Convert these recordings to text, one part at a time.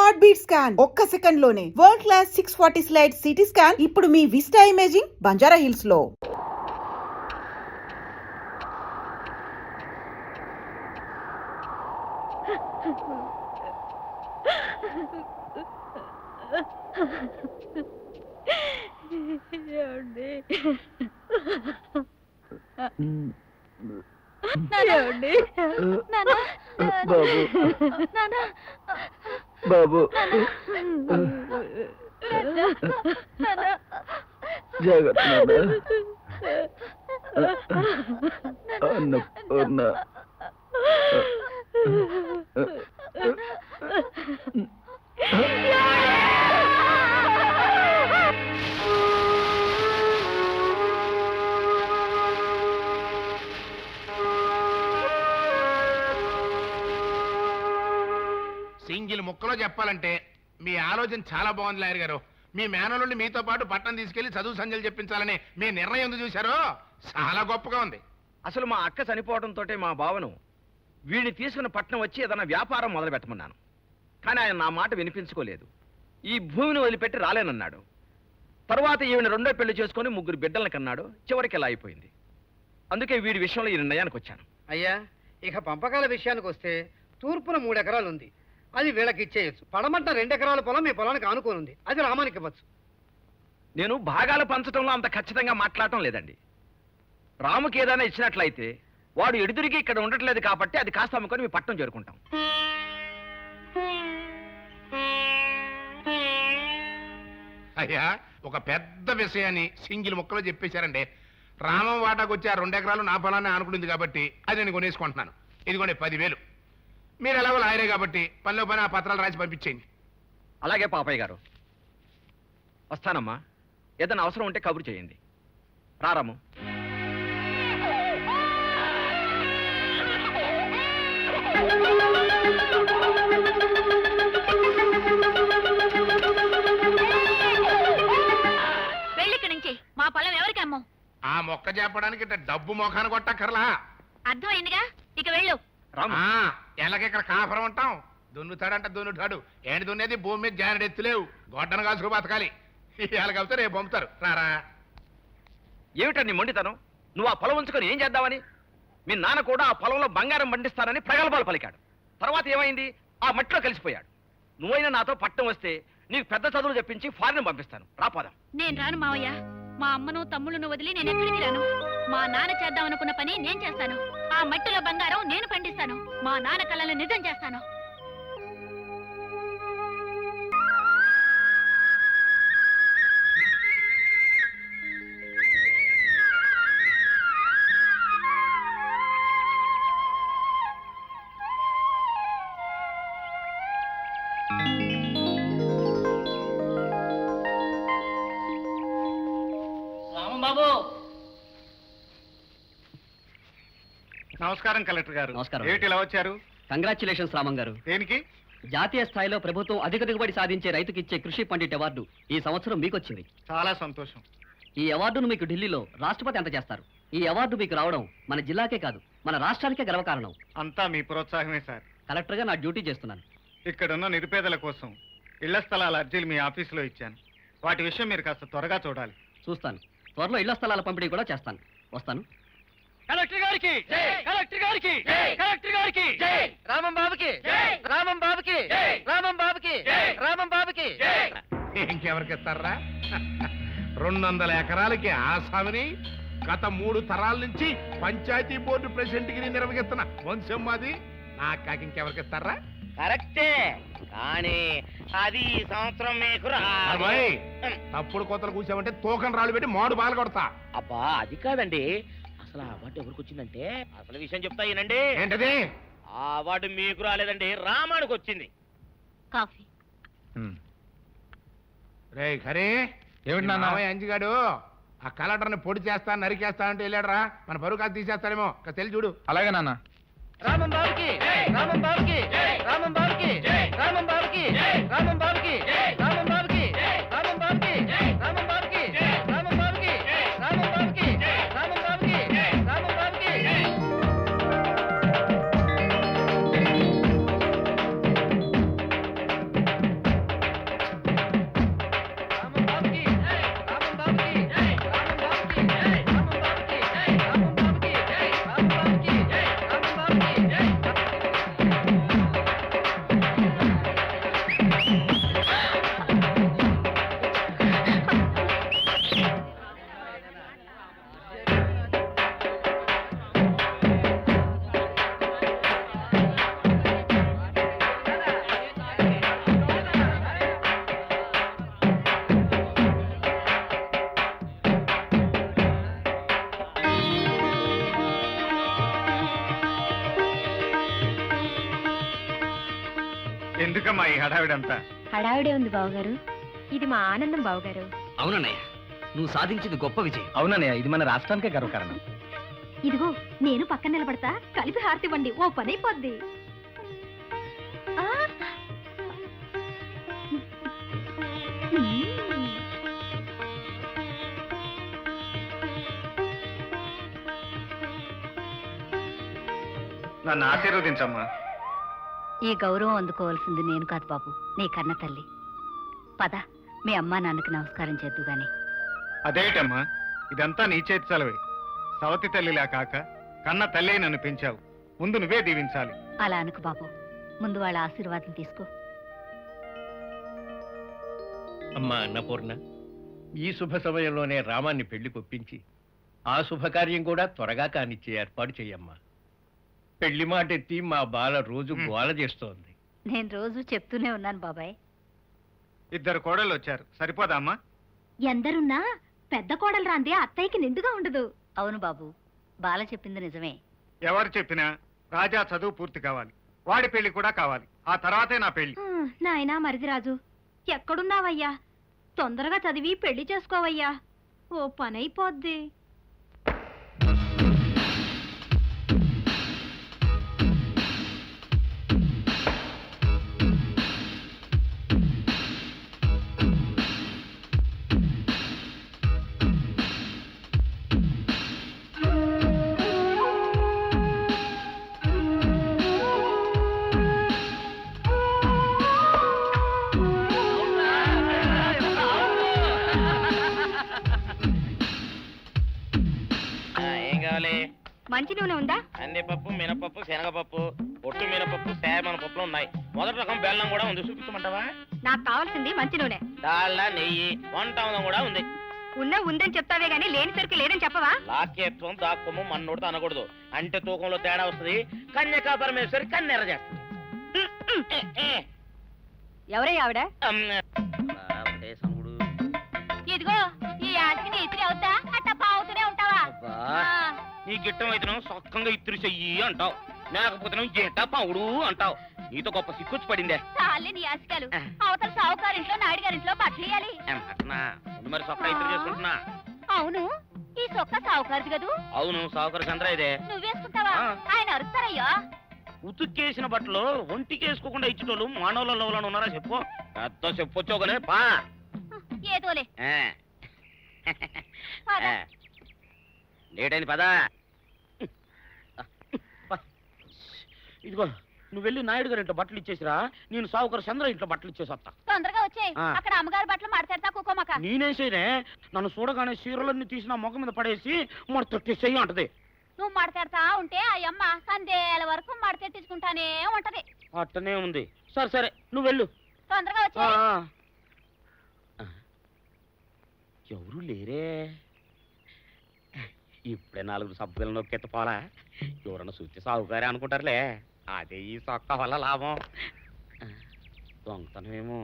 Heart beat scan ఒక్క second లోనే world class 640 slide CT scan ఇప్పుడు మీ విస్టా ఇమేజింగ్ బంజారా హిల్స్ లో. బాబు జాగ్రత్త అన్నపూర్ణ. సింగిల్ ముక్కలో చెప్పాలంటే మీ ఆలోచన చాలా బాగుంది లాయర్ గారు. మీ మేనల్లుండి మీతో పాటు పట్టణం తీసుకెళ్లి చదువు సంధ్యలు చెప్పించాలని మీ నిర్ణయం ఎందుకు చూశారో చాలా గొప్పగా ఉంది. అసలు మా అక్క చనిపోవడంతో మా బావను వీడిని తీసుకుని పట్నం వచ్చి ఏదైనా వ్యాపారం మొదలు పెట్టమన్నాను. కానీ ఆయన నా మాట వినిపించుకోలేదు. ఈ భూమిని వదిలిపెట్టి రాలేనన్నాడు. తర్వాత ఈవిని రెండో పెళ్లి చేసుకుని 3 బిడ్డలను కన్నాడు. చివరికి ఇలా అయిపోయింది. అందుకే వీడి విషయంలో ఈ నిర్ణయానికి వచ్చాను. అయ్యా, ఇక పంపకాల విషయానికి వస్తే తూర్పున 3 ఎకరాలు ఉంది, అది వీళ్ళకి ఇచ్చేయచ్చు. పడమట్ట 2 ఎకరాల పొలం మీ పొలానికి ఆనుకోనుంది, అది రామానికి ఇవ్వచ్చు. నేను భాగాలు పంచడంలో అంత ఖచ్చితంగా మాట్లాడటం లేదండి. రాముకి ఏదైనా ఇచ్చినట్లయితే వాడు ఎడుదిరిగి ఇక్కడ ఉండట్లేదు కాబట్టి అది కాస్త అమ్ముకొని మీ పట్టణం చేరుకుంటాం. అయ్యా, ఒక పెద్ద విషయాన్ని సింగిల్ ముక్కలో చెప్పేశారండి. రామం వాటాకు వచ్చి ఆ 2 ఎకరాలు నా పొలాన్ని ఆనుకుంటుంది కాబట్టి అది నేను కొనేసుకుంటున్నాను. ఇదిగోండి 10,000. మీరు ఎలాగో లాయరే కాబట్టి పనిలో పని ఆ పత్రాలు రాసి పంపించేయండి. అలాగే పాపయ్య గారు, వస్తానమ్మా. ఏదైనా అవసరం ఉంటే కబురు చేయండి. రారాము. వెళ్ళిక్కడి నుంచి. మా పొలం ఎవరికి అమ్మం? ఆ మొక్క చెప్పడానికి ఇట్ట డబ్బు మొఖాన్ని కొట్టక్కర్లా. అర్థమైందిగా, ఇక వెళ్ళు. ఎలాగెక్కడ కాపురం ఉంటాం. దున్నుతాడంట దున్నుతాడు. ఏంటి దున్నేది? భూమి మీద జానడు ఎత్తులేవు. గొడ్డను కాసుకు బతకాలి. ఇవాళ కలిపితే రేపు పంపుతారు. రారా. ఏమిటని మొండితనం? నువ్వు ఆ పొలం ఉంచుకొని ఏం చేద్దామని? మీ నాన్న కూడా ఆ పొలంలో బంగారం పండిస్తానని ప్రగల్భాలు పలికాడు. తర్వాత ఏమైంది? ఆ మట్టిలో కలిసిపోయాడు. నువ్వైనా నాతో పట్టం వస్తే నీకు పెద్ద చదువులు చెప్పించి ఫారిన్ పంపిస్తాను. రాపోదాం. నేను రాను మావయ్య. మా అమ్మను తమ్ముళ్ళను వదిలి నేను ఎక్కడికి రాను. మా నాన్న చేద్దామనుకున్న పని నేను చేస్తాను. ఆ మట్టిలో బంగారం నేను పండిస్తాను. మా నాన్న కళలను నిజం చేస్తాను. నమస్కారం కలెక్టర్ గారు. నమస్కారం. ఏమిటి ఇలా వచ్చారు? కంగ్రాచులేషన్స్ రామన్ గారు. దేనికి? జాతీయ స్థాయిలో ప్రభుత్వం అధిక దిగుబడి సాధించే రైతుకి ఇచ్చే కృషి పండిట్ అవార్డు ఈ సంవత్సరం మీకు వచ్చింది. చాలా సంతోషం. ఈ అవార్డును మీకు ఢిల్లీలో రాష్ట్రపతి అందజేస్తారు. ఈ అవార్డు మీకు రావడం మన జిల్లాకే కాదు, మన రాష్ట్రానికే గర్వకారణం. అంతా మీ ప్రోత్సాహమే సార్. కలెక్టర్గా నా డ్యూటీ చేస్తున్నాను. ఇక్కడున్న నిరుపేదల కోసం ఇళ్ల స్థలాల అర్జీలు మీ ఆఫీసులో ఇచ్చాను. వాటి విషయం మీరు కాస్త త్వరగా చూడాలి. చూస్తాను. త్వరలో ఇళ్ల స్థలాల పంపిణీ కూడా చేస్తాను. వస్తాను. కలెక్టర్ గారికి, కలెక్టర్ గారికి, కలెక్టర్ గారికి, రామం బాబుకి, రామం బాబుకి, రామం బాబుకి, రామం బాబుకి. ఇంకెవరికి ఇస్తారా? 200 ఎకరాలకి ఆసామిని గత 3 తరాల నుంచి పంచాయతీ బోర్డు ప్రెసిడెంట్ కి నిర్వహిస్తున్న వంశం మాది. నాకు ఇంకెవరికి ఇస్తారా? కరెక్టే, కానీ అది ఈ సంవత్సరం మీకు అబ్బాయి, తప్పుడు కోతలు కూర్చామంటే తూకం రాళ్ళు పెట్టి మాడు బాగా కొడతా. అబ్బా, అది కాదండి. అసలు ఆ అవార్డు ఎవరికి వచ్చిందంటే అసలు విషయం చెప్తా ఈనండి. ఏంటది? ఆ అవార్డు మీకు రాలేదండి, రామానికి వచ్చింది. కాఫీ. రే ఖరే, ఏమిటి నా అంజిగాడు ఆ కలెక్టర్ని పొడి చేస్తా నరికేస్తా అంటే వెళ్ళాడరా. మన పరువు కాదు తీసేస్తాడేమో. తెలిసి చూడు. అలాగే నాన్న. రామం బాబుకి, రామం బాబుకి, రామం బాబుకి, రామం బాబుకి, రామం బాబుకి, రామం బాబుకి, రామం బాబుకి, రామం బాబుకి, రామం బాబుకి, రామం బాబుకి, రామం బాబుకి, రామం బాబుకి. ఏమిటమ్మా ఈ హడావిడంతా? హడావిడే ఉంది బావగారు. ఇది మా ఆనందం బావగారు. అవునన్నయ్య, నువ్వు సాధించింది గొప్ప విజయం. అవునన్నయ్య, ఇది మన రాష్ట్రానికే గర్వకారణం. ఇదిగో నేను పక్కన నిలబడతా, కలిపి హారతి ఇవ్వండి, ఓ పని అయిపోద్ది. ఆ! నన్ను ఆశీర్వదించమ్మా. ఈ గౌరవం అందుకోవాల్సింది నేను కాదు బాబు, నీ కన్న తల్లి. పద, మీ అమ్మా నాన్నకి నమస్కారం చేద్దు గాని. అదేమిటమ్మా, ఇదంతా నీ చేతి చలవే. సవతి తల్లిలా కాక కన్న తల్లి నన్ను పెంచావు, ముందు నువ్వే దీవించాలి. అలా అనుకు బాబు, ముందు వాళ్ళ ఆశీర్వాదం తీసుకో. అమ్మా అన్నపూర్ణ, ఈ శుభ సమయంలోనే రామాన్ని పెళ్లి కొప్పించి ఆ శుభకార్యం కూడా త్వరగా కానిచ్చే ఏర్పాటు చెయ్యమ్మా. పెళ్లి మాట ఎత్తి మా బాల రోజు గోల చేస్తోంది. నేను రోజు చెప్తూనే ఉన్నాను బాబాయ్. ఇద్దరు కోడళ్ళు వచ్చారు, సరిపోదా అమ్మా? ఎందరున్నా పెద్ద కోడలు రాంది అత్తయ్యకి నిండుగా ఉండదు. అవును బాబు, బాల చెప్పింది నిజమే. ఎవరు చెప్పినా రాజా చదువు పూర్తి కావాలి, వాడి పెళ్లి కూడా కావాలి, ఆ తర్వాతే నా పెళ్లి. నాయనా మరిదిరాజు, ఎక్కడున్నావయ్యా? తొందరగా చదివి పెళ్లి చేసుకోవయ్యా, ఓ పనైపోద్ది. మంచి నూనె ఉందా? కందిపప్పు, మినపప్పు, శనగపప్పు, పొట్టు మినపప్పు, సేమన పప్పులు ఉన్నాయి. మొదటి రకం బెల్లం కూడా ఉంది, చూపించమంటావా? నాకు కావాల్సింది మంచి నూనె. డాల్డా, నెయ్యి, వంటం కూడా ఉంది. ఉందని చెప్తావే గానీ లేని సరికి లేదని చెప్పవా? లాక్యత్వం దాక్కుము మన్నోడితో అనకూడదు, అంటే తూకంలో తేడా వస్తుంది. కన్యకా పరమేశ్వరి కన్నెర చేస్తుంది. ఎవరే ఆవిడ? ఇదిగో ఈ ఆటకి ఇతిరి అవుతా అట్ట పావుతూనే ఉంటావా? నీ గిట్టమైతే సొక్కంగా ఇత్తురు చెయ్యి అంటావు, లేకపోతే గేట పావుడు అంటావు. నీతో గొప్ప సిక్కుచ్చి పడిందే. చాలే నీ ఆశకాలు. అవతల సావుకారింట్లో నాయుడు గారింట్లో బట్టలు ఇయ్యాలి. మరి సొక్క ఇత్తురు చేసుకుంటున్నా. అవును, ఈ సొక్క సావుకారిది కదూ? అవును, సావుకారు చంద్ర ఇదే. నువ్వేసుకుంటావా? ఆయన అరుస్తారయ్యో. ఉతుక్కేసిన బట్టలు ఒంటికేసుకోకుండా ఇచ్చేటోళ్ళు మానవులలో ఉన్నారా చెప్పు? పెద్ద చెప్పొచ్చోగలే పా. ఏదోలే లేటైంది పదా. ఇదిగో నువ్వు వెళ్ళి నాయుడు గారి ఇంట్లో బట్టలు ఇచ్చేసిరా, నేను సావుకారు చంద్ర ఇంట్లో బట్టలు ఇచ్చేసి వస్తా. తొందరగా వచ్చే, అక్కడ అమ్మగారి బట్టలు మాడతాడతా కుకోమక. నేనేసేనే, నన్ను చూడగానే చీరలన్నీ తీసిన మొక్క మీద పడేసి మరి తొట్టేసేయి అంటది. నువ్వు మడతెడతా ఉంటే ఆ అమ్మ సందేల వరకు మడతెట్టించుకుంటానే ఉంటది. అట్టనే ఉంది. సరే సరే నువ్వు వెళ్ళు, తొందరగా వచ్చే. ఎవరు లేరే, ఇప్పుడే 4 సబ్బులు నొక్కెత్త పోలా. ఎవరన్నా చూస్తే సాగుకారే అనుకుంటారులే. అదే ఈ సొక్క వల్ల లాభం. దొంగతనం ఏమో,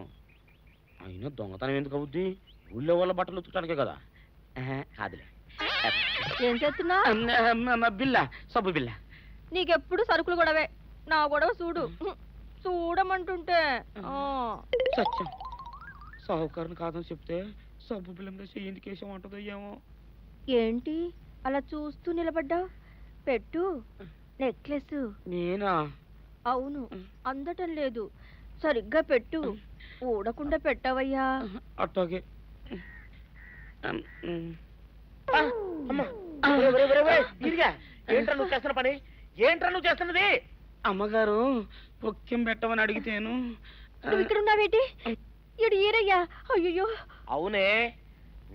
అయినా దొంగతనం ఎందుకు అవుద్ది? ఊళ్ళో వాళ్ళ బట్టలు ఉతుకడానికే కదా. కాదులే. ఏం చేస్తున్నా? బిల్ల, సబ్బు బిల్ల. నీకెప్పుడు సరుకులు గొడవే. నా గొడవ చూడు, చూడమంటుంటే. సత్యం, సాహుకారుని కాదని చెప్తే సబ్బు బిల్ల మీద ఎందుకేసం అంటదో ఏమో. ఏంటి అలా చూస్తూ నిలబడ్డా? పెట్టు నెక్లెస్. నేనా? అవును, అందటం లేదు, సరిగ్గా పెట్టు. ఊడకుండా పెట్టవయ్యా. అట్టాగే. ఏంట్రా నువ్వు చేస్తున్న పని? ఏంట్రా నువ్వు చేస్తున్నది? అమ్మగారు పొక్కెం పెట్టమని అడిగితేను. నువ్వు ఇక్కడ ఉన్నావేటి? ఇడు ఈరయ్యా. అయ్యో. అవునే,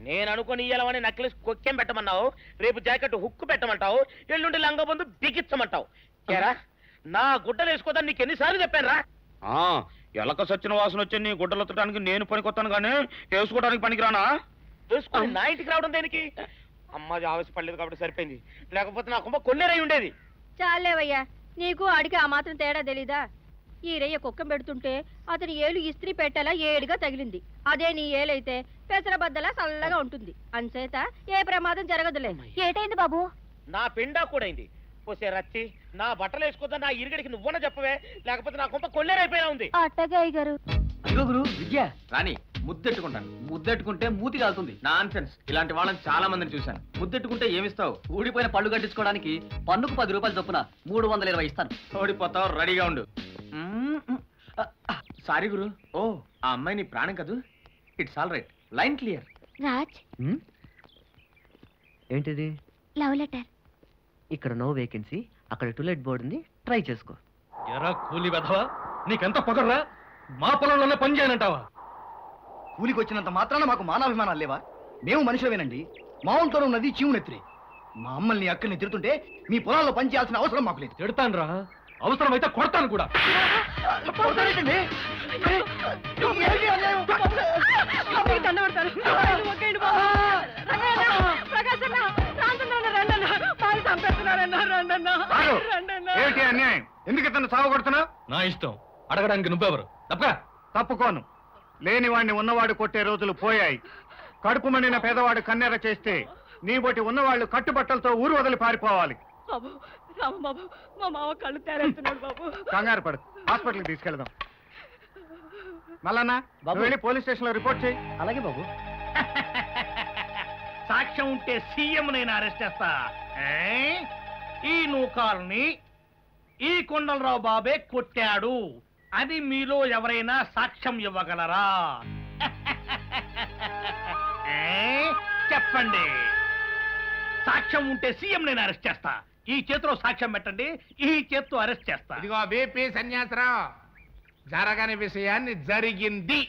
నేను అనుకుని ఇయ్యాలని నక్లెస్ కొక్కెం పెట్టమన్నావు, రేపు జాకెట్ హుక్కు పెట్టమంటావు, ఎల్లుండి లంగబందు బిగించమంటావు. ఏరా, నా గుడ్డలు వేసుకోదాన్ని నీకు ఎన్నిసార్లు చెప్పానురా? ఎలక సచ్చిన వాసన వచ్చి నీ గుడ్డలు ఎత్తడానికి నేను పనికొత్తాను కానీ వేసుకోవడానికి పనికిరానా? వేసుకుని నా ఇంటికి రావడం దేనికి? అమ్మాది ఆవేశపడలేదు కాబట్టి సరిపోయింది, లేకపోతే నా కుమ్మ కొన్నేరై ఉండేది. చాలేవయ్యా, నీకు అడిగి ఆ మాత్రం తేడా తెలీదా? ఈ రయ్య కుక్కం పెడుతుంటే అతని ఏలు ఇస్త్రీ పెట్టేలా ఏడుగా తగిలింది. అదే నీ ఏలైతే పెసరబద్దలా చల్లగా ఉంటుంది. అంచేత ఏ ప్రమాదం జరగదులే. ఏటైంది బాబు? నా పిండా కూడైంది. పోసే రచ్చి నా బట్టలు వేసుకోద్దా నా ఇరుగడికి నువ్వన చెప్పవే, లేకపోతే నా కొంప కొల్లేరైపోయినా ఉంది. అట్టగా అయ్యగారు. అదిగో గురు విద్య. రాణి ముద్దెట్టుకుంటాను. ముద్దెట్టుకుంటే మూతి కాలుతుంది. Non sense. ఇలాంటి వాళ్ళని చాలా మందిని చూశాను. ముద్దెట్టుకుంటే ఏమిస్తావు? ఊడిపోయిన పళ్ళు కట్టించుకోవడానికి పన్నుకు 10 రూపాయలు చొప్పున 320 ఇస్తాను. ఓడిపోతావు, రెడీగా ఉండు. సారీ గురు. ఓ, ఆ అమ్మాయి నీ ప్రాణం కదూ. It's all right. Line clear. Raj, ఏంటిది? Love letter. ఇక్కడ నో వేకెన్సీ, అక్కడ టూలెట్ బోర్డు ఉంది, ట్రై చేసుకో. ఎరా కూలి వెధవా, నీకెంత పొగర్రా? మా పొలంలోనే పని చేయనంటావా? కూలికి వచ్చినంత మాత్రాన మాకు మానాభిమానాలు లేవా? మేము మనుషులమేనండి. మామూలుతో ఉన్నది చీవునెత్తిరి. మా అమ్మల్ని అక్కల్ని తిడుతుంటే మీ పొలాల్లో పని చేయాల్సిన అవసరం మాకు లేదు. తిడతాను రా, అవసరమైతే కొడతాను కూడా. ఏమిటి అన్యాయం? ఎందుకు ఇతను సాగు కొడుతున్నావు? నా ఇష్టం, అడగడానికి నువ్వెవరు? తప్పుకోను. లేని వాడిని ఉన్నవాడు కొట్టే రోజులు పోయాయి. కడుపు మండిన పేదవాడు కన్నెర చేస్తే నీ బొట్టి ఉన్నవాళ్ళు కట్టుబట్టలతో ఊరు వదిలి పారిపోవాలి. కంగారు పడు, హాస్పిటల్కి తీసుకెళ్దాం. మల్లన్నా, వెళ్ళి పోలీస్ స్టేషన్ లో రిపోర్ట్ చేయి. అలాగే బాబు. సాక్ష్యం ఉంటే సీఎం నేను అరెస్ట్ చేస్తా. ఈ నూకాల్ని ఈ కొండలరావు బాబే కొట్టాడు అని మీలో ఎవరైనా సాక్ష్యం ఇవ్వగలరా? చెప్పండి. సాక్ష్యం ఉంటే సీఎం నేను అరెస్ట్ చేస్తా. ఈ చేతిలో సాక్ష్యం పెట్టండి, ఈ చేత్తో అరెస్ట్ చేస్తా. ఇదిగో బీపీ సన్యాసరావు, జరగని విషయాన్ని జరిగింది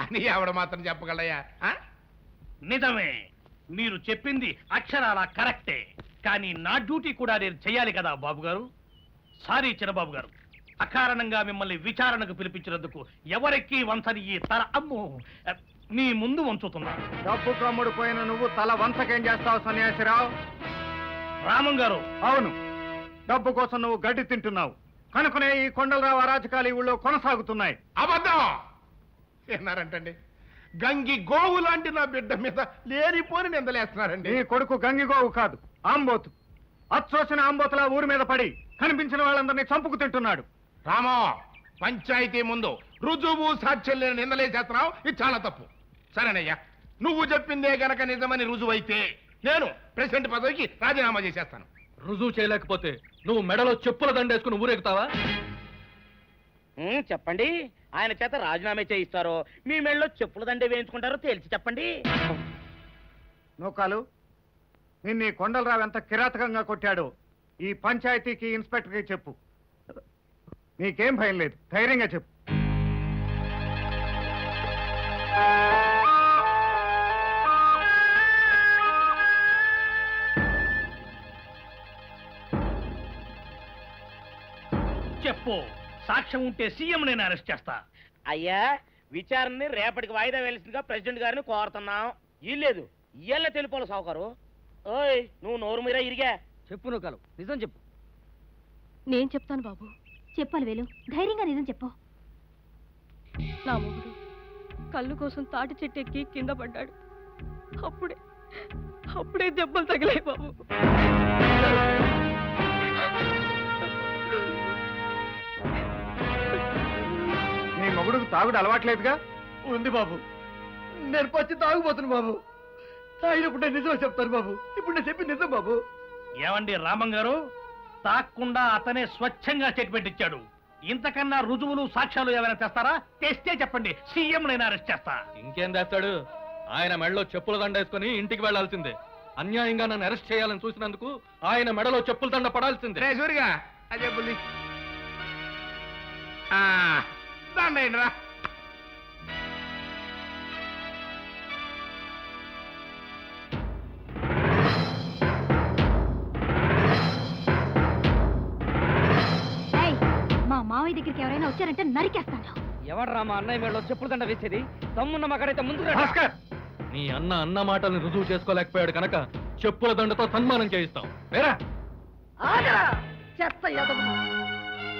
అని ఆవిడ మాత్రం చెప్పగలయ్యా? నిజమే, మీరు చెప్పింది అక్షరాల కరెక్టే. కానీ నా డ్యూటీ కూడా నేను చెయ్యాలి కదా బాబు గారు. సారీ చిన్నబాబు గారు, అకారణంగా మిమ్మల్ని విచారణకు పిలిపించినందుకు ఎవరెక్కి వంచని ఈ తల అమ్ము మీ ముందు వంచుతున్నా. డబ్బు కమ్ముడు పోయిన నువ్వు తల వంచకేం చేస్తావు సన్యాసిరావు? రామం గారు, అవును, డబ్బు కోసం నువ్వు గడ్డి తింటున్నావు కనుకనే ఈ కొండలరావు అరాచకాలు ఈ ఊళ్ళో కొనసాగుతున్నాయి. అబద్ధం ఏనారంటండి? గంగి గోవు లాంటి నా బిడ్డ మీద లేనిపోని నిందలేస్తున్నారండి. నీ కొడుకు గంగిగోవు కాదు, ఆంబోతు. అచ్చోసిన ఆంబోతులా ఊరి మీద పడి కనిపించిన వాళ్ళందరినీ చంపుకు తింటున్నాడు. రామో, పంచాయతీ ముందు రుజువు సాక్ష్యం లేని నిందలేసేస్తున్నావు. ఇది చాలా తప్పు. సరేనయ్యా, నువ్వు చెప్పిందే గనక నిజమని రుజువైతే నేను ప్రెసిడెంట్ పదవికి రాజీనామా చేసేస్తాను. రుజువు చేయలేకపోతే నువ్వు మెడలో చెప్పుల దండేసుకుని ఊరెగుతావా? చెప్పండి. ఆయన చేత రాజీనామా చేయిస్తారో మీ మెళ్ళలో చెప్పుల దండే వేయించుకుంటారో తేల్చి చెప్పండి. నూకాలు, నిన్ను కొండలరావు ఎంత కిరాతకంగా కొట్టాడో ఈ పంచాయతీకి ఇన్స్పెక్టర్కి చెప్పు. నీకేం భయం లేదు, ధైర్యంగా చెప్పు. చెప్పు. సాక్ష్యం ఉంటే సీఎం నేను అరెస్ట్ చేస్తా. అయ్యా, విచారణని రేపటికి వాయిదా వేయాల్సిందిగా ప్రెసిడెంట్ గారిని కోరుతున్నాం. ఇల్లేదు ఇయ్యాల తెలుపోలు సావుకారు. ఓయ్, నువ్వు నోరు మీరా ఇరిగా చెప్పు నూకాలు, నిజం చెప్పు. నేను చెప్తాను బాబు. చెప్పాలి వేలు, ధైర్యంగా నిజం చెప్పు. నా మొగుడు కళ్ళు కోసం తాటి చెట్టు ఎక్కి కింద పడ్డాడు. అప్పుడే దెబ్బలు తగిలాయి బాబు. నీ మొగుడుకు తాగుడు అలవాట్లేదుగా? ఉంది బాబు, నేను పచ్చి తాగుపోతున్నా బాబు. తాగినప్పుడు నేను నిజమే చెప్తాను బాబు. ఇప్పుడు నేను చెప్పి నిజం బాబు. ఏమండి రామం గారు, తాక్కుండా అతనే స్వచ్ఛంగా చెక్ పెట్టించాడు. ఇంతకన్నా రుజువులు సాక్ష్యాలు ఏమైనా తెస్తారా? తెస్తే చెప్పండి, సీఎం నేను అరెస్ట్ చేస్తా. ఇంకేం చేస్తాడు? ఆయన మెడలో చెప్పుల దండ వేసుకుని ఇంటికి వెళ్లాల్సిందే. అన్యాయంగా నన్ను అరెస్ట్ చేయాలని చూసినందుకు ఆయన మెడలో చెప్పుల దండ పడాల్సిందే. రే సూరిగా, అదే బుల్లి దండ రా. మా మావయ్య దగ్గరికి ఎవరైనా వచ్చారంటే నరికేస్తాను. ఎవడ్రా మా అన్నయ్య మేడలో చెప్పుల దండ వేసేది? తమ్మున్న మగాడైతే ముందు భాస్కర్, నీ అన్న మాటల్ని రుజువు చేసుకోలేకపోయాడు కనుక చెప్పుల దండతో సన్మానం చేయిస్తాం. వేరా చెత్త ఎదవ,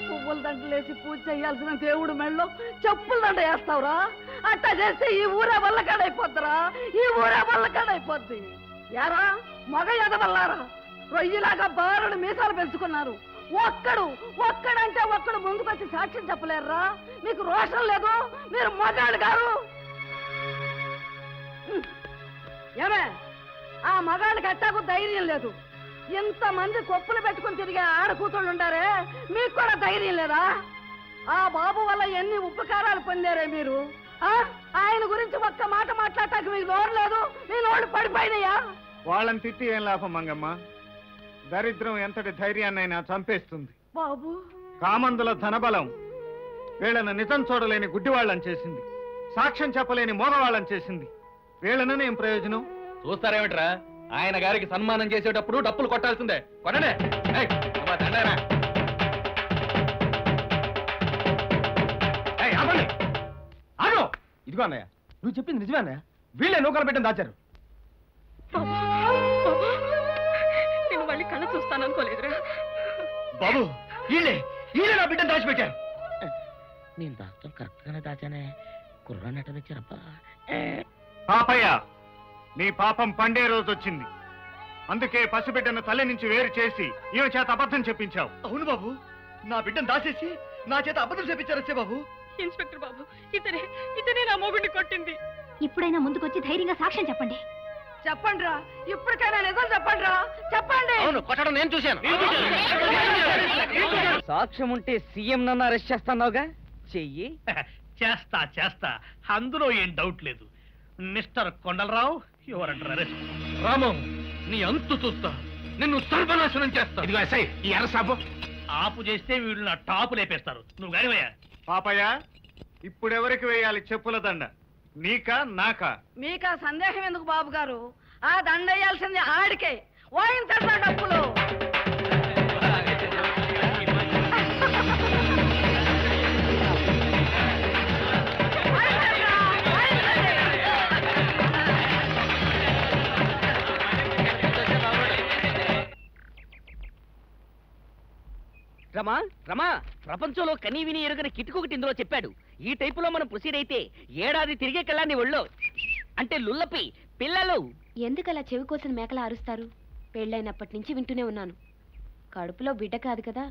పువ్వుల దండలేసి పూజ చేయాల్సిన దేవుడు మెళ్ళలో చెప్పుల దండ వేస్తావురా? అట్టా చేస్తే ఈ ఊరే వల్లకాడైపోద్దిరా, ఈ ఊరే వల్లకాడైపోద్ది. యారా మగ ఎదవల్లారా, రొయ్యలాగా బారుడు మీసాలు పెంచుకున్నారు. ఒక్కడంటే ఒక్కడు ముందుకొచ్చి సాక్ష్యం చెప్పలేరురా? మీకు రోషం లేదు? మీరు మగాడు గారు. ఏమే, ఆ మగాళ్ళకి అట్టాకు ధైర్యం లేదు. ఇంతమంది కొప్పులు పెట్టుకుని తిరిగే ఆడకూతుళ్ళు ఉంటారే, మీకు కూడా ధైర్యం లేదా? ఆ బాబు వల్ల ఎన్ని ఉపకారాలు పొందారే మీరు. ఆయన గురించి ఒక్క మాట మాట్లాడటానికి మీకు నోరు లేదు. మీ నోళ్ళు పడిపోయినాయా? వాళ్ళని తిట్టి ఏం లాభం మంగమ్మ? దరిద్రం ఎంతటి ధైర్యాన్నైనా చంపేస్తుంది. బాబు, కామందుల ధనబలం వీళ్ళను నిజం చూడలేని గుడ్డివాళ్ళని చేసింది, సాక్ష్యం చెప్పలేని మోగవాళ్ళని చేసింది. వీళ్ళను ఏం ప్రయోజనం? చూస్తారేమిట్రా, ఆయన గారికి సన్మానం చేసేటప్పుడు డప్పులు కొట్టాల్సిందే. కొనండి. ఇదిగో అన్నయ్య, నువ్వు చెప్పింది నిజమే అన్నయ్య. వీళ్ళే నూకలు పెట్టని దాచారు. నేను మళ్ళీ కళ్ళ చూస్తాను అనుకోలేదురా బాబు, వీళ్ళే నా బిడ్డను దాచిపెట్టారు. నేను దాచడం కరెక్ట్ గానే దాచానే. కుర్రాన్ని ఎట్ట తెచ్చారబ్బా? పాపయ్య, నీ పాపం పండే రోజు వచ్చింది. అందుకే పసిబిడ్డను తల్లి నుంచి వేరు చేసి ఈమె చేత అబద్ధం చెప్పించావు. అవును బాబు, నా బిడ్డను దాచేసి నా చేత అబద్ధం చెప్పించారు బాబు. ఇన్స్పెక్టర్ బాబు, ఇతనే నా మొగుడిని కొట్టింది. ఇప్పుడైనా ముందుకొచ్చి ధైర్యంగా సాక్ష్యం చెప్పండి. చెప్పండి రా, ఇప్పటికైనా నిజం చెప్పండి రా, చెప్పండి. అవును, కొట్టడం నేను చూశాను. సాక్ష్యం ఉంటే సీఎం నన్ను అరెస్ట్ చేస్తున్నావుగా, చెయ్యి. చేస్తా, అందులో ఏం డౌట్ లేదు. Mister Kondalarao, your under arrest. Ramam, నీ అంతు చూస్తా, నిన్ను సర్వనాశనం చేస్తా. ఇదిగో ఎస్ఐ, ఈ అరసాపు ఆపు చేస్తే వీళ్ళు నా టాపు లేపేస్తారు. నువ్వు గానివయ్యా. పాపయ్య, ఇప్పుడెవరికి వేయాలి చెప్పుల దండ? నీకా నాకా? మీకు ఆ సందేహం ఎందుకు బాబు గారు? ఆ దండ వేయాల్సింది ఆడికే. వాయించండి డబ్బులు. రమా, ప్రపంచంలో కనీ విని ఎరుగని కిటుకొకటి ఇందులో చెప్పాడు. ఈ టైపులో మనం ప్రొసీడ్ అయితే ఏడాది తిరిగే కల్లాన్ని ఒళ్ళో అంటే లుల్లపి పిల్లలు. ఎందుకలా చెవి కోసిన మేకలా అరుస్తారు? పెళ్ళైనప్పటి నుంచి వింటూనే ఉన్నాను. కడుపులో బిడ్డ కాదు కదా,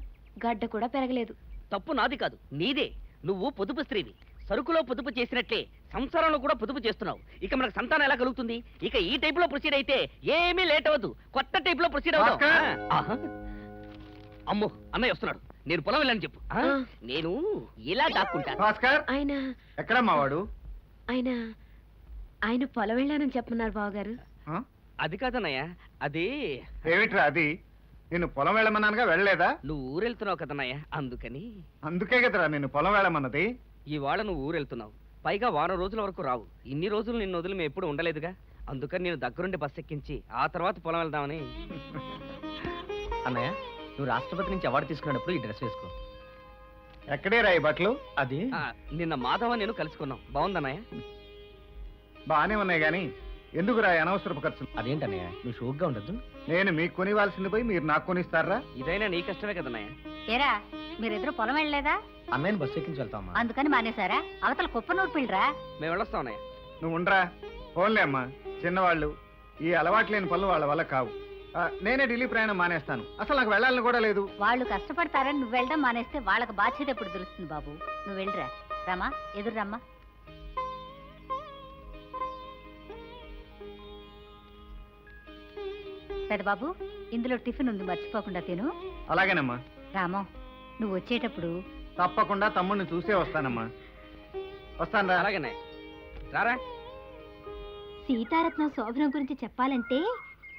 గడ్డ కూడా పెరగలేదు. తప్పు నాది కాదు, నీదే. నువ్వు పొదుపు స్త్రీవి. సరుకులో పొదుపు చేసినట్లే సంసారంలో కూడా పొదుపు చేస్తున్నావు. ఇక మనకు సంతానం ఎలా కలుగుతుంది? ఇక ఈ టైపులో ప్రొసీడ్ అయితే ఏమీ లేట్ అవ్వదు. కొత్త టైపులో ప్రొసీడ్ అవుతాం. అమ్మో, అన్నయ్య వస్తున్నాడు. నేను పొలం వెళ్ళని చెప్పు. నేను ఇలా దాక్కుంటా. భాస్కర్, ఆయన ఎక్కడమ్మా వాడు? ఆయన పొలం వెళ్ళానని చెప్పమన్నారు బావగారు. అది కాదన్నయ్య, అది ఏమిట్రా అది? నేను పొలం వెళ్ళమన్నానుగా, వెళ్ళలేదా? నువ్వు ఊరెళ్తున్నావు కదన్నయ్య, అందుకని. అందుకే కదరా నేను పొలం వెళ్ళమన్నది. ఇవాళ నువ్వు ఊరెళ్తున్నావు, పైగా వారం రోజుల వరకు రావు. ఇన్ని రోజులు నిన్ను వదిలి మేము ఎప్పుడు ఉండలేదుగా, అందుకని నేను దగ్గరుండి బస్ ఎక్కించి ఆ తర్వాత పొలం వెళ్దామని. అన్నయ్య, నువ్వు రాష్ట్రపతి నుంచి అవార్డు తీసుకున్నప్పుడు ఈ డ్రెస్ వేసుకో. ఎక్కడే రాయి బట్టలు? అది నిన్న మాధవ నేను కలుసుకున్నాం. బాగుందన్నయ్య? బానే ఉన్నాయి గాని ఎందుకు రాయి అనవసరపు ఖర్చు? అదేంటన్నయ్య, నువ్వు షోక్గా ఉండద్దు. నేను మీకు కొనివ్వాల్సింది పోయి మీరు నాకు కొనిస్తారా? ఇదైనా నీ కష్టమే కదన్నయ్య. ఏరా, మీరిద్దరు పొలం వెళ్ళలేదా? అన్నయ్యని బస్సు ఎక్కించి వెళ్తామా? అందుకని మానేశారా? అవతల కుప్ప నూర్పిల్రా. మేము వెళ్ళొస్తాం అన్నయ్య. నువ్వు ఉండరా. ఫోన్లే అమ్మా, చిన్నవాళ్ళు. ఈ అలవాటు లేని పనులు వాళ్ళ వల్ల కావు. నేనే ఢిల్లీ ప్రయాణం మానేస్తాను. అసలు నాకు వెళ్ళాలని కూడా లేదు. వాళ్ళు కష్టపడతారని నువ్వు వెళ్ళడం మానేస్తే వాళ్ళకి బాధ్యత ఎప్పుడు తెలుస్తుంది బాబు? నువ్వు వెళ్ళరా. రమ్మా, ఎదురు రమ్మా. పెద్దబాబు, ఇందులో టిఫిన్ ఉంది, మర్చిపోకుండా తిను. అలాగేనమ్మా. రామో, నువ్వు వచ్చేటప్పుడు తప్పకుండా తమ్ముడిని చూసే వస్తానమ్మా. వస్తాను. అలాగేనయ్య, రారా. సీతారత్నం శోభనం గురించి చెప్పాలంటే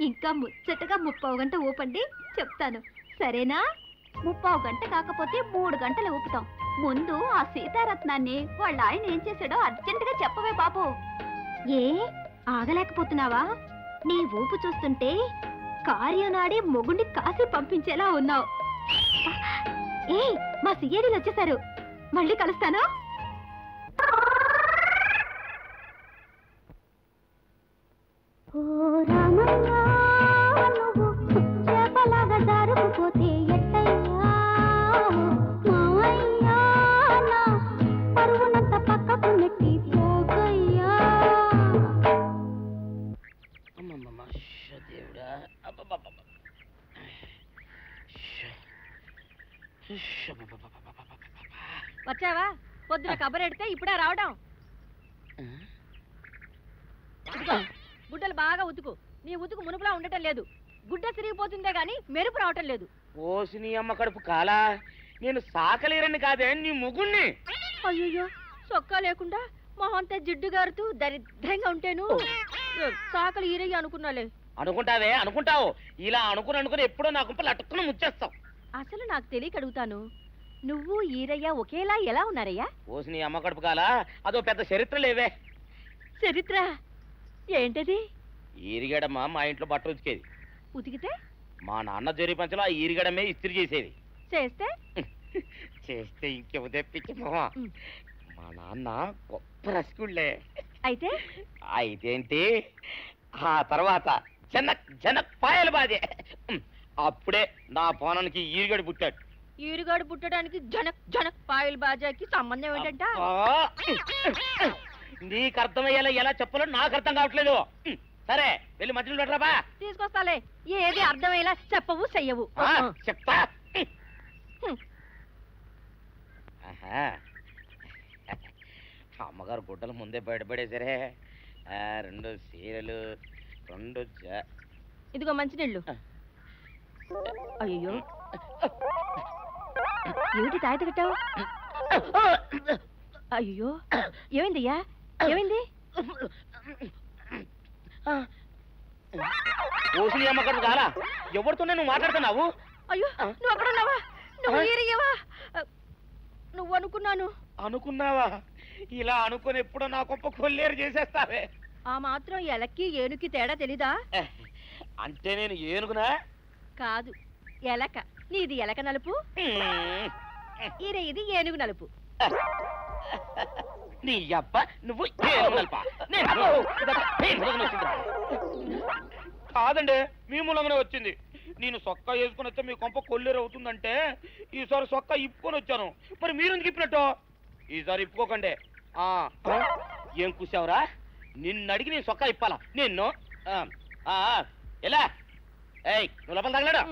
ఇంకా ముచ్చటగా 30 గంట ఊపండి, చెప్తాను. సరేనా? 30 గంట కాకపోతే 3 గంటలు ఊపుతాం. ముందు ఆ సీతారత్నాన్ని వాళ్ళ ఆయన ఏం చేశాడో అర్జెంటుగా చెప్పవే బాబు. ఏ ఆగలేకపోతున్నావా? నీ ఊపు చూస్తుంటే కార్యనాడి మొగుండి కాసి పంపించేలా ఉన్నావు. ఏ, మా సిఐడీలు వచ్చేసారు. మళ్ళీ కలుస్తాను. ఓ రామయ్య, నువ్వు చేపలాగా జారుకుపోతే ఎట్టయ్యా? మావయ్యా, నా పరువునంత పక్కకు నెట్టి పోగయ్యా. కబరెడితే ఇప్పుడే రావడం. ఇదిగో, గుడ్డలు బాగా ఉతుకు. నీ ఉతుకు మునుపులా ఉండటం లేదు. గుడ్డ తిరిగిపోతుందే గాని మెరుపు రావటం లేదు. ఓసి నీ అమ్మ కడుపు కాలా, నేను సాకలేరని కాదే నీ ముగుణ్ణి. అయ్యో, సొక్కా లేకుండా మొహంతా జిడ్డు గారుతూ దరిద్రంగా ఉంటేను సాకలు ఈరయ్య అనుకున్నాలే. అనుకుంటావే అనుకుంటావు, ఇలా అనుకుని ఎప్పుడో నా గుంపలు అటుక్కుని ముచ్చేస్తావు. అసలు నాకు తెలియక అడుగుతాను, నువ్వు ఈరయ్య ఒకేలా ఎలా ఉన్నారయ్యా? ఓసి నీ అమ్మ కడుపు కాలా, అదో పెద్ద చరిత్ర లేవే. చరిత్ర ఏంటది? ఈరిగడమ్మ మా ఇంట్లో బట్టలు ఉతికేది. ఉతికితే మా నాన్న జరి పంచలో ఆ ఈరిగడమే ఇస్త్రీ చేసేది. చేస్తే చేస్తే ఇంకెవ తెప్పించి మా నాన్న గొప్ప రసికుళ్ళే. అయితే అయితేంటి, ఆ తర్వాత జనక్ పాయలు బాధే. అప్పుడే నా పోనానికి ఈరిగడు పుట్టాడు. ఈరుగాడు పుట్టడానికి జనక్ జనక్ పాయల్ బాజాకి సంబంధం ఏంటంట? నీకు అర్థమయ్యేలా ఎలా చెప్పాలో నాకు అర్థం కావట్లేదు. సరే వెళ్ళి మధ్యలో పెట్టరాబా. తీసుకొస్తాలే, ఏది అర్థమయ్యేలా చెప్పవు చెయ్యవు. చెప్తా. అమ్మగారు గుడ్డలు ముందే బయటపడేసరే. 2 చీరలు, 2 ఇదిగో మంచినీళ్ళు. అయ్యో, ఏమిటి తాయత కట్టావు? అయ్యో, ఏమైందయ్యా? ఏమైంది? ఓసిని అమ్మగారు కాలా, ఎవరితోనే నువ్వు మాట్లాడుతున్నావు? అయ్యో, నువ్వు అక్కడ ఉన్నావా? నువ్వు ఈరయ్యవా? నువ్వు అనుకున్నావా? ఇలా అనుకుని ఎప్పుడో నా గొప్ప కొల్లేరు చేసేస్తావే. ఆ మాత్రం ఎలక్కి ఏనుకి తేడా తెలీదా? అంటే నేను ఏనుగునా? కాదు, ఎలక. నీది ఎలక నలుపు, ఇది ఏనుగు నలుపు. నీ అబ్బ నువ్వు ఏనుగు నలుపా? కాదండి, మీ మూలంగానే వచ్చింది. నేను సొక్కా వేసుకుని వస్తే మీ కొంప కొల్లేరు అవుతుందంటే ఈసారి సొక్కా ఇప్పుకొని వచ్చాను. మరి మీరెందుకు ఇప్పినట్టు? ఈసారి ఇప్పుకోకండి. ఏం కూసావురా? నిన్ను అడిగి నేను సొక్కా ఇప్పాలా నిన్ను? ఎలా? ఏయ్, నువ్వు లోపల తగలడా?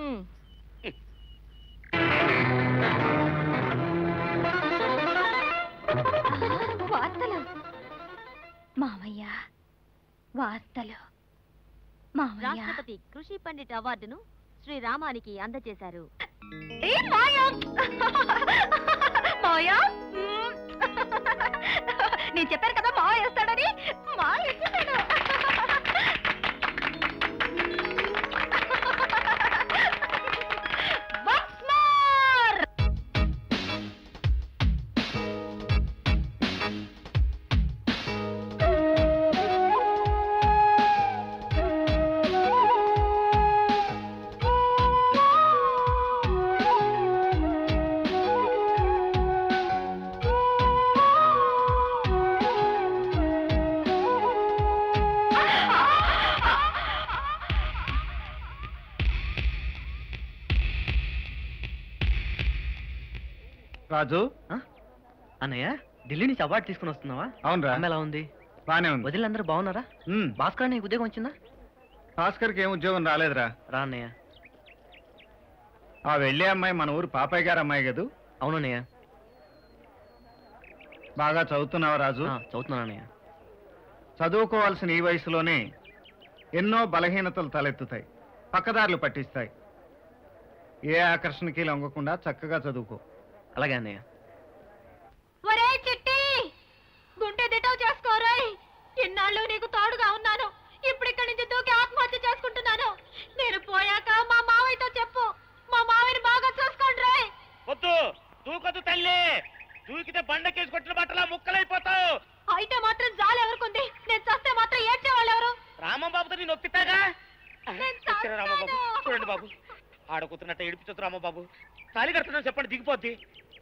వార్తలు మామయ్య, వార్తలు మామయ్య. రాష్ట్రపతి కృషి పండిట్ అవార్డును శ్రీరామానికి అందజేశారు. నేను చెప్పాను కదా మావ వేస్తాడని. మావ వేస్తాడు. రాజు, అన్నయ్య ఢిల్లీ నుంచి అవార్డు తీసుకుని వస్తున్నావా? అవునరా. అమ్మ ఎలా ఉంది? బానే ఉంది. వదిలిందరూ బాగున్నారా? భాస్కర్ నీకు ఉద్యోగం వచ్చిందా? భాస్కర్కి ఏం ఉద్యోగం రాలేదురా. రా అన్నయ్య. ఆ వెళ్ళే అమ్మాయి మన ఊరు పాపయ్య గారు అమ్మాయి కదూ? అవునన్నయ్య. బాగా చదువుతున్నావా రాజు? చదువుతున్నాను అన్నయ్య. చదువుకోవాల్సిన ఈ వయసులోనే ఎన్నో బలహీనతలు తలెత్తుతాయి, పక్కదారులు పట్టిస్తాయి. ఏ ఆకర్షణకి లొంగకుండా చక్కగా చదువుకో. అలాగే అన్నయ్య. ఒరే చిట్టి, గుండె దిటవు చేసుకోరాయ్. ఇన్నాళ్ళు నీకు తోడుగా ఉన్నాను, ఇప్పుడు ఇక్కడి నుంచి దూకి ఆత్మహత్య చేసుకుంటున్నాను. నేను పోయాక మా మావయ్యతో చెప్పు, మా మావయ్యని బాగా చూసుకోండి రాయ్. వద్దు, దూకదు తల్లి. దూకితే బండకేసుకొచ్చిన బట్టలా ముక్కలైపోతావు. అయితే మాత్రం జాలి ఎవరుకుంది? నేను చస్తే మాత్రం ఏడ్చేవాళ్ళు ఎవరు? రామబాబుతో నేను ఒప్పిస్తాగా. రామబాబు చూడండి బాబు, ఆడకూతున్నట్టు ఏడిపించొద్దు రామబాబు. తాళి కడుతున్నా చెప్పండి, దిగిపోద్ది.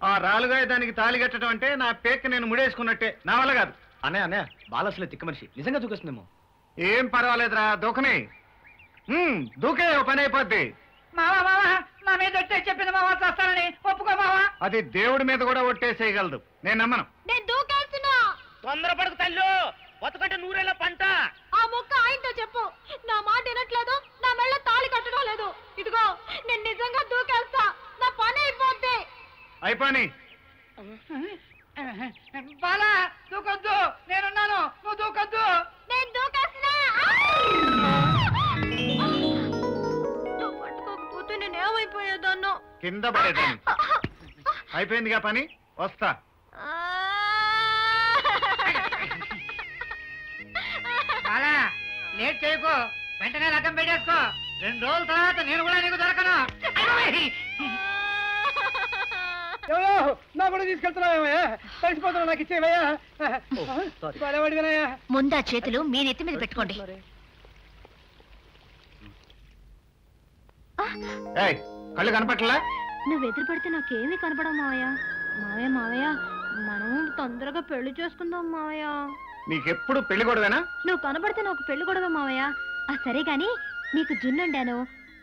ఆ రాలుగాయ దానికి తాళి కట్టడం అంటే నా పేక నేను ముడేసుకున్నట్టే. నా వల్ల కాదు. అన్నయ్య బాలసులే తిక్క మనిషి, నిజంగా దూకేస్తుందేమో. ఏం పర్వాలేదురా, దూకని. దూకే పని అయిపోద్ది. మావా నా మీద ఒట్టే చెప్పింది మావా, చేస్తానని ఒప్పుకో మావా. అది దేవుడి మీద కూడా ఒట్టేసేయగలదు, నేను నమ్మను. నేను దూకేస్తున్నా. తొందరపడకు తల్లు, బతుకంటే నూరేళ్ళ పంట. ఆ ముక్క ఆయనతో చెప్పు, నా మాట వినట్లేదు, నా మెళ్ళ తాళి కట్టడం లేదు. ఇదిగో నేను నిజంగా దూకేస్తా, నా పని అయిపోద్ది. అయిపోని బాలా దూకొద్దు, నేనున్నాను, నువ్వు దూకొద్దు. నేను దూకేస్తున్నా. నువ్వు పట్టుకోకపోతే నేను ఏమైపోయేదాన్నో. కింద పడేదాన్ని. అయిపోయిందిగా పని, వస్తా. బాలా లేట్ చేయకు, వెంటనే రకం పెట్టేసుకో. 2 రోజుల తర్వాత నేను కూడా నీకు దొరకను. నా కూడా తీసుకెళ్తున్నావయ్యా, కలిసిపోతున్నా, నాకు ఇచ్చేవయ్యా. ముందా చేతులు మీ నెత్తి మీద పెట్టుకోండి. ఏయ్, కళ్ళు కనపట్లా? నువ్వు ఎదురు పడితే నాకేమీ కనపడవు మావయ్య. మావయ్య మావయ్య, మనం తొందరగా పెళ్లి చేసుకుందాం మావయ్య. నీకెప్పుడు పెళ్లి గొడవేనా? నువ్వు కనబడితే నాకు పెళ్లి గొడవ మావయ్య. సరే గాని నీకు జున్నుండాను,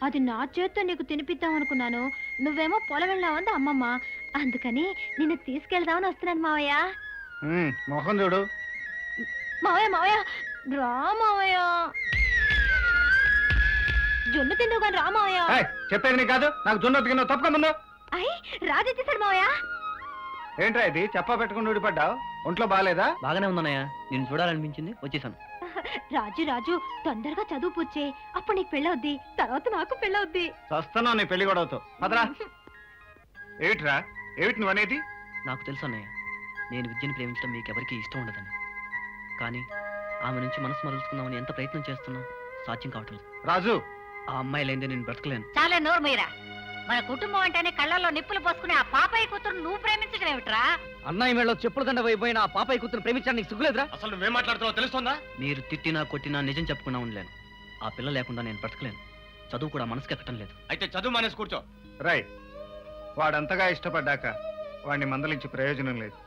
అది నా చేత్తో నీకు తినిపిద్దాం అనుకున్నాను. నువ్వేమో పొలం వెళ్ళావంది అమ్మమ్మ, అందుకని నిన్ను తీసుకెళ్దామని వస్తున్నాను మావయ్య. మొహం చూడు. మావయ్య మావయ్య రా మావయ్య, జున్ను తిందువు కానీ రా మావయ్య. చెప్పేది నీ కాదు, నాకు జున్ను తిన్నావు, తప్పక ముందు. అయ్యి రాజెత్తేసాడు మావయ్య. ఏంట్రా ఇది చెప్పా పెట్టుకుని ఊడిపడ్డావు? ఒంట్లో బాగాలేదా? బాగానే ఉందన్నయ్య, నేను చూడాలనిపించింది, వచ్చేసాను. రాజు రాజు తొందరగా చదువు పూర్చే, అప్పుడు నీకు పెళ్ళవుద్ది, తర్వాత నాకు పెళ్ళవుద్ది. వస్తున్నావు నీ పెళ్లి గొడవతో. పదరా. ఏమిట్రా, ఏమిటి నువ్వు అనేది? నాకు తెలుసు అన్నయ్య, నేను విద్యను ప్రేమించడం మీకెవరికి ఇష్టం ఉండదని. కానీ ఆమె నుంచి మనసు మరల్చుకుందామని ఎంత ప్రయత్నం చేస్తున్నా సాధ్యం కావట్లేదు. రాజు, ఆ అమ్మాయి లేదే నేను బ్రతకలేను. చాలా నోరు మీరా, మన కుటుంబం అంటేనే కళ్ళల్లో నిప్పులు పోసుకుని ఆ పాపయ్య కూతురు నువ్వు ప్రేమించడం ఏమిట్రా? అన్నయ్య మేడలో చెప్పుల దండ అయిపోయిన ఆ పాపయ్య కూతురు ప్రేమించడానికి సిగ్గులేదురా? అసలు నువ్వేం మాట్లాడుతున్నావు తెలుస్తుందా? మీరు తిట్టినా కొట్టినా నిజం చెప్పుకున్నా ఉండలేను. ఆ పిల్ల లేకుండా నేను బ్రతకలేను. చదువు కూడా మనసుకి ఎక్కడం లేదు. అయితే చదువు మానేసి కూర్చో. రై, వాడంతగా ఇష్టపడ్డాక వాడిని మందలించి ప్రయోజనం లేదు.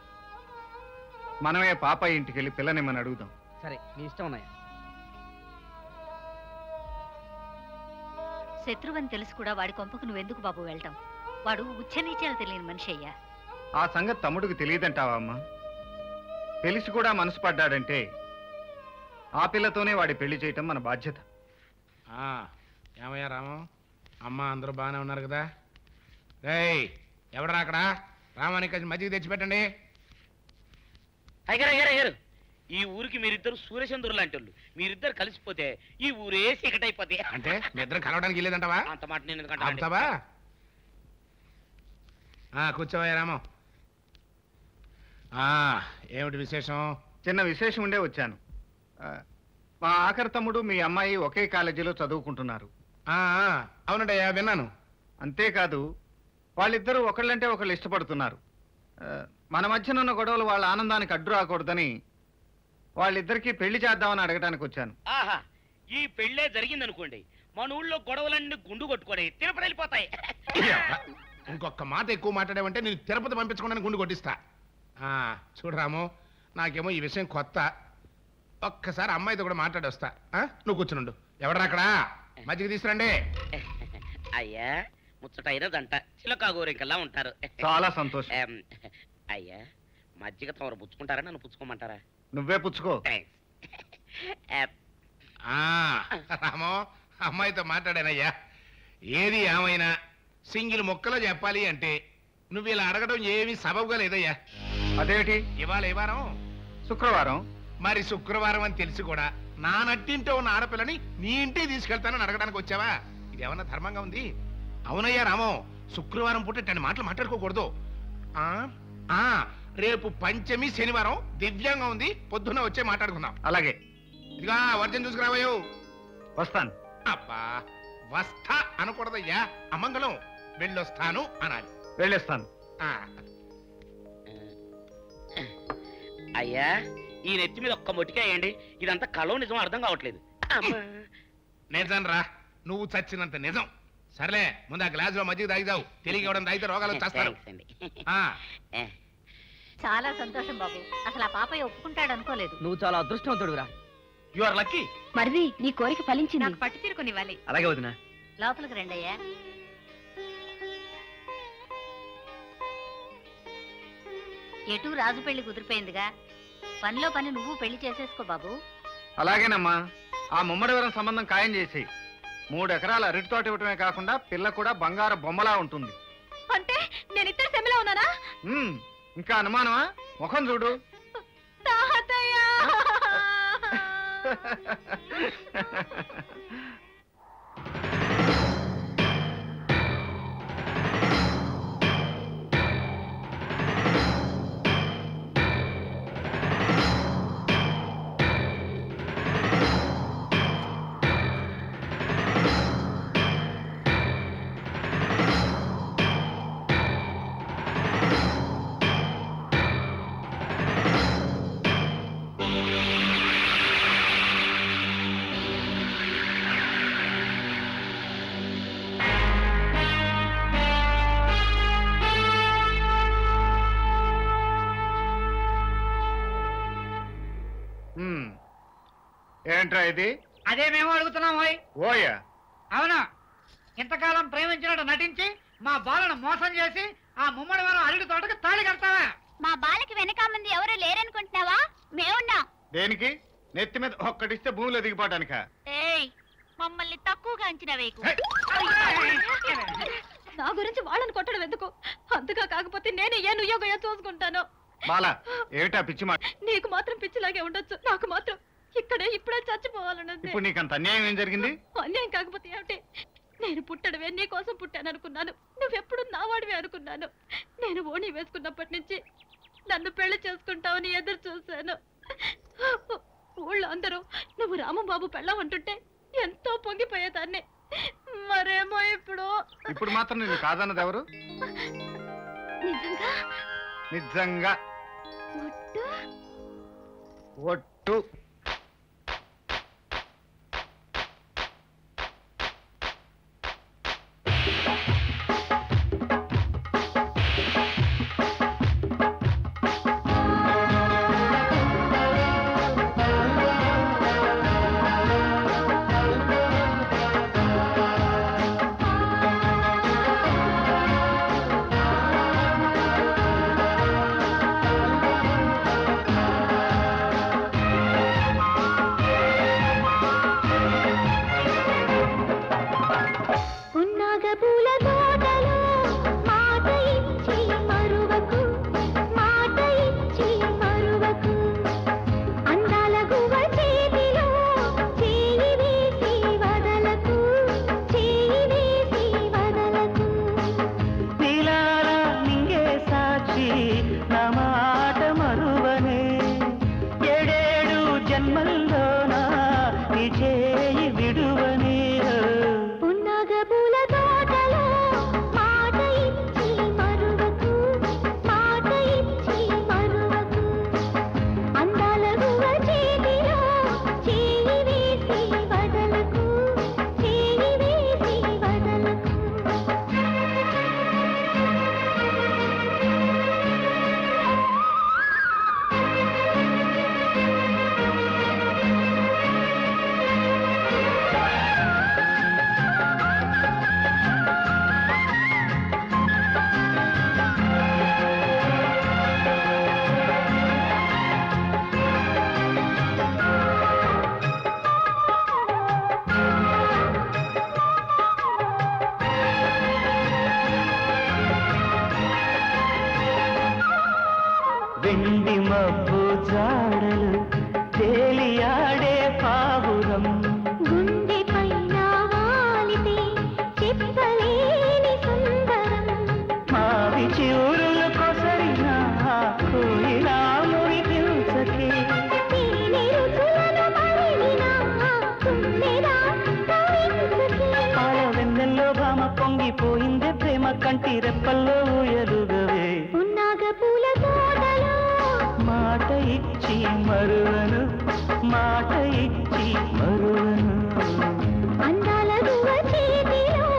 మనమే పాప ఇంటికి వెళ్ళి పిల్లని మనం అడుగుదాం. సరే, నీ ఇష్టం అన్నయ్య. శత్రువని తెలుసు కూడా వాడి కొంపకు నువ్వెందుకు బాబు వెళ్ళటం? వాడు ఉచ్చనీచాలు తెలియని మనిషి అయ్యా. ఆ సంగతి తమ్ముడికి తెలియదంటావా అమ్మా? తెలిసి కూడా మనసు పడ్డాడంటే ఆ పిల్లతోనే వాడి పెళ్లి చేయటం మన బాధ్యత. ఏమయ్యా రాము, అమ్మ అందరూ బాగానే ఉన్నారు కదా? రేయ్, ఎవడరా అక్కడ? రామానికి మజ్జిగ తెచ్చిపెట్టండి. అయ్యారు, ఈ ఊరికి మీరిద్దరు సూర్యచంద్రులు లాంటి వాళ్ళు. మీరిద్దరు కలిసిపోతే ఈ ఊరే చీకటైపోతే. అంటే మీ ఇద్దరు కలవడానికి వెళ్ళేదంటావా? అంత మాట నేను అంటావా? కూర్చోవయ్యా రాము. ఏమిటి విశేషం? చిన్న విశేషం ఉండే వచ్చాను. మా ఆఖరి తమ్ముడు మీ అమ్మాయి ఒకే కాలేజీలో చదువుకుంటున్నారు. అవునండయ్యా, విన్నాను. అంతేకాదు, వాళ్ళిద్దరూ ఒకళ్ళంటే ఒకళ్ళు ఇష్టపడుతున్నారు. మన మధ్యన ఉన్న గొడవలు వాళ్ళ ఆనందానికి అడ్డు రాకూడదని వాళ్ళిద్దరికీ పెళ్లి చేద్దామని అడగడానికి వచ్చాను. ఆహా, ఈ పెళ్ళే జరిగిందనుకోండి, మన ఊళ్ళో గొడవలన్నీ గుండు కొట్టుకోండి, తిరుపతి వెళ్ళిపోతాయి. ఇంకొక మాట ఎక్కువ మాట్లాడావంటే నేను తిరుపతి పంపించకుండా గుండు కొట్టిస్తా. చూడరాము, నాకేమో ఈ విషయం కొత్త. ఒక్కసారి అమ్మాయితో కూడా మాట్లాడి వస్తా. నువ్వు కూర్చునుండు. ఎవడరా అక్కడ? మజ్జిగ తీసుకురండి. అయ్యా, ముచ్చటైన దంట చిలకా గోరికల్లా ఉంటారు. చాలా సంతోషం. అయ్యా, మజ్జిగ తమరు పుచ్చుకుంటారా, నన్ను పుచ్చుకోమంటారా? నువ్వే పుచ్చుకో. రామో, అమ్మాయితో మాట్లాడానయ్యా. ఏది ఏమైనా సింగిల్ ముక్కలో చెప్పాలి అంటే నువ్వు ఇలా అడగడం ఏమీ సబబుగా లేదయ్యా. అదేమిటి? ఇవాళ ఏ వారం? శుక్రవారం. మరి శుక్రవారం అని తెలిసి కూడా నా నట్టింటో ఉన్న ఆడపిల్లని నీ ఇంటికి తీసుకెళ్తానని అడగడానికి వచ్చావా? ఇది ఏమన్నా ధర్మంగా ఉంది? అవునయ్యా రామో, శుక్రవారం పూట ఇట్లాంటి మాటలు మాట్లాడుకోకూడదు. రేపు పంచమి శనివారం దివ్యంగా ఉంది, పొద్దున్న వచ్చే మాట్లాడుకుందాం. అలాగే. ఇదిగా వర్జన్ చూసుకురావయ్యో. వస్తాను. అబ్బా, వస్తా అనకూడదయ్యా, అమంగళం. వెళ్ళొస్తాను అనాలి. వెళ్ళేస్తాను. అయ్యా, ఈ నెత్తి మీద ఒక్క మొట్టికేయండి, ఇదంతా కలో నిజం అర్థం కావట్లేదు. నిజం రా, నువ్వు చచ్చినంత నిజం. సర్లే, ముందు ఆ గ్లాస్ లో మజ్జిగ తాగిదావు. తెలియక ఇవ్వడం తాగితే రోగాలు చేస్తారు. చాలా సంతోషం బాబు, అసలు ఆ పాపయ్య ఒప్పుకుంటాడు అనుకోలేదు. నువ్వు చాలా అదృష్టవంతుడురా. You are lucky. మరిది, నీ కోరిక ఫలించింది. నాకు పట్టు తీరుకునివ్వాలి. అలాగే వదినా. లోపలికి రండి అయ్యా. ఎటు రాజు పెళ్లి కుదిరిపోయిందిగా, పనిలో పని నువ్వు పెళ్లి చేసేసుకో బాబు. అలాగేనమ్మా. ఆ ముమ్మడివరం సంబంధం ఖాయం చేసి 3 ఎకరాల అరటి తోట ఇవ్వటమే కాకుండా పిల్ల కూడా బంగారు బొమ్మలా ఉంటుంది. అంటే నేను ఇద్దరు సెమిలో ఉన్నానా? ఇంకా అనుమానమా? ముఖం చూడు. తాతయ్య ఏంట్రా ఇది? అదే మేము అడుగుతున్నాం. ఓయా? అవునా, ఇంతకాలం ప్రేమించినట్టు నటించి మా బాలను మోసం చేసి ఆ ముమ్మడి వారం అల్లుడి తోటకు తాళి కడతావా? మా బాలకి వెనక మంది ఎవరు లేరనుకుంటున్నావా? మేమున్నాం. దేనికి? నెత్తి మీద ఒక్కటిస్తే భూమిలో దిగిపోవటానిక? ఏయ్ మమ్మల్ని తక్కువగా అంచనా వేయకు. నా గురించి వాళ్ళని కొట్టడం ఎందుకు? అంతగా కాకపోతే నేను ఏ నుయ్యోగయో చూసుకుంటాను. బాలా, ఏమిటా పిచ్చి మాట? నీకు మాత్రం పిచ్చిలాగే ఉండొచ్చు, నాకు మాత్రం ఇక్కడే ఇప్పుడే చచ్చిపోవాలన్నది. ఇప్పుడు నీకంత అన్యాయం ఏం జరిగింది? అన్యాయం కాకపోతే ఏమిటి? నేను పుట్టడమే నీ కోసం పుట్టాను అనుకున్నాను. నువ్వెప్పుడు నా వాడివే అనుకున్నాను. నేను ఓణి వేసుకున్నప్పటి నుంచి నన్ను పెళ్లి చేసుకుంటావని ఎదురు చూశాను. ఊళ్ళో అందరూ నువ్వు రామంబాబు పెళ్ళం అంటుంటే ఎంతో పొంగిపోయేదాన్ని. మరేమో ఇప్పుడు మాత్రం నేను కాదన్నది ఎవరు? నిజంగా నిజంగా ఒట్టు. వెండి మబ్బు జాడలు తేలియాడే పావురం గుండె పైన వాలితే చెప్పలేని సుందరం మావి చివురులు కొసరిన కోయిలాముని దిల్సకే తేనె రుచులను మరిగిన తుమ్మెదా కవించకే పాల వెన్నెల్లో భామ పొంగిపోయిందే ప్రేమ కంటి రెప్పల్లో ఊయలుగవే ఉన్నాగ పూల తోటలో మాట ఇచ్చి మరువను మాట ఇచ్చి మరువను అందాల గువ్వ చేతిలో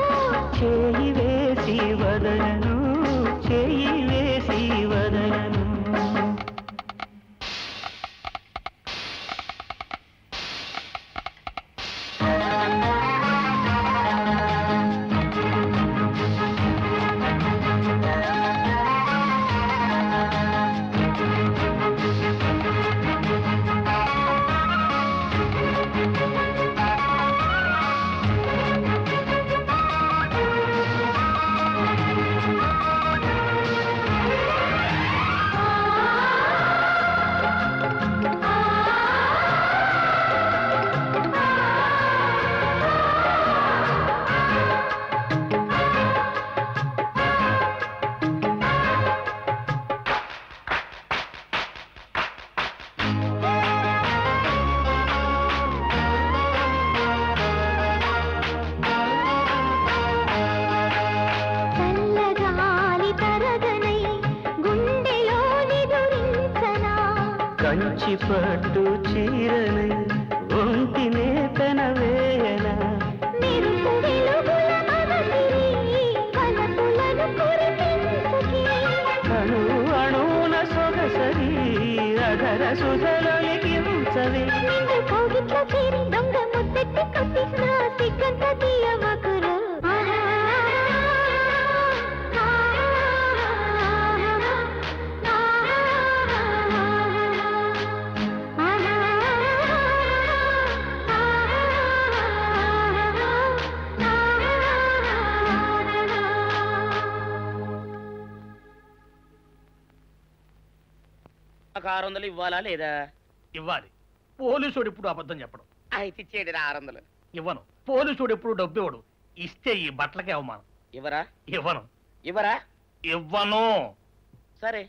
చేయి వేసి వదలను చేయి వేసి వదలను కంచి పట్టు చీరని ఒంటినే పెనవేయన అణు అణున సొగసరి అధర సుధలొలికించవే దొంగ ముద్దెట్టి కొట్టిన సిగ్గంత తీయవకురు నాకు 600 ఇవ్వాలా లేదా? ఇవ్వాలి. పోలీసుడు ఇప్పుడు అబద్ధం చెప్పడం. అయితే ఇచ్చేయండి 600. ఇవ్వను. పోలీసుడు ఎప్పుడు డబ్బు ఇవ్వడు. ఇస్తే ఈ బట్టలకే అవమానం. ఇవ్వరా? ఇవ్వను. ఇవ్వరా? ఇవ్వను. సరే.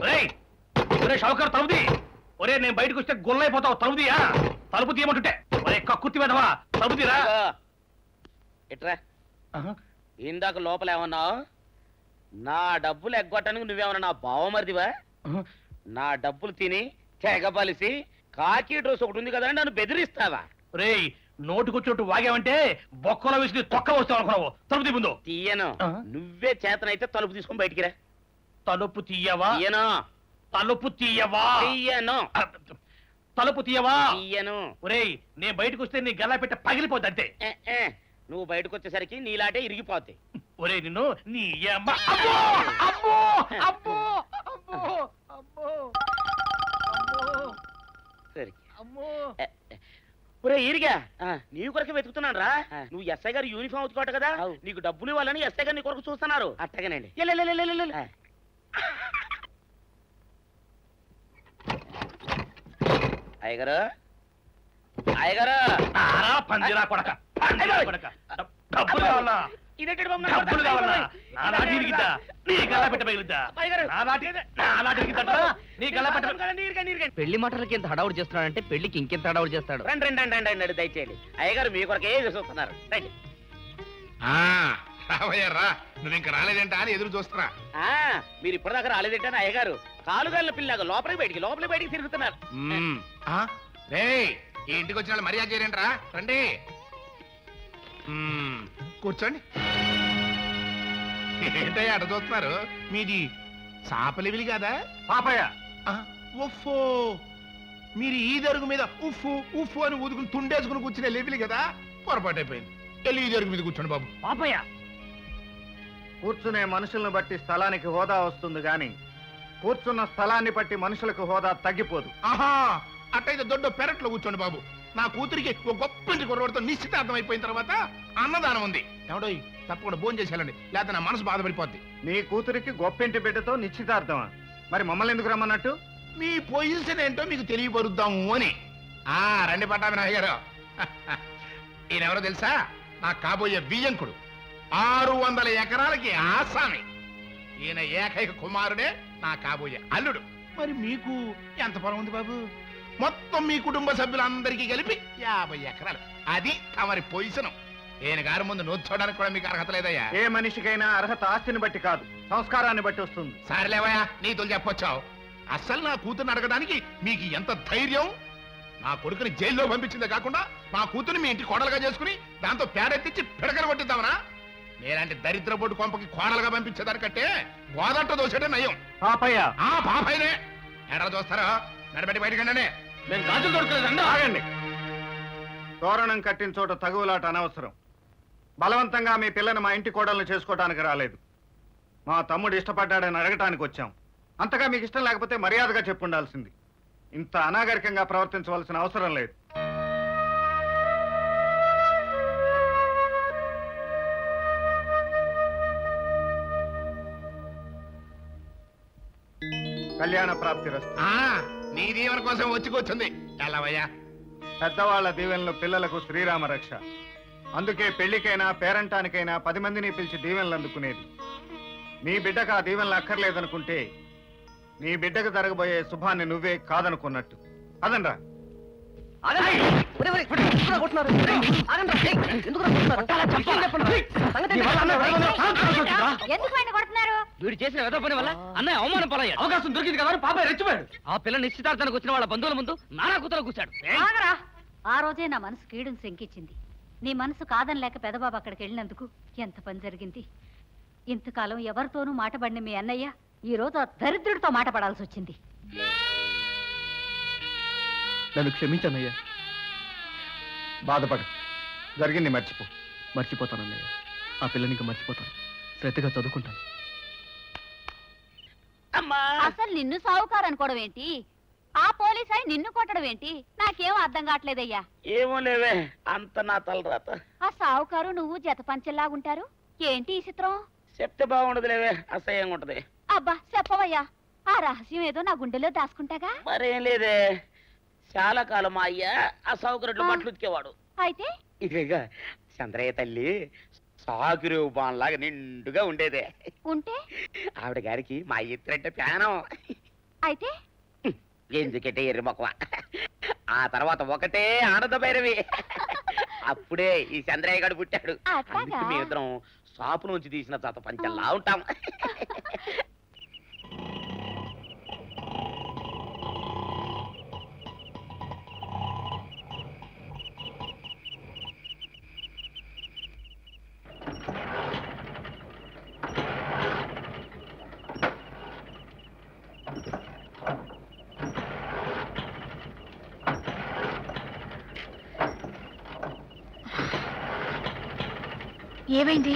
ఒరే షౌకర్ తలుపుది. ఒరే నేను బయటకు వస్తే గొల్లైపోతావు. తలుపుదియా? తలుపు తీయమంటుంటే ఒరే కక్కుర్తి వెధవా తలుపు తీరా. ఇట్రా. ఇందాక లోపల ఏమన్నావు? నా డబ్బులు ఎగ్గొట్టడానికి నువ్వేమన్నా నా బావమరిదివా? నా డబ్బులు తిని తెగబలిసి కాకి డ్రెస్ ఒకటి ఉంది కదా నన్ను బెదిరిస్తావా? రే నోటుకొచ్చినట్టు వాగావంటే బొక్కలో వేసి తొక్క వస్తావు అనుకున్నావు. తలుపు తీ ముందు. తీయను. నువ్వే చేతనైతే తలుపు తీసుకొని బయటికి రా. తలుపు తీయవా? తీయను. తలుపు తీయవా? తీయను. తలుపు తీయవా? తీయను. ఒరేయ్ నేను బయటకు వస్తే నీ గల్లా పెట్ట పగిలిపోద్ది అంతే. నువ్వు బయటకు వచ్చేసరికి నీలాటే ఇరిగిపోద్ది. ఒరే నిన్ను నీ అమ్మ. అబ్బో అబ్బో అబ్బో అబ్బో అబ్బో సరే. అమ్మో. ఒరే ఈరిగా నీ కొరకు వెతుకుతున్నాను రా. నువ్వు ఎస్ఐ గారు యూనిఫామ్ ఉతుకోట కదా, నీకు డబ్బులు ఇవ్వాలని ఎస్ఐ గారు నీ కొరకు చూస్తున్నారు. అట్టగానండి. అయ్యగారు అయ్యగారు పందిరా కొడక డబ్బులు కావాలా? డబ్బులు కావాలా? నా నాటి ఇరిగిద్దా? నీ గల్లా పెట్ట పగిలిద్దా? నా నాటి ఇరిగిద్దా? నీ గల్లా పెట్ట. పెళ్లి మాటలకి ఎంత హడావుడు చేస్తున్నాడంటే పెళ్లికి ఇంకెంత హడావుడు చేస్తాడు. రండి రండి రండి రండి దయచేయండి. అయ్యగారు మీ కొరకే చూస్తున్నారు. రండి. రావయ్యారా, నువ్వు ఇంకా రాలేదంటా అని ఎదురు చూస్తున్నా. మీరు ఇప్పటిదాకా రాలేదంటే అయ్యగారు కాలుగాళ్ళ పిల్లగా లోపలికి బయటికి తిరుగుతున్నారు. ఈ ఇంటికి వచ్చిన వాళ్ళు మర్యాద చేయరంటరా. రండి కూర్చోండి. ఏంటయ్యా అట చూస్తున్నారు? మీది సాపలివిలి కదా? పాపయ్య. ఉఫ్ఫో, మీరు ఈ దరుగు మీద ఉఫ్ఫు ఉఫ్ఫు అని ఊదుకుని తుండేసుకుని కూర్చునే లెవిలి కదా? పొరపాటు అయిపోయింది. వెళ్ళి ఈ దరుగు మీద కూర్చోండి బాబు. పాపయ్య. కూర్చునే మనుషులను బట్టి స్థలానికి హోదా వస్తుంది గాని కూర్చున్న స్థలాన్ని బట్టి మనుషులకు హోదా తగ్గిపోదు. ఆహా, అట్టయితే దొడ్డ పెరట్లో కూర్చోండి బాబు. నా కూతురికి ఒక గొప్ప ఇంటి కుర్రవాడితో నిశ్చితార్థం అయిపోయిన తర్వాత అన్నదానం ఉంది. ఎవడో తప్పకుండా భోజనం చేసేయాలండి, లేకపోతే నా మనసు బాధపడిపోద్ది. నీ కూతురికి గొప్పింటి బిడ్డతో నిశ్చితార్థమా? మరి మమ్మల్ని ఎందుకు రమ్మన్నట్టు? మీ పొజిషన్ ఏంటో మీకు తెలియపరుద్దాము అని. రండి పట్టాభినాయ్ గారు. ఈయనెవరో తెలుసా? నా కాబోయే బియ్యంకుడు. 600 ఎకరాలకి ఆసామి. ఈయన ఏకైక కుమారుడే నా కాబోయే అల్లుడు. మరి మీకు ఎంత పొలం ఉంది బాబు? మొత్తం మీ కుటుంబ సభ్యులందరికీ కలిపి 50 ఎకరాలు. అది తమరి పొజిషన్. ఈయన గారి ముందు నోచుకోవడానికి కూడా మీకు అర్హత లేదయ్యా. ఏ మనిషికైనా అర్హత ఆస్తిని బట్టి కాదు, సంస్కారాన్ని బట్టి వస్తుంది. సరేలేవయ్యా, నీతులు చెప్పొచ్చావు. అస్సలు నా కూతుర్ని అడగడానికి మీకు ఎంత ధైర్యం? నా కొడుకుని జైల్లో పంపించిందే కాకుండా నా కూతుర్ని మీ ఇంటి కోడలుగా చేసుకుని దాంతో పేడెత్తించి పిడకలు కొట్టిద్దామనా? నేలాంటి దరిద్ర బొడ్డు కొంపకి కోడలుగా పంపించేదానికంటే గోదట్ట దోసేటే నయం. పాపయ్య. పాపయ్యనే ఎడలు చూస్తారా? నడబెట్టి బయటకండి. నేను గాజులు దొరకలేదండి. ఆగండి. తోరణం కట్టిన చోట తగువులాట అనవసరం. బలవంతంగా మీ పిల్లని మా ఇంటి కోడలను చేసుకోవడానికి రాలేదు. మా తమ్ముడు ఇష్టపడ్డాడని అడగటానికి వచ్చాం. అంతగా మీకు ఇష్టం లేకపోతే మర్యాదగా చెప్పుండాల్సింది. ఇంత అనాగరికంగా ప్రవర్తించవలసిన అవసరం లేదు. కళ్యాణ ప్రాప్తి రస్తు. నీ దీవెన కోసం వచ్చి ఎలావయ్యా? పెద్దవాళ్ల దీవెనలు పిల్లలకు శ్రీరామ రక్ష. అందుకే పెళ్లికైనా పేరంటానికైనా 10 మందిని పిలిచి దీవెనలు అందుకునేది. నీ బిడ్డకు ఆ దీవెనలు అక్కర్లేదనుకుంటే నీ బిడ్డకు జరగబోయే శుభాన్ని నువ్వే కాదనుకున్నట్టు. అదనరా. ఎందుకు ఆయన కొడుతున్నారు? వీడు చేసిన వెద పని వల్ల అన్నయ్య అవమానం పాలయ్యాడు. అవకాశం దొరికింది కదా పాప రెచ్చిపోయాడు. ఆ పిల్ల నిశ్చితార్థానికి వచ్చిన వాళ్ళ బంధువుల ముందు నానా కూతురు కూర్చాడు. ఆగరా. ఆ రోజే నా మనసు కీడును శంకించింది. నీ మనసు కాదని లేక పెదబాబు అక్కడికి వెళ్ళినందుకు ఎంత పని జరిగింది. ఇంతకాలం ఎవరితోనూ మాటపడిన మీ అన్నయ్య ఈ రోజు ఆ దరిద్రుడితో మాట పడాల్సి వచ్చింది. నన్ను క్షమించన్నయ్యా. బాధపడు, జరిగింది మర్చిపో. మర్చిపోతానన్నయ్య. ఆ పిల్లని మర్చిపోతాను. శ్రద్ధగా చదువుకుంటాను. అసలు నిన్ను సావుకారు అనుకోవడం ఏంటి? ఆ పోలీస్ అయి నిన్ను కొట్టడం ఏంటి? నాకేం అర్థం కావట్లేదయ్యా. ఏమో లేవే, అంత నా తలరాత. ఆ సావుకారు నువ్వు జత పంచెల్లాగుంటారు ఏంటి ఈ చిత్రం? చెప్తే బాగుండదు లేవే, అసహ్యంగా ఉంటది. అబ్బా చెప్పవయ్యా. ఆ రహస్యం ఏదో నా గుండెలో దాచుకుంటాగా. మరేం లేదే, చాలా కాలం మా అయ్య ఆ సౌకర్యం బట్టలు ఉతికేవాడు. అయితే ఇక చంద్రయ్య తల్లి సాకురు బాన్లాగా నిండుగా ఉండేదే. ఉంటే ఆవిడ గారికి మా ఇద్దరంటే ప్యానం. అయితే ఎందుకంటే ఎర్రి మొక్కవ. ఆ తర్వాత ఒకటే ఆనంద భైరవి. అప్పుడే ఈ చంద్రయ్య గారు పుట్టాడు. అందుకే మేమిద్దరం షాపు నుంచి తీసిన జత పంచల్లా ఉంటాం. ఏమైంది?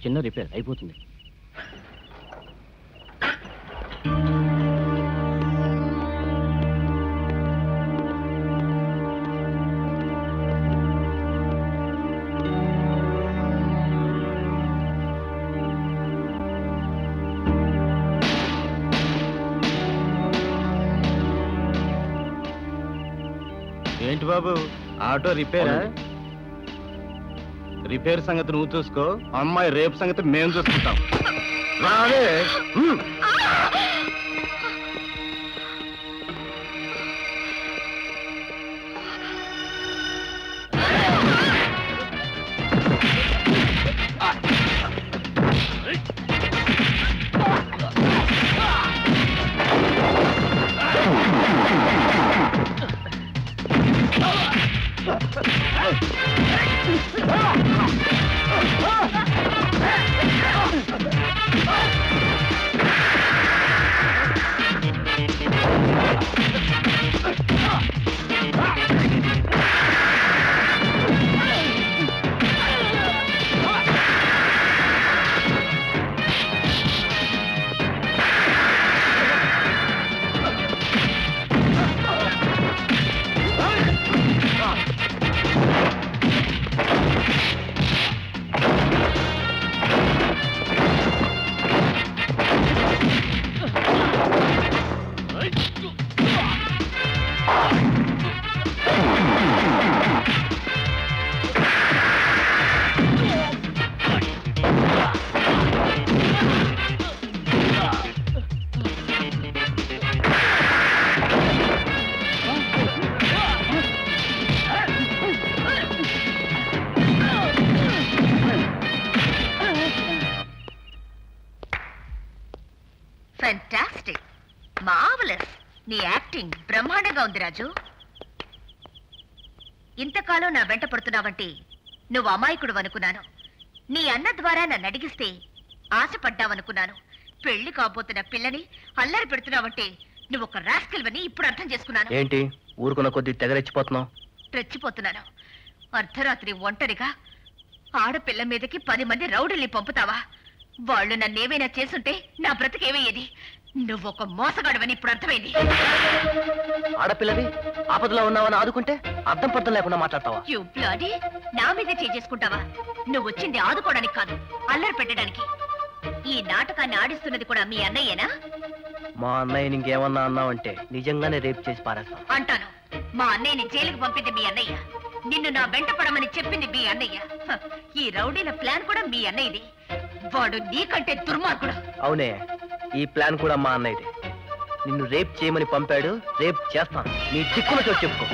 చిన్న రిపేర్ అయిపోతుంది. ఏంటి బాబు, ఆటో రిపేరా? రిపేర్ సంగతి నువ్వు చూసుకో, అమ్మాయి రేపు సంగతి మేము చూసుకుంటాం. రావే. Fantastic, marvellous. నీ యాక్టింగ్ బ్రహ్మాండంగా ఉంది రాజు. ఇంతకాలం నా వెంట పడుతున్నావంటే నువ్వు అమాయకుడు అనుకున్నాను. నీ అన్న ద్వారా నన్ను అడిగిస్తే ఆశపడ్డావనుకున్నాను. పెళ్లి కాబోతున్న పిల్లని అల్లరి పెడుతున్నావంటే నువ్వు ఒక రాస్కెల్వని ఇప్పుడు అర్థం చేసుకున్నాను. ఏంటి ఊరుకున్న కొద్ది తెగరెచ్చిపోతున్నావు? రెచ్చిపోతున్నాను. అర్ధరాత్రి ఒంటరిగా ఆడపిల్ల మీదకి 10 మంది రౌడీల్ని పంపుతావా? వాళ్ళు నన్నేమైనా చేసుంటే నా బ్రతికేమయ్యేది. నువ్వొక మోసగాడవని ఇప్పుడు అర్థమైంది. ఆడపిల్లవి ఆపదలో ఉన్నావని ఆదుకుంటే అర్థం పర్థం లేకుండా మాట్లాడతావా? యు బ్లడీ, నా మీదే చేసుకుంటావా? నువ్వు వచ్చింది ఆదుకోవడానికి కాదు, అల్లరి పెట్టడానికి. ఈ నాటకాన్ని ఆడిస్తున్నది కూడా మీ అన్నయ్యేనా? మా అన్నయ్య ఇంకేమన్నా అన్నావంటే నిజంగానే రేపు చేసి పారేస్తాం. అంటాను. మా అన్నయ్యని జైలుకు పంపింది మీ అన్నయ్య. నిన్ను నా వెంట పడమని చెప్పింది మీ అన్నయ్య. ఈ రౌడీల ప్లాన్ కూడా మీ అన్నయ్యది. వాడు నీకంటే దుర్మార్గుడు. అవునే, ఈ ప్లాన్ కూడా మా అన్నయ్యదే. నిన్ను రేప్ చేయమని పంపాడు, రేప్ చేస్తాను. నీ చిక్కుల చోటు చెప్పుకో.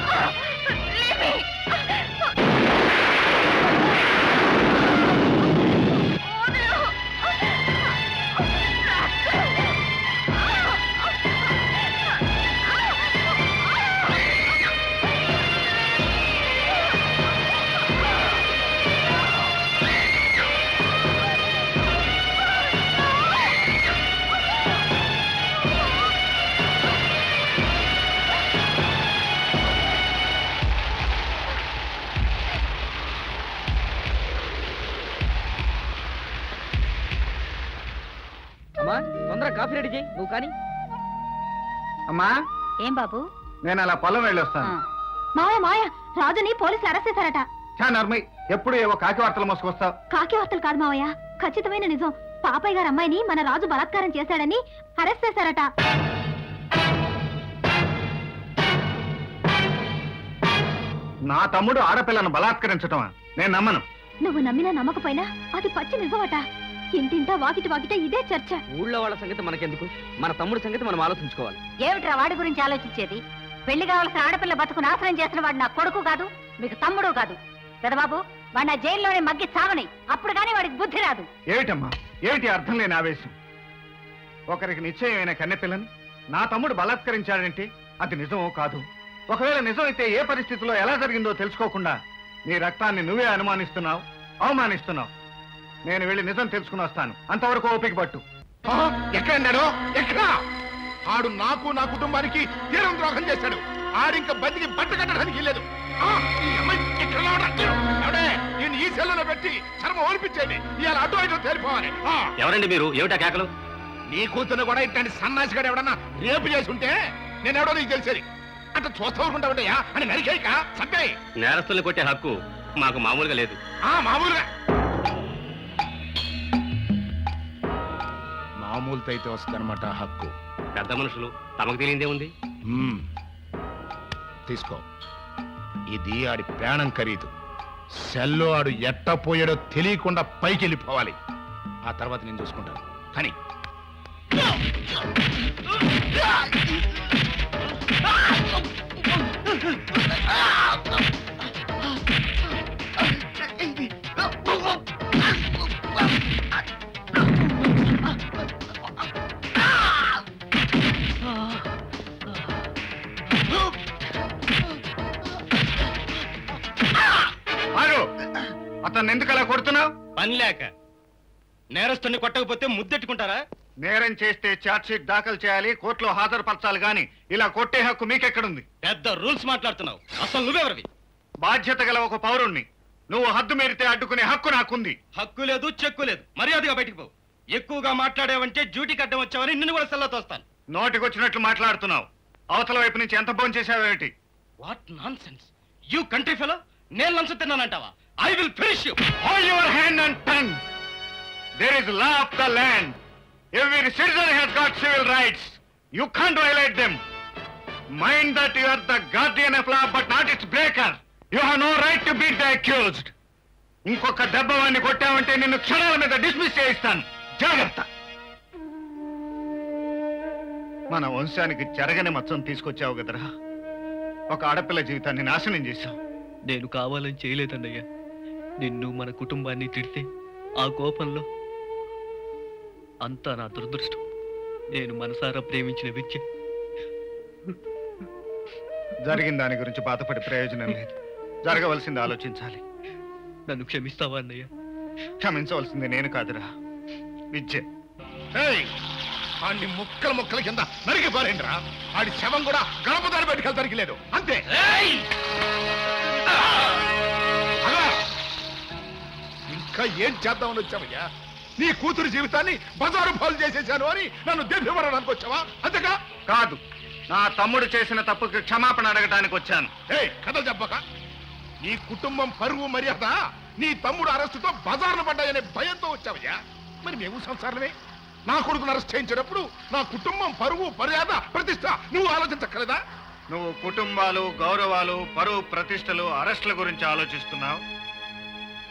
అమ్మా తొందరగా కాఫీ రెడీ చేయి. నువ్వు కానీ. అమ్మా ఏం బాబు? నేను అలా పొలం వెళ్ళొస్తాను. మావయ్య రాజుని పోలీసులు అరెస్ట్ చేశారట. నర్మయ్, ఎప్పుడు ఏవో కాకి వార్తలు మోసుకొస్తావు. కాకి వార్తలు కాదు మావయ్య, ఖచ్చితమైన నిజం. పాపయ్య గారు అమ్మాయిని మన రాజు బలాత్కారం చేశాడని అరెస్ట్ చేశారట. నా తమ్ముడు ఆడపిల్లను బలాత్కరించటమా? నేను నమ్మను. నువ్వు నమ్మినా నమ్మకపోయినా అది పచ్చి నిజమట. ఇంటింటా వాకిటి వాకిట ఇదే చర్చ. ఊళ్ళో వాళ్ళ సంగతి మనకెందుకు, మన తమ్ముడు సంగతి మనం ఆలోచించుకోవాలి. ఏమిట్రా వాడి గురించి ఆలోచించేది? పెళ్లి కావాల్సిన ఆడపిల్ల బతుకు నాశనం చేసిన వాడు నా కొడుకు కాదు, మీకు తమ్ముడు కాదు. పెదబాబు వాడిని ఆ జైల్లోనే మగ్గి చావని, అప్పుడు కానీ వాడికి బుద్ధి రాదు. ఏమిటమ్మా, ఏమిటి అర్థం లేని ఆవేశం? ఒకరికి నిశ్చయమైన కన్నెపిల్లని నా తమ్ముడు బలాత్కరించాడంటే అది నిజమో కాదు? ఒకవేళ నిజం అయితే ఏ పరిస్థితిలో ఎలా జరిగిందో తెలుసుకోకుండా నీ రక్తాన్ని నువ్వే అనుమానిస్తున్నావు, అవమానిస్తున్నావు. నేను వెళ్ళి నిజం తెలుసుకుని వస్తాను. అంతవరకు ఓపిక పట్టు. ఎక్కడన్నాడు? ఎక్కడ? ఆడు నాకు నా కుటుంబానికి తీరం ద్రోహం చేశాడు. ఆడింక బతికి బట్ట కట్టడానికి లేదు. ఈ సెల్లులో పెట్టి చర్మ ఓడిపించేది. ఇవాళ అటు ఇటు తేలిపోవాలి. ఎవరండి మీరు? ఏమిటా కేకలు? నీ కూతురు కూడా ఇట్లాంటి సన్నాసిగాడు ఎవడన్నా రేపు చేసి ఉంటే నేను ఎవడో నీకు తెలిసేది. అట్లా చూస్తూ ఉంటావుంటాయా అని నరికేయక సబ్బాయి. నేరస్తుల్ని కొట్టే హక్కు మాకు మామూలుగా లేదు. మామూలుగా మామూలుతో అయితే వస్తుందన్నమాట హక్కు. పెద్ద మనుషులు తమకు తెలియదే ఉంది. తీసుకో, ఇది ఆడి ప్రాణం ఖరీదు. సెల్లో ఆడు ఎట్టపోయాడో తెలియకుండా పైకి వెళ్ళిపోవాలి. ఆ తర్వాత నేను చూసుకుంటాను. కానీ అతన్ని ఎందుకు అలా కొడుతున్నావు? పని లేక. నేరస్తుని కొట్టకపోతే ముద్దెట్టుకుంటారా? నేరం చేస్తే ఛార్జ్ షీట్ దాఖలు చేయాలి, కోర్టులో హాజరుపరచాలి. గాని ఇలా కొట్టే హక్కు మీకెక్కడుంది? పెద్ద రూల్స్ మాట్లాడుతున్నావు. అసలు నువ్వెవరివి? బాధ్యత గల ఒక పౌరుణ్ణి. నువ్వు హద్దు మీరితే అడ్డుకునే హక్కు నాకుంది. హక్కు లేదు, చెక్కు లేదు. మర్యాదగా బయటికి పో. ఎక్కువగా మాట్లాడావంటే డ్యూటీకి అడ్డం వచ్చావని నిన్ను కూడా సెల్లో తోస్తాను. నోటికొచ్చినట్లు మాట్లాడుతున్నావు. అవతల వైపు నుంచి ఎంత ఫోన్ చేశావేమిటి? What nonsense you country fellow. నేను లంచం తిన్నానంటావా? I will finish you. Hold your hand and tongue. There is law of the land. Every citizen has got civil rights. You can't violate them. Mind that you are the guardian of law but not its breaker. You have no right to beat the accused. ఇంకొక దెబ్బ వాడిని కొట్టావంటే నిన్ను క్షణాల మీద dismiss చేయిస్తాను. జాగ్రత్త. మన వంశానికి చెరగని మచ్చం తీసుకొచ్చావు కదరా. ఒక ఆడపిల్ల జీవితాన్ని నాశనం చేశావు. నేను కావాలని చేయలేదన్నయ్యా. నిన్ను మన కుటుంబాన్ని తిడితే ఆ కోపంలో అంతా నా దురదృష్టం. నేను మనసారా ప్రేమించిన వ్యక్తి. జరిగిన దాని గురించి బాధపడే ప్రయోజనం లేదు. జరగవలసింది ఆలోచించాలి. నన్ను క్షమిస్తావా అన్నయ్య? క్షమించవలసింది నేను కాదురా, విద్య. ఆడిని ముక్కల ముక్కల కింద నరికి పారేంట్రా. ఆడి శవం కూడా గణపదాన్ని బయటకెళ్తానికి లేదు. అంతే. ఇంకా ఏం చేద్దామని వచ్చావయ్యా? నీ కూతురు జీవితాన్ని బజారు పాలు చేసేశాను అని నన్ను దెబ్బవడానికి వచ్చావా? అంతేగా? కాదు, నా తమ్ముడు చేసిన తప్పుకి క్షమాపణ అడగటానికి వచ్చాను. కథలు చెప్పక. నీ కుటుంబం పరువు మర్యాద నీ తమ్ముడు అరెస్టుతో బజార్ను పడ్డాయనే భయంతో వచ్చావయ్యా. మరి మేము సంసారమే. నా కొడుకును అరెస్ట్ చేయించినప్పుడు నా కుటుంబం పరువు మర్యాద ప్రతిష్ట నువ్వు ఆలోచించక్కలేదా? నువ్వు కుటుంబాలు, గౌరవాలు, పరువు, ప్రతిష్టలు, అరెస్టుల గురించి ఆలోచిస్తున్నావు.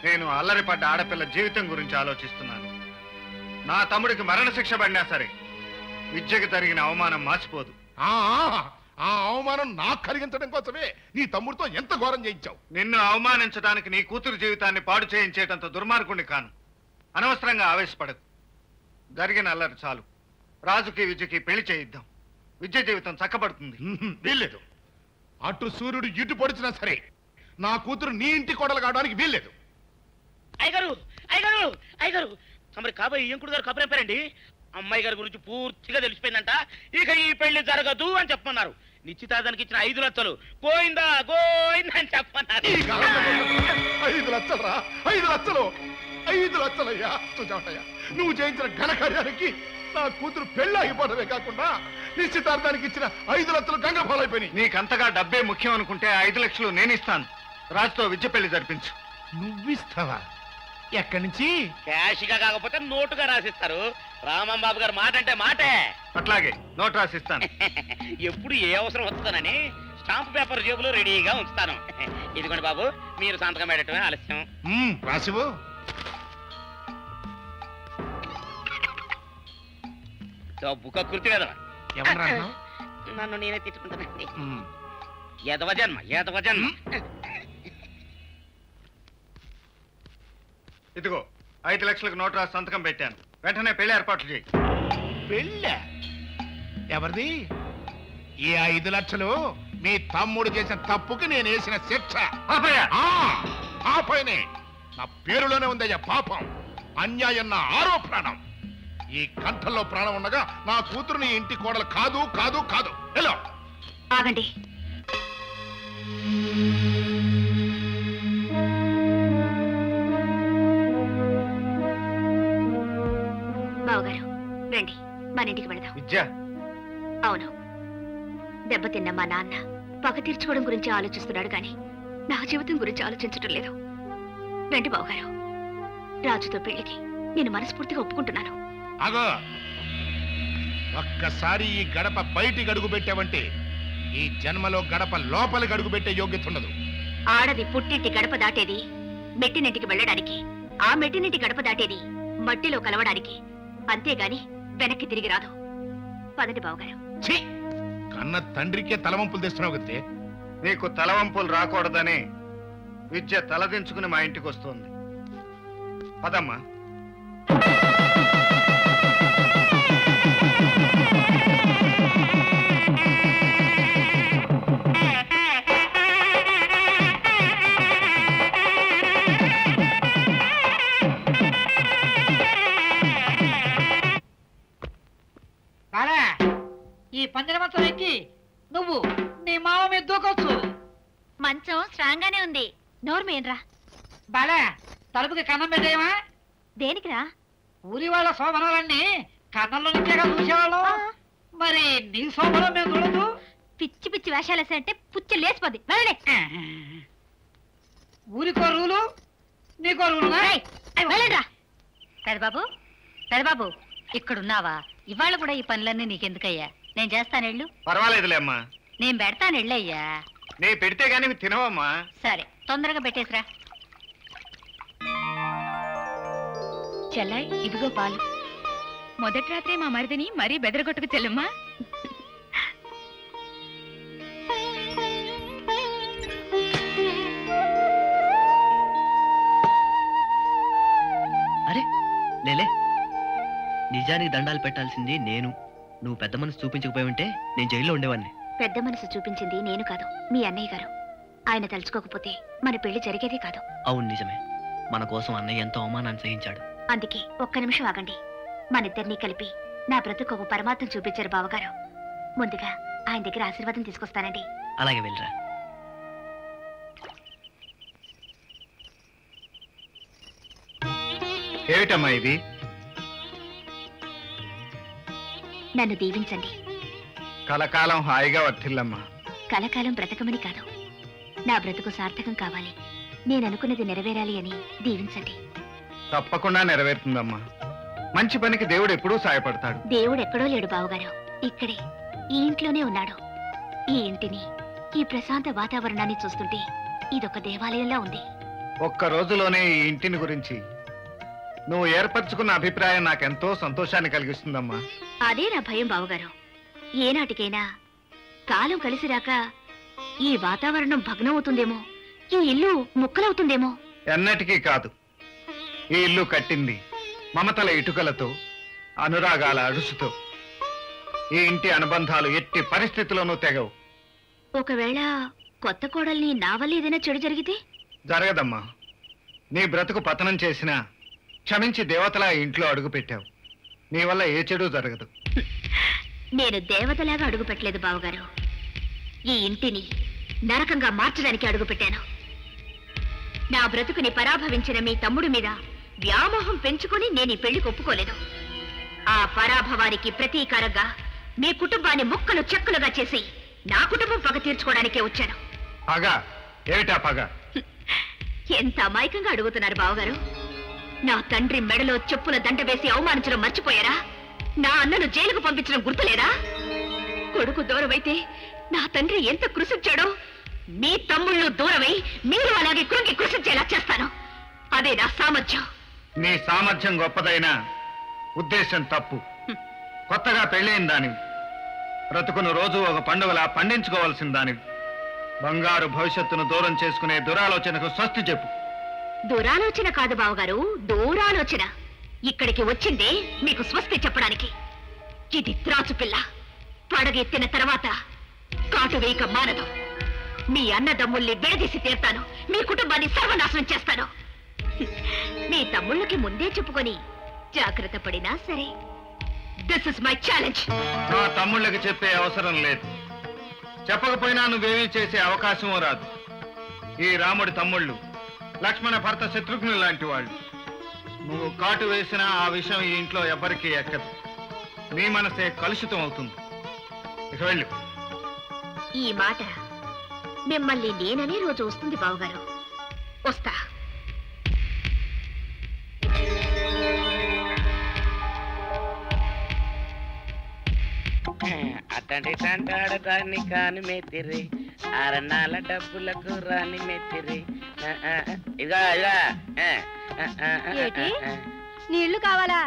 నేను అల్లరిపడ్డ ఆడపిల్ల జీవితం గురించి ఆలోచిస్తున్నాను. నా తమ్ముడికి మరణశిక్ష పడినా సరే విద్యకు జరిగిన అవమానం మార్చిపోదు. ఆ అవమానం నాకు కలిగించడం కోసమే నీ తమ్ముడితో ఎంత ఘోరం చేయించావు. నిన్ను అవమానించడానికి నీ కూతురు జీవితాన్ని పాడు చేయించేటంత దుర్మార్గుణ్ణి కాను. అనవసరంగా ఆవేశపడకు. జరిగిన అల్లరి చాలు. రాజుకి విద్యకి పెళ్లి చేయిద్దాం. విద్య జీవితం చక్కబడుతుంది. వీల్లేదు. అటు సూర్యుడు ఇటు పొడిచినా సరే నా కూతురు నీ ఇంటి కోడలు కావడానికి వీల్లేదు. అయ్యగారు అయ్యగారు అయ్యగారు మరి కాబోయే ఇంకుడు గారు కబురేపారండి. అమ్మాయి గారి గురించి పూర్తిగా తెలిసిపోయిందంట. ఇక ఈ పెళ్లి జరగదు అని చెప్పమన్నారు. నిశ్చితార్థానికి ఇచ్చిన 5 లక్షలు గోయిందా గోయిందా అని చెప్పమన్నారు. 5 లక్షలరా? 5 లక్షలు? 5 లక్షలయ్యా. చూచావటయ్యా, నువ్వు చేయించిన ఘనకార్యానికి నా కూతురు పెళ్లి ఆగిపోవడమే కాకుండా నిశ్చితార్థానికి ఇచ్చిన 5 లక్షలు గంగ పాలైపోయినాయి. నీకంతగా డబ్బే ముఖ్యం అనుకుంటే 5 లక్షలు నేను ఇస్తాను. రాజుతో విద్య పెళ్లి జరిపించు. నువ్విస్తావా? ఎక్కడి నుంచి? క్యాష్గా కాకపోతే నోటుగా రాసిస్తారు. రామంబాబు గారు మాట అంటే మాటే. అట్లాగే నోట్ రాసిస్తాను. ఎప్పుడు ఏ అవసరం వస్తుందనని స్టాంప్ పేపర్ జేబులో రెడీగా ఉంచుతాను. ఇదిగోండి బాబు, మీరు సంతకం పెట్టడమే ఆలస్యం. రాసివు. డబ్బు కక్కుర్తి కదా. నన్ను నేనే తిట్టుకుంటానండి. ఎదవ జన్మ ఎదవ జన్మ. ఇదిగో 5 లక్షలకు నోట్ రాసి సంతకం పెట్టాను. వెంటనే పెళ్లి ఏర్పాట్లు చేయి. పెళ్ళ? ఎవరిది? ఈ 5 లక్షలు మీ తమ్ముడు చేసిన తప్పుకి నేను వేసిన శిక్ష. ఆ పైనే నా పేరులోనే ఉందయ్యా పాపం. అన్యాయం నా ఆరో ప్రాణం. ఈ కంఠంలో ప్రాణం ఉండగా నా కూతురు నీ ఇంటి కోడలు కాదు కాదు కాదు. హలో ఆగండి. బావగారు రండి, మన ఇంటికి వెళదాం. విద్య, అవును, దెబ్బతిన్న మా నాన్న పగ తీర్చుకోవడం గురించి ఆలోచిస్తున్నాడు కానీ నా జీవితం గురించి ఆలోచించడం లేదు. రండి బావగారు, రాజుతో పెళ్లికి నేను మనస్ఫూర్తిగా ఒప్పుకుంటున్నాను. అగో, ఒక్కసారి ఈ గడప బయటికి అడుగు పెట్టావంటే ఈ జన్మలో గడప లోపలికి అడుగు పెట్టే యోగ్యత ఉండదు. ఆడది పుట్టింటి గడప దాటేది మెట్టినింటికి వెళ్ళడానికి, ఆ మెట్టినింటి గడప దాటేది మట్టిలో కలవడానికి, అంతేగాని వెనక్కి తిరిగి రాదు. పదండి బావగారు. కన్న తండ్రికే తలవంపులు తెస్తున్నావు కదే. నీకు తలవంపులు రాకూడదని విద్య తలదించుకుని మా ఇంటికి వస్తుంది. పదమ్మా. ఈ పంజర మంచం ఎక్కి నువ్వు నీ మామ మీద దూకొచ్చు. మంచం స్ట్రాంగ్ గానే ఉంది. నోరు మేన్రా. బాలే, తలుపుకి కన్నం పెట్టేయమా? దేనికిరా? ఊరి వాళ్ళ శోభనాలన్నీ కన్నంలో నుంచేగా చూసేవాళ్ళం. మరి నీ శోభనం మేము చూడదు. పిచ్చి పిచ్చి వేషాలు వేసాయంటే పుచ్చి లేచిపోద్ది. వెళ్ళండి. ఊరికో రూలు, నీకో రూలు. వెళ్ళండిరా. పెదబాబు, పెదబాబు, ఇక్కడున్నావా? ఇవాళ కూడా ఈ పనులన్నీ నీకెందుకయ్యా? నేను చేస్తానెళ్ళు. పర్వాలేదులే అమ్మా. నేను పెడతానెళ్ళయ్యా. నే పెడితే గానీ తినవమ్మా. సరే, తొందరగా పెట్టేసిరా. చెల్లాయ్, ఇదిగో పాలు. మొదటి రాత్రే మా మరిదిని మరీ బెదరగొట్టుకు చెల్లమ్మా. అరే లేలే, నిజానికి దండాలు పెట్టాల్సింది నేను. నువ్వు పెద్ద మనసు చూపించకపోయి ఉంటే నేను జైల్లో ఉండేవాడిని. పెద్ద మనసు చూపించింది నేను కాదు, మీ అన్నయ్య గారు. ఆయన తలుచుకోకపోతే మన పెళ్లి జరిగేదే కాదు. అవును, నిజమే. మన కోసం అన్నయ్య ఎంతో అవమానాన్ని సహించాడు. అందుకే ఒక్క నిమిషం ఆగండి. మనిద్దరినీ కలిపి నా బ్రతుకు ఒక పరమాత్మ చూపించారు బావగారు. ముందుగా ఆయన దగ్గర ఆశీర్వాదం తీసుకొస్తానండి. అలాగే వెళ్ళరా. ఏమిటమ్మా ఇది? నన్ను దీవించండి. కలకాలం హాయిగా వర్తిల్లమ్మా. కలకాలం బ్రతకమని కాదు, నా బ్రతుకు సార్థకం కావాలి, నేననుకున్నది నెరవేరాలి అని దీవించండి. తప్పకుండా నెరవేరుతుందమ్మా. మంచి పనికి దేవుడు ఎప్పుడూ సాయపడతాడు. దేవుడు ఎక్కడో లేడు బావగారు, ఇక్కడే ఈ ఇంట్లోనే ఉన్నాడు. ఈ ఇంటిని, ఈ ప్రశాంత వాతావరణాన్ని చూస్తుంటే ఇదొక దేవాలయంలా ఉంది. ఒక్క రోజులోనే ఈ ఇంటిని గురించి నువ్వు ఏర్పరచుకున్న అభిప్రాయం నాకెంతో సంతోషాన్ని కలిగిస్తుందమ్మా. అదే నా భయం బావగారు. ఏనాటికైనా కాలం కలిసి రాక ఈ వాతావరణం భగ్నమవుతుందేమో, ఈ ఇల్లు ముక్కలవుతుందేమో. ఎన్నటికీ కాదు. ఈ ఇల్లు కట్టింది మమతల ఇటుకలతో, అనురాగాల అడుసుతో. ఈ ఇంటి అనుబంధాలు ఎట్టి పరిస్థితుల్లోనూ తెగవు. ఒకవేళ కొత్త కోడల్ని నా వల్ల ఏదైనా చెడు జరిగితే? జరగదమ్మా. నీ బ్రతుకు పతనం చేసినా క్షమించి దేవతలా ఇంట్లో అడుగు పెట్టావు. నీ వల్ల ఏ చెడు జరగదు. నేను దేవతలాగా అడుగు పెట్టలేదు బావగారు. ఈ ఇంటిని నరకంగా మార్చడానికి అడుగు పెట్టాను. నా బ్రతుకుని పరాభవించిన మీ తమ్ముడి మీద వ్యామోహం పెంచుకుని నేను ఈ పెళ్లికి ఒప్పుకోలేదు. ఆ పరాభవానికి ప్రతీకారంగా మీ కుటుంబాన్ని ముక్కలు చెక్కులుగా చేసి నా కుటుంబం పగ తీర్చుకోవడానికే వచ్చాను. పగ? ఏమిటా పగ? ఎంత అమాయకంగా అడుగుతున్నారు బావగారు. నా తండ్రి మెడలో చెప్పుల దండ వేసి అవమానించడం మర్చిపోయారా? నా అన్నను జైలుకు పంపించడం గుర్తులేదా? కొడుకు దూరమైతే నా తండ్రి ఎంత కృషించాడో మీ తమ్ముళ్ళు దూరమై మీరు అలాగే కృంగి కృషించేలా చేస్తాను. అదే నా సామర్థ్యం. నీ సామర్థ్యం గొప్పదైనా ఉద్దేశం తప్పు. కొత్తగా పెళ్ళైన దానివి. బ్రతుకును రోజు ఒక పండుగలా పండించుకోవాల్సిన దానివి. బంగారు భవిష్యత్తును దూరం చేసుకునే దురాలోచనకు స్వస్తి చెప్పు. దురాలోచన కాదు బావగారు, దూరాలోచన. ఇక్కడికి వచ్చిందే మీకు స్వస్తి చెప్పడానికి. ఇది త్రాచు పిల్ల. పడగెత్తిన తర్వాత కాటు వేయక మానదు. మీ అన్నదమ్ముల్ని విడదీసి తీర్తాను. మీ కుటుంబాన్ని సర్వనాశనం చేస్తాను. మీ తమ్ముళ్ళకి ముందే చెప్పుకొని జాగ్రత్త పడినా సరే. This is my challenge. నా తమ్ముళ్ళకి చెప్పే అవసరం లేదు. చెప్పకపోయినా నువ్వేమీ చేసే అవకాశమూ రాదు. ఈ రాముడి తమ్ముళ్ళు లక్ష్మణ భర్త శత్రుఘ్నులు లాంటి వాళ్ళు. నువ్వు కాటు వేసినా ఆ విషయం ఈ ఇంట్లో ఎవ్వరికీ ఎక్కదు. నీ మనసే కలుషితం అవుతుంది. ఇక వెళ్ళు. ఈ మాట మిమ్మల్ని నేననే రోజు వస్తుంది బావగారు. వస్తా. అట్టండి తంటాడు దాన్ని కాని మెత్తిరి, అరణాల డబ్బులకు రాని మెత్తిరి. ఇదిగా ఏటి? నీళ్లు కావాలా?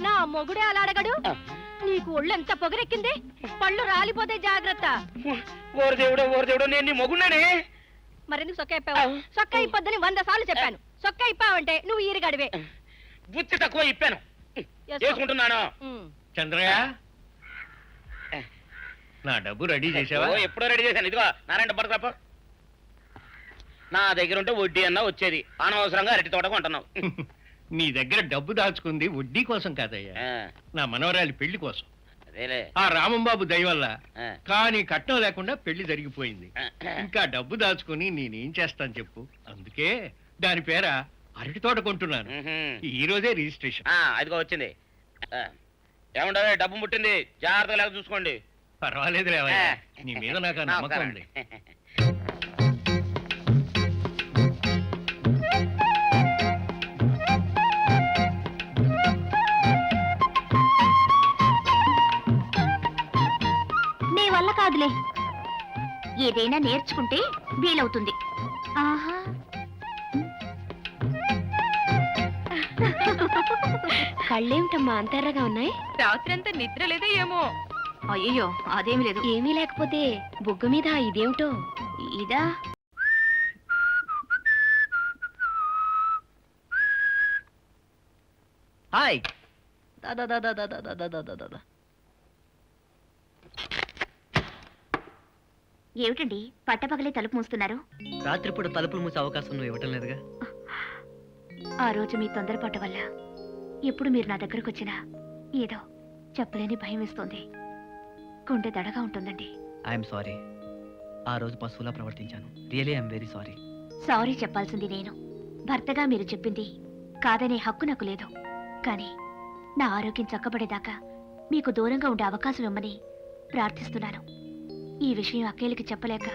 నా మొగుడే అలా అడగడు. నీకు ఒళ్ళు ఎంత పొగరెక్కింది? పళ్ళు రాలిపోతే జాగ్రత్త. ఓరు దేవుడు నేను నీ మొగున్నానే. మరెందుకు సొక్క ఇప్పావు? సొక్క ఇప్పొద్దని 100 సార్లు చెప్పాను. సొక్క ఇప్పావంటే నువ్వు ఈరిగడివే. బుద్ధి తక్కువ ఇప్పాను, చేసుకుంటున్నాను. చంద్రయ్య, నా డబ్బు రెడీ చేసావా? ఎప్పుడో రెడీ చేశాను. ఇదిగో నారాయణ డబ్బు తప్ప నా దగ్గర ఉంటే వడ్డీ అన్నా వచ్చేది. అనవసరంగా అరటి తోట కొంటున్నావు. నీ దగ్గర డబ్బు దాచుకుంది వడ్డీ కోసం కాదయ్యా, నా మనవరాలి పెళ్లి కోసం. అదేలే. ఆ రామంబాబు దయ వల్ల కానీ కట్నం లేకుండా పెళ్లి జరిగిపోయింది. ఇంకా డబ్బు దాచుకుని నేనేం చేస్తాను చెప్పు. అందుకే దాని పేర అరటి తోట కొంటున్నాను. ఈ రోజే రిజిస్ట్రేషన్. అదిగో వచ్చింది. ఏమంటారు? డబ్బు ముట్టింది, జాగ్రత్తగా లేక చూసుకోండి. పర్వాలేదు లేవయ్య, నీ మీద నాకు ఆ నమ్మకం ఉంది. నీ వల్ల కాదులే. ఏదైనా నేర్చుకుంటే వీలవుతుంది. ఆహా, కళ్ళేమిటమ్మా అంతర్రగా ఉన్నాయి? రాత్రంతా నిద్ర లేదో ఏమో. అయ్యో అదేమి లేదు. ఏమీ లేకపోతే బుగ్గ మీద ఇదేమిటో? ఇదా? హాయ్. దాదా. ఏమిటండి పట్టపగలే తలుపు మూస్తున్నారు? రాత్రిపూట తలుపులు మూసే అవకాశం నువ్వు ఇవ్వటం లేదుగా. ఆ రోజు మీ తొందరపాటు వల్ల ఎప్పుడు మీరు నా దగ్గరకు వచ్చినా ఏదో చెప్పలేని భయం వేస్తోంది. గుండె దడగా ఉంటుందండి. I'm sorry. ఆ రోజు పశువులా ప్రవర్తించాను. Really I'm very sorry. Sorry చెప్పాల్సింది నేను. భర్తగా మీరు చెప్పింది కాదనే హక్కు నాకు లేదు. కానీ నా ఆరోగ్యం చక్కబడేదాకా మీకు దూరంగా ఉండే అవకాశం ఇవ్వమని ప్రార్థిస్తున్నాను. ఈ విషయం అక్కేలికి చెప్పలేక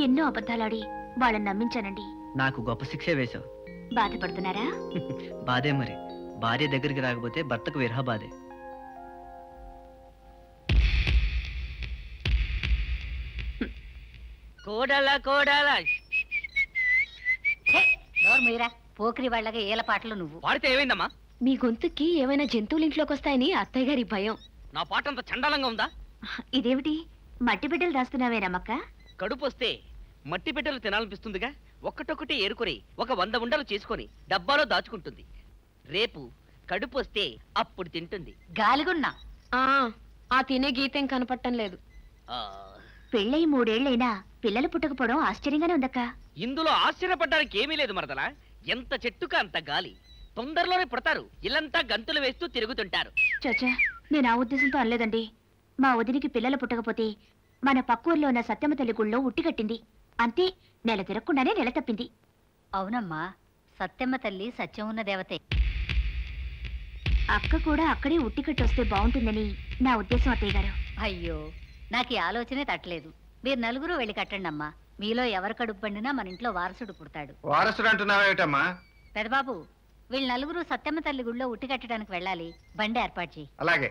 ఎన్నో అబద్ధాలాడి వాళ్ళని నమ్మించానండి. నాకు గొప్ప శిక్షే వేశావు. బాధపడుతున్నారా? బాధే మరి. భార్య దగ్గరికి రాకపోతే భర్తకు విరహ బాధే. కోడలా మీరా పోకిరి వాళ్ళగా ఏల పాటలు నువ్వు వాడితే ఏమైందమ్మా? మీ గొంతుకి ఏమైనా జంతువులు ఇంట్లోకి వస్తాయని అత్తయ్య గారి భయం. నా పాట అంత చండాలంగా ఉందా? ఇదేమిటి మట్టి బిడ్డలు దాస్తున్నావే రమక్క? కడుపు వస్తే మట్టి బిడ్డలు తినాలనిపిస్తుందిగా, ఒక్కటొక్కటి ఏరుకొని ఒక 100 ఉండలు చేసుకొని డబ్బాలో దాచుకుంటుంది. రేపు కడుపు వస్తే అప్పుడు తింటుంది. గాలిగున్నా ఆ తినే గీతం కనపడటం లేదు. పెళ్ళై 3 ఏళ్లైనా పిల్లలు పుట్టకపోవడం ఆశ్చర్యంగానే ఉందక్క. ఇందులో ఆశ్చర్యపడ్డానికి ఏమీ లేదు మరదలా. ఎంత చెట్టుక అంత గాలి. తొందరలోనే పుడతారు. ఇల్లంతా గంతులు వేస్తూ తిరుగుతుంటారు. చచ్చా, నేను ఆ ఉద్దేశంతో అనలేదండి. మా వదినికి పిల్లలు పుట్టకపోతే మన పక్కూర్లో ఉన్న సత్యమ్మ తల్లి గుళ్ళో ఉట్టి కట్టింది. అంతే, నెల తిరగకుండానే నెల తప్పింది. అవునమ్మా, సత్యమ్మ తల్లి సత్యం ఉన్న దేవతే. అక్క కూడా అక్కడే ఉట్టి కట్టొస్తే బాగుంటుందని నా ఉద్దేశం అత్తయ్య గారు. అయ్యో, నాకు ఈ ఆలోచనే తట్టలేదు. మీరు నలుగురు వెళ్ళి కట్టండి అమ్మా. మీలో ఎవరు కడుపు పండినా మన ఇంట్లో వారసుడు పుడతాడు. వారసుడు అంటున్నావేటమ్మా? పెదబాబు, వీళ్ళు నలుగురు సత్యమ్మ తల్లి గుళ్ళో ఉట్టి కట్టడానికి వెళ్ళాలి. బండి ఏర్పాటు చేయి. అలాగే.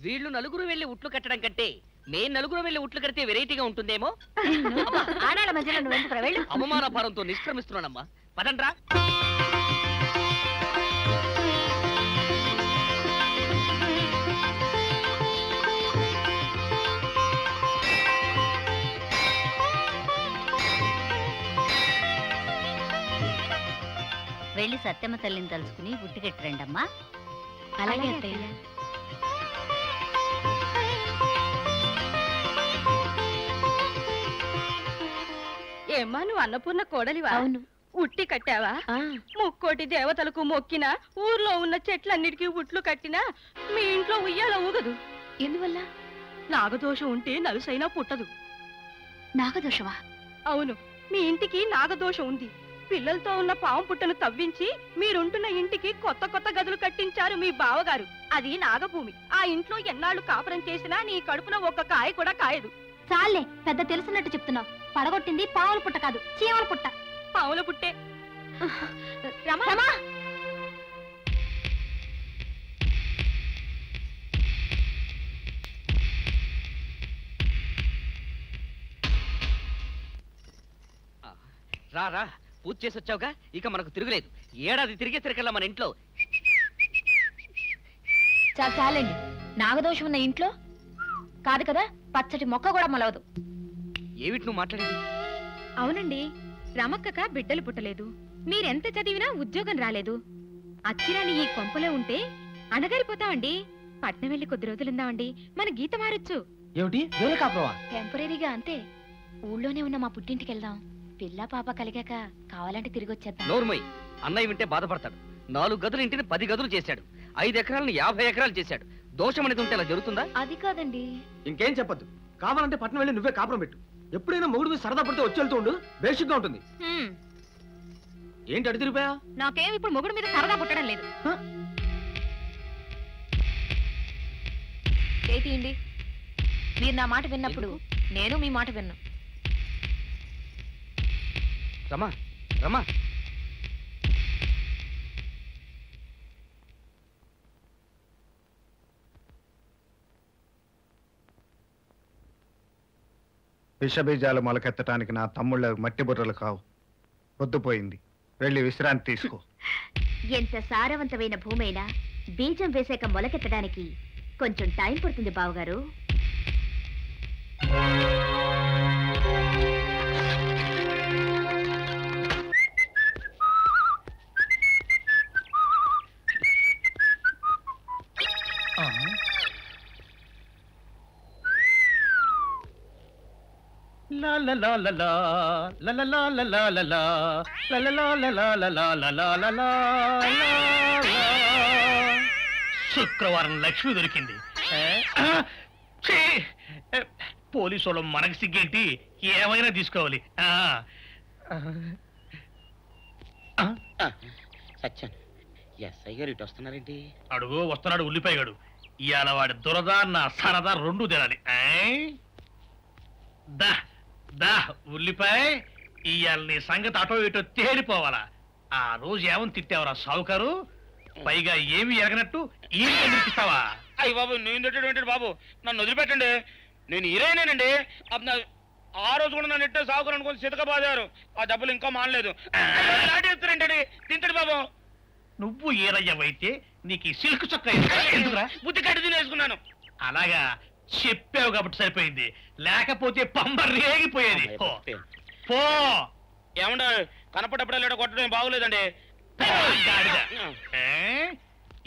వీళ్ళు నలుగురు వెళ్లి ఉట్లు కట్టడం కంటే నేను నలుగురు వెళ్లి ఉట్లు కడితే వెరైటీగా ఉంటుందేమో. ఆడాళ్ళ మధ్యలో నువ్వు ఎందుకు వెళ్ళు. అవమాన భారంతో నిష్క్రమిస్తున్నానమ్మా. పదండ్రా. వెళ్ళి సత్యమ్మ తల్లిని తలుచుకుని ఉట్టి కట్టిరండమ్మా. అలాగే అత్తయ్య. ఏమ్మా, నువ్వు అన్నపూర్ణ కోడలివా? అవును. ఉట్టి కట్టావా? ముక్కోటి దేవతలకు మొక్కినా, ఊర్లో ఉన్న చెట్లన్నిటికీ ఉట్లు కట్టినా మీ ఇంట్లో ఉయ్యాల ఊగదు. ఎందువల్ల? నాగదోషం ఉంటే నలుసైనా పుట్టదు. నాగదోషమా? అవును, మీ ఇంటికి నాగదోషం ఉంది. పిల్లలతో ఉన్న పాము పుట్టను తవ్వించి మీరుంటున్న ఇంటికి కొత్త కొత్త గదులు కట్టించారు మీ బావగారు. అది నాగభూమి. ఆ ఇంట్లో ఎన్నాళ్ళు కాపురం చేసినా నీ కడుపున ఒక్క కాయ కూడా కాయదు. చాలే, పెద్ద తెలిసినట్టు చెప్తున్నావు. పడగొట్టింది పావుల పుట్ట కాదు, చీమల పుట్ట. పావుల పుట్టే. రమా! రా రా, పూజ చేసి వచ్చావుగా, ఇక మనకు తిరుగులేదు. ఏడాది తిరిగేసరికల్లా మన ఇంట్లో. చాలండి. నాగదోషం ఉన్న ఇంట్లో కాదు కదా, పచ్చటి మొక్క కూడా మొలవదు. ఏమిటి నువ్వు మాట్లాడేది? అవునండి, రమక్కక బిడ్డలు పుట్టలేదు. మీరెంత చదివినా ఉద్యోగం రాలేదు. అచ్చిరాని ఈ కొంపలో ఉంటే అణగారిపోతామండి. పట్నం వెళ్ళి కొద్ది రోజులుందామండి, మన గీత మారొచ్చు. ఏమిటి, వేరే కాపురమా? టెంపరీగా అంతే. ఊళ్ళోనే ఉన్న మా పుట్టింటికి వెళ్దాం. పిల్ల పాప కలిగాక కావాలంటే తిరిగి వచ్చేద్దాం. నోర్మై, అన్నయ్య వింటే బాధపడతాడు. 4 గదులు ఇంటిని 10 గదులు చేశాడు. 5 ఎకరాలను 50 ఎకరాలు చేశాడు. దోషం అనేది ఉంటే ఇలా జరుగుతుందా? అది కాదండి. ఇంకేం చెప్పద్దు. కావాలంటే పట్నం వెళ్ళి నువ్వే కాపురం పెట్టు. ఎప్పుడైనా మొగుడు మీద సరదా పడితే వచ్చి వెళ్తూ ఉండు, బేసిక్గా ఉంటుంది. ఏంటి అడి తిరిగిపోయా? నాకేం ఇప్పుడు మొగుడు మీద సరదా పుట్టడం లేదు. చేతియండి. మీరు నా మాట విన్నప్పుడు నేను మీ మాట విన్నా. రమా, రమా, విషబీజాలు మొలకెత్తడానికి నా తమ్ముళ్ళ మట్టి బుర్రలు కావు. పొద్దుపోయింది, వెళ్ళి విశ్రాంతి తీసుకో. ఎంత సారవంతమైన భూమైనా బీజం వేసాక మొలకెత్తడానికి కొంచెం టైం పడుతుంది బావగారు. శుక్రవారం లక్ష్మి దొరికింది. పోలీసు వాళ్ళు మనకి సిగ్గేంటి, ఏమైనా తీసుకోవాలి. సత్యాన్, ఎస్ఐ గారు ఇటు వస్తున్నారేంటి? అడుగు వస్తున్నాడు ఉల్లిపాయగాడు. ఇవాళ వాడి దురద నా సరదా 2 తినాలి. దా దా ఉల్లిపాయ, ఇవాళ నీ సంగతి అటో ఇటో తేలిపోవాలా. ఆ రోజు ఏమని తిట్టావరా సావుకారు? పైగా ఏమి ఎరగనట్టు ఈ నిర్పిస్తావా? అయ్యి బాబు, నేను తిట్టేటువంటి బాబు, నన్ను వదిలిపెట్టండి. నేను హీరోయినేనండి. ఆ రోజు కూడా నన్ను ఇట్టే సాగుకుని అనుకుని సితక బాదారు. ఆ డబ్బులు ఇంకా మానలేదు. తింటండి బాబు. నువ్వు ఈరయ్యవైతే నీకు ఈ సిల్క్ చొక్క ఎందుకురా? బుద్ధి కట్టి తినేసుకున్నాను. అలాగా చెప్పావు కాబట్టి సరిపోయింది, లేకపోతే పంబ రేగిపోయేది. పో. ఏమంటా కనపడప్పుడే లేట కొట్టడం బాగోలేదండి. గాడిద.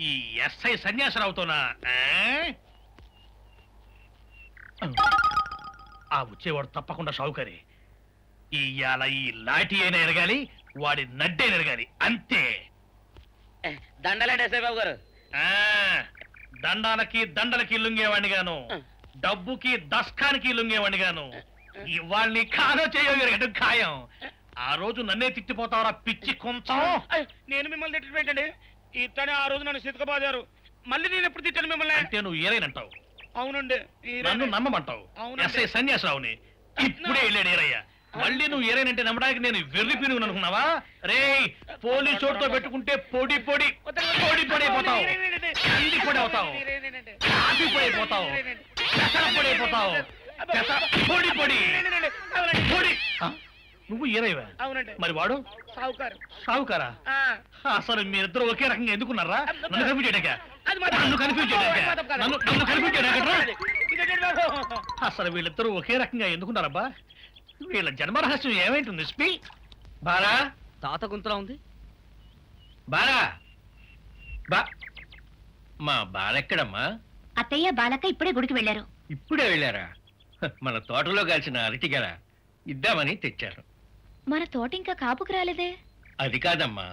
ఈ ఎస్ఐ సన్యాసరావుతోనా? ఆ వచ్చేవాడు తప్పకుండా షావుకరి. ఇవాళ ఈ లాఠీ అయినా ఎరగాలి, వాడి నడ్డైనా ఎరగాలి, అంతే. దండలేండి ఎస్ఐ బాబు గారు. దండాలకి దండలకి లొంగేవాడిని గాను, డబ్బుకి దస్కానికి లొంగేవాడిని గాను. ఇవాళ్ళని కాదో చేయగలిగడం ఖాయం. ఆ రోజు నన్నే తిట్టిపోతావరా పిచ్చి కొంచెం. నేను మిమ్మల్ని తిట్టడం ఏంటండి? ఇతనే ఆ రోజు నన్ను సితకబాదారు. మళ్ళీ నేను ఎప్పుడు తిట్టాను మిమ్మల్ని? అంటే నువ్వు ఏరైనంటావు, అవునండి. నన్ను నమ్మమంటావు. ఎస్ఐ సన్యాసరావుని ఇప్పుడే వెళ్ళాడు ఏరయ్య. మళ్ళీ నువ్వు ఏరైనంటే నమ్మడానికి నేను వెర్రి పిరుగు అనుకున్నావా? రే పోలీసు చోటుతో పెట్టుకుంటే పొడి పొడి పొడి పొడి అయిపోతావు, కంది పొడి అవుతావు, కాఫీ పొడి అయిపోతావు, పెసర పొడి అయిపోతావు, పొడి పొడి పొడి. నువ్వు ఏరైవా? అవునండి. మరి వాడు సావుకారు. సావుకారా? అసలు మీరిద్దరు ఒకే రకంగా ఎందుకున్నారా? నన్ను కన్ఫ్యూజ్ చేయడాక, నన్ను కన్ఫ్యూజ్ చేయడాక, నన్ను కన్ఫ్యూజ్ చేయడాక. అసలు వీళ్ళిద్దరూ ఒకే రకంగా ఎందుకున్నారబ్బా? వీళ్ళ జన్మరహస్యం ఏమైంటుంది? స్పీ బాలా, తాత గుంతలా ఉంది. బాలా బా మా బాలెక్కడమ్మా? అత్తయ్య బాలక్క ఇప్పుడే గుడికి వెళ్ళారు. ఇప్పుడే వెళ్ళారా? మన తోటలో కాల్చిన అరటిగల ఇద్దామని తెచ్చారు. మన తోట ఇంకా కాపుకు రాలేదే. అది కాదమ్మా,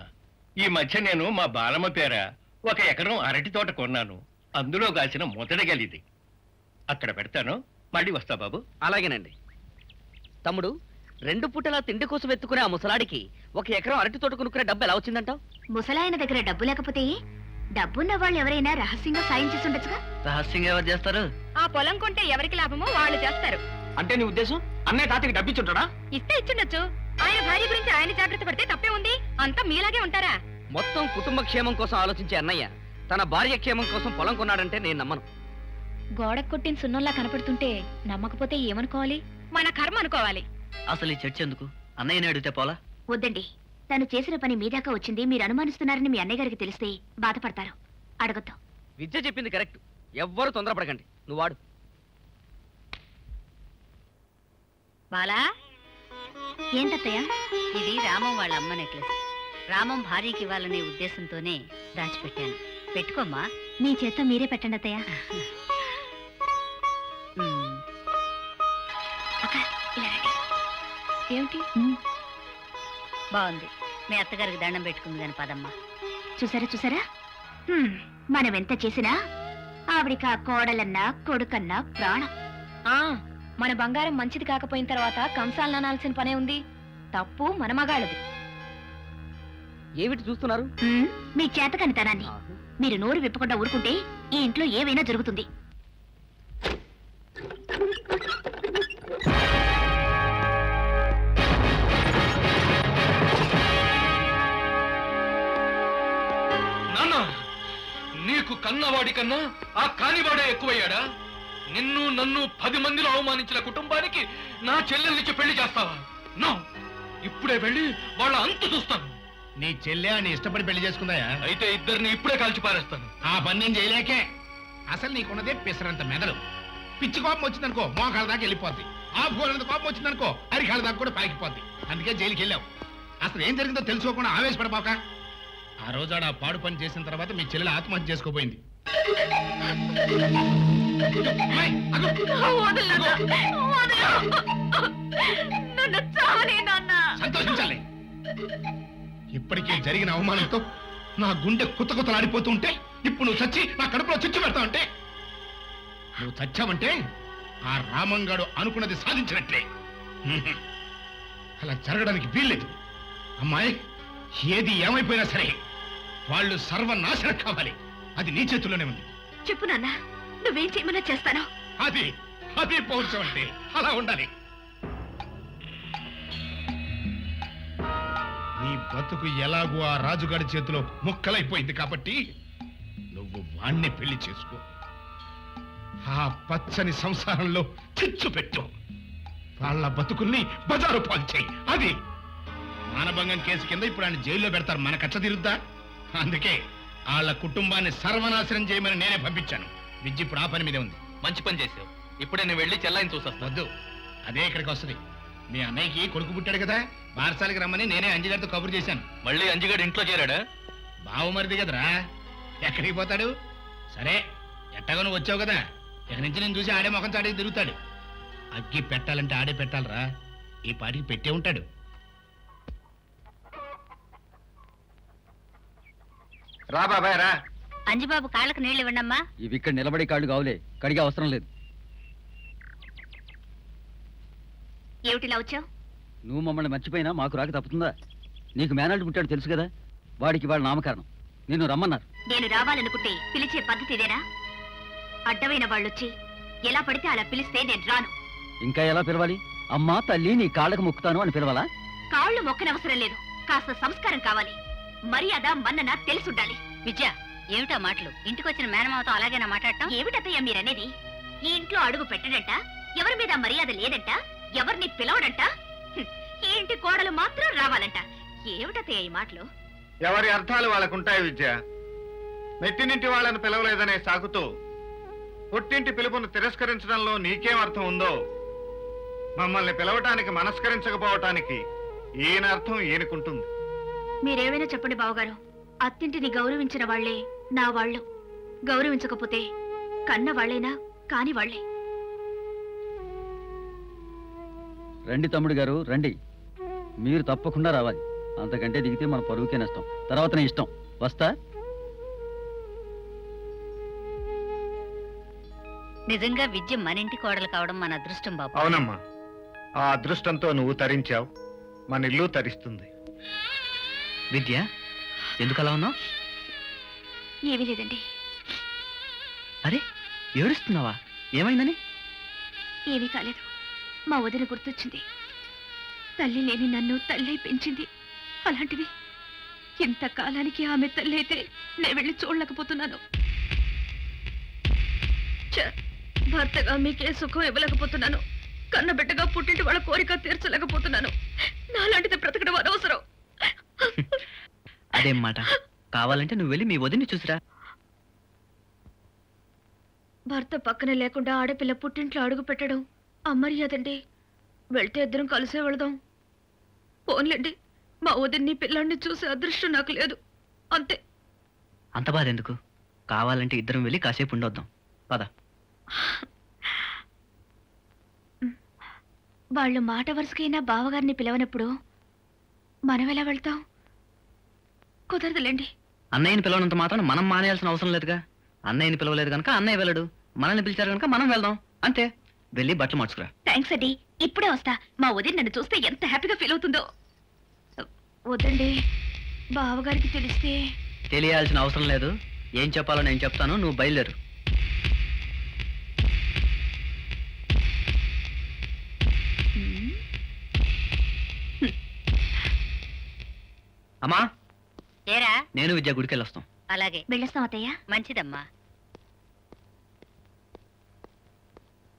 ఈ మధ్య నేను మా బాలమ్మ పేర 1 ఎకరం అరటి తోట కొన్నాను. అందులో కాల్చిన మొదటిగలిది. అక్కడ పెడతాను, మళ్ళీ వస్తా బాబు. అలాగేనండి. తమ్ముడు, 2 పూటలా తిండి కోసం ఎత్తుకునే ఆ ముసలాడికి 1 ఎకరం అరటి తోట కొనుక్కునే డబ్బు ఎలా వచ్చిందంటావు? ముసలాయన దగ్గర డబ్బు లేకపోతే డబ్బున్న వాళ్ళు ఎవరైనా రహస్యంగా సాయం చేసి ఉండొచ్చుగా. రహస్యంగా ఎవరు చేస్తారు? ఆ పొలం కొంటే ఎవరికి లాభమో వాళ్ళు చేస్తారు. అంటే నీ ఉద్దేశం అన్నయ్య తాతకి డబ్బిచ్చుంటాడా? ఇస్తే ఇచ్చుండొచ్చు. ఆయన భార్య గురించి ఆయన జాగ్రత్త పడితే తప్పే ఉంది. అంతా మీలాగే ఉంటారా? మొత్తం కుటుంబ క్షేమం కోసం ఆలోచించే అన్నయ్య తన భార్య క్షేమం కోసం పొలం కొన్నాడంటే నేను నమ్మను. గోడకు కొట్టిన సున్నంలా కనపడుతుంటే నమ్మకపోతే ఏమనుకోవాలి? మన కర్మ అనుకోవాలి. అసలు ఈ చర్చ ఎందుకు? అన్నయ్యని అడిగితే పోలా? వద్దండి, తను చేసిన పని మీ దాకా వచ్చింది. మీరు అనుమానిస్తున్నారని మీ అన్నయ్య గారికి తెలిస్తే బాధపడతారు. అడగొద్దు. విద్య చెప్పింది కరెక్ట్. ఎవ్వరు తొందరపడకండి. నువ్వు వాడు. బాలా, ఏంటత్తయ్య? ఇది రామం వాళ్ళ అమ్మ నెక్లెస్. రామం భార్యకి ఇవ్వాలనే ఉద్దేశంతోనే దాచిపెట్టాను. పెట్టుకోమ్మా. మీ చేత మీరే పెట్టండి అత్తయ్య. ఏమిటి బాగుంది. మీ అత్తగారికి దండం పెట్టుకుంది కాని పదమ్మా. చూసారా చూసారా, మనం ఎంత చేసినా ఆవిడికి ఆ కోడలన్నా కొడుకన్నా ప్రాణం. మన బంగారం మంచిది కాకపోయిన తర్వాత కంసాలు నానాల్సిన పనే ఉంది. తప్పు మన మగాళ్ళది. ఏమిటి చూస్తున్నారు? మీ చేతకనితనాన్ని. మీరు నోరు విప్పకుండా ఊరుకుంటే ఈ ఇంట్లో ఏవైనా జరుగుతుంది. నీకు కన్నవాడి కన్నా ఆ కానివాడే ఎక్కువయ్యాడా? నిన్ను నన్ను 10 మందిలో అవమానించిన కుటుంబానికి నా చెల్లెల్నిచ్చి పెళ్లి చేస్తావా? నో, ఇప్పుడే వెళ్ళి వాళ్ళ అంతు చూస్తాను. నీ చెల్లె అని ఇష్టపడి పెళ్లి చేసుకుందాయా? అయితే ఇద్దరిని ఇప్పుడే కాల్చి పారేస్తాను. ఆ పని నేను చేయలేకే. అసలు నీకున్నదే పిసరంత మెదడు. పిచ్చి కోపం వచ్చిందనుకో మోకాళ్ళ దాకా వెళ్ళిపోద్ది. ఆ భూలంత కోపం వచ్చిందనుకో అరికాళ్ళ దాకా కూడా పాకిపోద్ది. అందుకే జైలుకి వెళ్ళావు. అసలు ఏం జరిగిందో తెలుసుకోకుండా ఆవేశపడపోక. ఆ రోజు ఆ పాడు పని చేసిన తర్వాత మీ చెల్లెలు ఆత్మహత్య చేసుకోపోయింది. సంతోషించాలి. ఇప్పటికే జరిగిన అవమానంతో నా గుండె కుతకుతలాడిపోతూ ఉంటే ఇప్పుడు నువ్వు చచ్చి నా కడుపులో చిచ్చు పెడతావంటే, నువ్వు చచ్చావంటే ఆ రామంగాడు అనుకున్నది సాధించినట్లే. అలా జరగడానికి వీల్లేదు. అమ్మాయి, ఏది ఏమైపోయినా సరే వాళ్ళు సర్వనాశనం కావాలి. అది నీ చేతుల్లోనే ఉంది. చెప్పు నాన్న, నువ్వేం చేయమన్నా చేస్తాను. అది అది పౌరుషం అంటే అలా ఉండాలి. నీ బతుకు ఎలాగూ ఆ రాజుగాడి చేతిలో ముక్కలైపోయింది కాబట్టి నువ్వు వాణ్ణి పెళ్లి చేసుకో. ఆ పచ్చని సంసారంలో చిచ్చు పెట్టు. వాళ్ళ బతుకుల్ని బజారు పాలు చేయి. అది మానభంగం కేసు కింద ఇప్పుడు ఆయన జైల్లో పెడతారు. మన కచ్చ తీరుద్దా? అందుకే వాళ్ళ కుటుంబాన్ని సర్వనాశనం చేయమని నేనే పంపించాను. విద్య ఇప్పుడు ఆ పని మీదే ఉంది. మంచి పని చేసావు. ఇప్పుడే నేను వెళ్ళి చెల్లాయిని చూసొస్తా. వద్దు, అదే ఇక్కడికి వస్తుంది. మీ అన్నయ్యకి కొడుకు పుట్టాడు కదా, బారసాలకి రమ్మని నేనే అంజిగారితో కబురు చేశాను. మళ్ళీ అంజిగాడు ఇంట్లో చేరాడా? బావమరిది కదరా, ఎక్కడికి పోతాడు? సరే, ఎట్టగా నువ్వు వచ్చావు కదా, ఇక నుంచి నేను చూసి ఆడే ముఖం చాడికి తిరుగుతాడు. అగ్గి పెట్టాలంటే ఆడే పెట్టాలరా, ఈ పాటికి పెట్టే ఉంటాడు. రా బాబాయ్ రా. అంజిబాబు కాళ్ళకు నీళ్ళు ఇవ్వండమ్మా. ఇవి ఇక్కడ నిలబడి కాళ్ళు కావులే, కడిగే అవసరం లేదు. ఏమిటిలా వచ్చావు? నువ్వు మమ్మల్ని మర్చిపోయినా మాకు రాక తప్పుతుందా? నీకు మేనల్డ్ పుట్టాడు తెలుసు కదా, వాడికి వాళ్ళ నామకరణం. నిన్ను రమ్మన్నారు. నేను రావాలనుకుంటే పిలిచే పద్ధతి ఇదేనా? అడ్డమైన వాళ్ళొచ్చి ఎలా పడితే అలా పిలిస్తే నేను రాను. ఇంకా ఎలా పిలవాలి? అమ్మా తల్లి నీ కాళ్ళకు మొక్కుతాను అని పిలవాలా? కాళ్ళు మొక్కనవసరం లేదు, కాస్త సంస్కారం కావాలి. మర్యాద మన్నన తెలుసుండాలి. విద్య, ఏమిటా మాటలు? ఇంటికి వచ్చిన మేనమావతో అలాగేనా మాట్లాడటం? ఏమిటత్తయ్య మీరనేది? ఈ ఇంట్లో అడుగు పెట్టడంట, ఎవరి మీద మర్యాద లేదంట, ఎవరిని పిలవడంట, ఈ ఇంటి కోడలు మాత్రం రావాలంట. ఏమిటత్తయ్య ఈ మాటలు? ఎవరి అర్థాలు వాళ్ళకుంటాయి విద్య. మెట్టినింటి వాళ్ళని పిలవలేదనే సాకుతో పుట్టింటి పిలుపును తిరస్కరించడంలో నీకేం అర్థం ఉందో, మమ్మల్ని పిలవటానికి మనస్కరించకపోవటానికి ఈయన అర్థం ఈయనకుంటుంది. మీరేమైనా చెప్పండి బావగారు, అత్తింటిని గౌరవించిన వాళ్లే నా వాళ్ళు, గౌరవించకపోతే కన్న వాళ్లైనా కాని వాళ్లే. రండి తమ్ముడు గారు రండి, మీరు తప్పకుండా రావాలి. అంతకంటే దిగితే మన పరువుకే నష్టం. తర్వాత నీ ఇష్టం. వస్తా. నిజంగా విద్య మన ఇంటి కోడలు కావడం మన అదృష్టం బాబు. అవునమ్మా, ఆ అదృష్టంతో నువ్వు తరించావు, మన ఇల్లు తరిస్తుంది. విద్య, ఎందుకు అలా ఉన్నావు? ఏమీ లేదండి. అరే, ఏడుస్తున్నావా? ఏమైందని? ఏమీ కాలేదు. మా వదిన గుర్తొచ్చింది. తల్లి లేని నన్ను తల్లి పెంచింది. అలాంటిది ఇంతకాలానికి ఆమె తల్లి అయితే నేను వెళ్ళి చూడలేకపోతున్నాను. భర్తగా మీకే సుఖం ఇవ్వలేకపోతున్నాను. కన్నబిడ్డగా పుట్టింటి వాళ్ళ కోరిక తీర్చలేకపోతున్నాను. నాలాంటిది బ్రతకడం అనవసరం. అదేం మాట? కావాలంటే నువ్వు వెళ్ళి మీ వదిన్ని చూసిరా. భర్త పక్కన లేకుండా ఆడపిల్ల పుట్టింట్లో అడుగు పెట్టడం అమర్యాదండి. వెళ్తే ఇద్దరం కలిసే వెళదాం. పోన్లేండి, మా వదిన్ని పిల్లాన్ని చూసే అదృష్టం నాకు లేదు, అంతే. అంత బాధ ఎందుకు? కావాలంటే ఇద్దరం వెళ్ళి కాసేపు ఉండొద్దాం. పద. వాళ్ళు మాట వరుసకైనా బావగారిని పిలవనప్పుడు మనం ఎలా వెళ్తాం? కుదరదులేండి. అన్నయ్యని పిలవనంత మాత్రం మనం మానేయాల్సిన అవసరం లేదుగా. అన్నయ్యని పిలవలేదు కనుక అన్నయ్య వెళ్ళడు, మనల్ని పిలిచారు కనుక మనం వెళ్దాం, అంతే. వెళ్ళి బట్టలు మార్చుకురా. థ్యాంక్స్ అండి, ఇప్పుడే వస్తా. మా వదిన నన్ను చూస్తే ఎంత హ్యాపీగా ఫీల్ అవుతుందో. వద్దండి, బావగారికి తెలిస్తే. తెలియాల్సిన అవసరం లేదు. ఏం చెప్పాలో నేను చెప్తాను, నువ్వు బయలుదేరు. అమ్మా, ఏరా? నేను విద్య గుడికి వెళ్ళొస్తాం. అలాగే వెళ్ళొస్తాం అత్తయ్య. మంచిదమ్మా.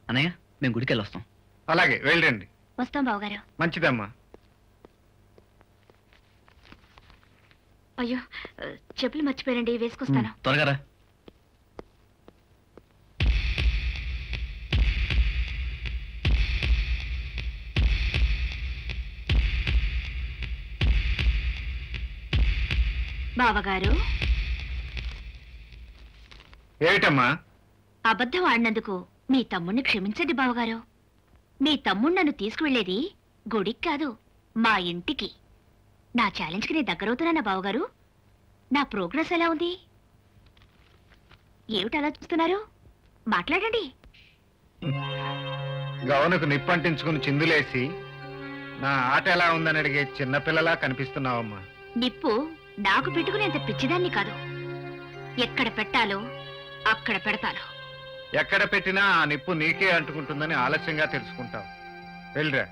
అన్నయ్య, మేము గుడికి వెళ్ళొస్తాం. అలాగే వెళ్ళండి. వస్తాం బావగారు. మంచిదమ్మా. అయ్యో, చెప్పులు మర్చిపోయారండి, వేసుకొస్తాను. త్వరగా రా. బావగారు, ఏమిటమ్మా? అబద్ధం ఆడినందుకు మీ తమ్ముణ్ణి క్షమించండి బావగారు. మీ తమ్ముడు నన్ను తీసుకువెళ్లేది గుడికి కాదు, మా ఇంటికి. నా ఛాలెంజ్కి నేను దగ్గరవుతున్నానా బావగారు? నా ప్రోగ్రెస్ ఎలా ఉంది? ఏమిటి అలా చూస్తున్నారు? మాట్లాడండి. గౌనకు నిప్పంటించుకుని చిందులేసి నా ఆట ఎలా ఉందని అడిగే చిన్నపిల్లలా కనిపిస్తున్నావమ్మా. నిప్పు నాకు పెట్టుకునేంత పిచ్చిదాన్ని కాదు. ఎక్కడ పెట్టాలో అక్కడ పెడతాను. ఎక్కడ పెట్టినా ఆ నిప్పు నీకే అంటుకుంటుందని ఆలస్యంగా తెలుసుకుంటావు. వెళ్ళరా.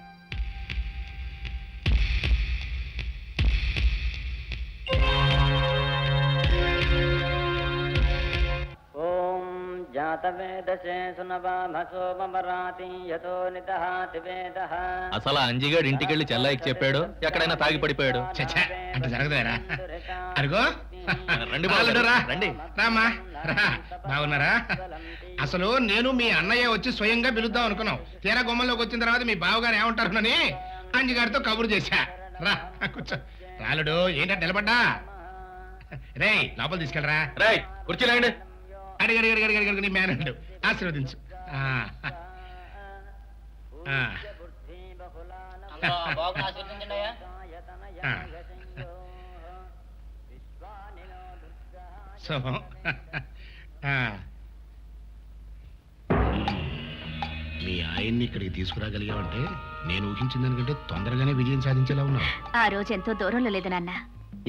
ఓం జాతవేదసే సునవామసో మమరాతి యతో నిదహాతి వేదః. అసలు అంజిగాడు ఇంటికెళ్ళి చెల్లాయికి చెప్పాడు, ఎక్కడైనా తాగి పడిపోయాడు. అంటే జరగదేరా. అరుగో రండి బాలుడురా. రండి రామా రా. బాగున్నారా? అసలు నేను మీ అన్నయ్య వచ్చి స్వయంగా పిలుద్దాం అనుకున్నాం. తీరా గుమ్మంలోకి వచ్చిన తర్వాత మీ బావగారు ఏమంటారునని అంజిగారితో కబురు చేశా. రా కూర్చో. రాలుడు ఏంటంటే నిలబడ్డా? రే లోపల తీసుకెళ్ళరా. రై కూర్చోలేండి. అడిగి అడిగి అడిగి అడిగి అడిగి నీ మేనల్లుడు ఆశీర్వదించు. శుభం. మీ ఆయన్ని ఇక్కడికి తీసుకురాగలిగావంటే నేను ఊహించిన దానికంటే తొందరగానే విజయం సాధించేలా ఉన్నావు. ఆ రోజు ఎంతో దూరంలో లేదు నాన్న.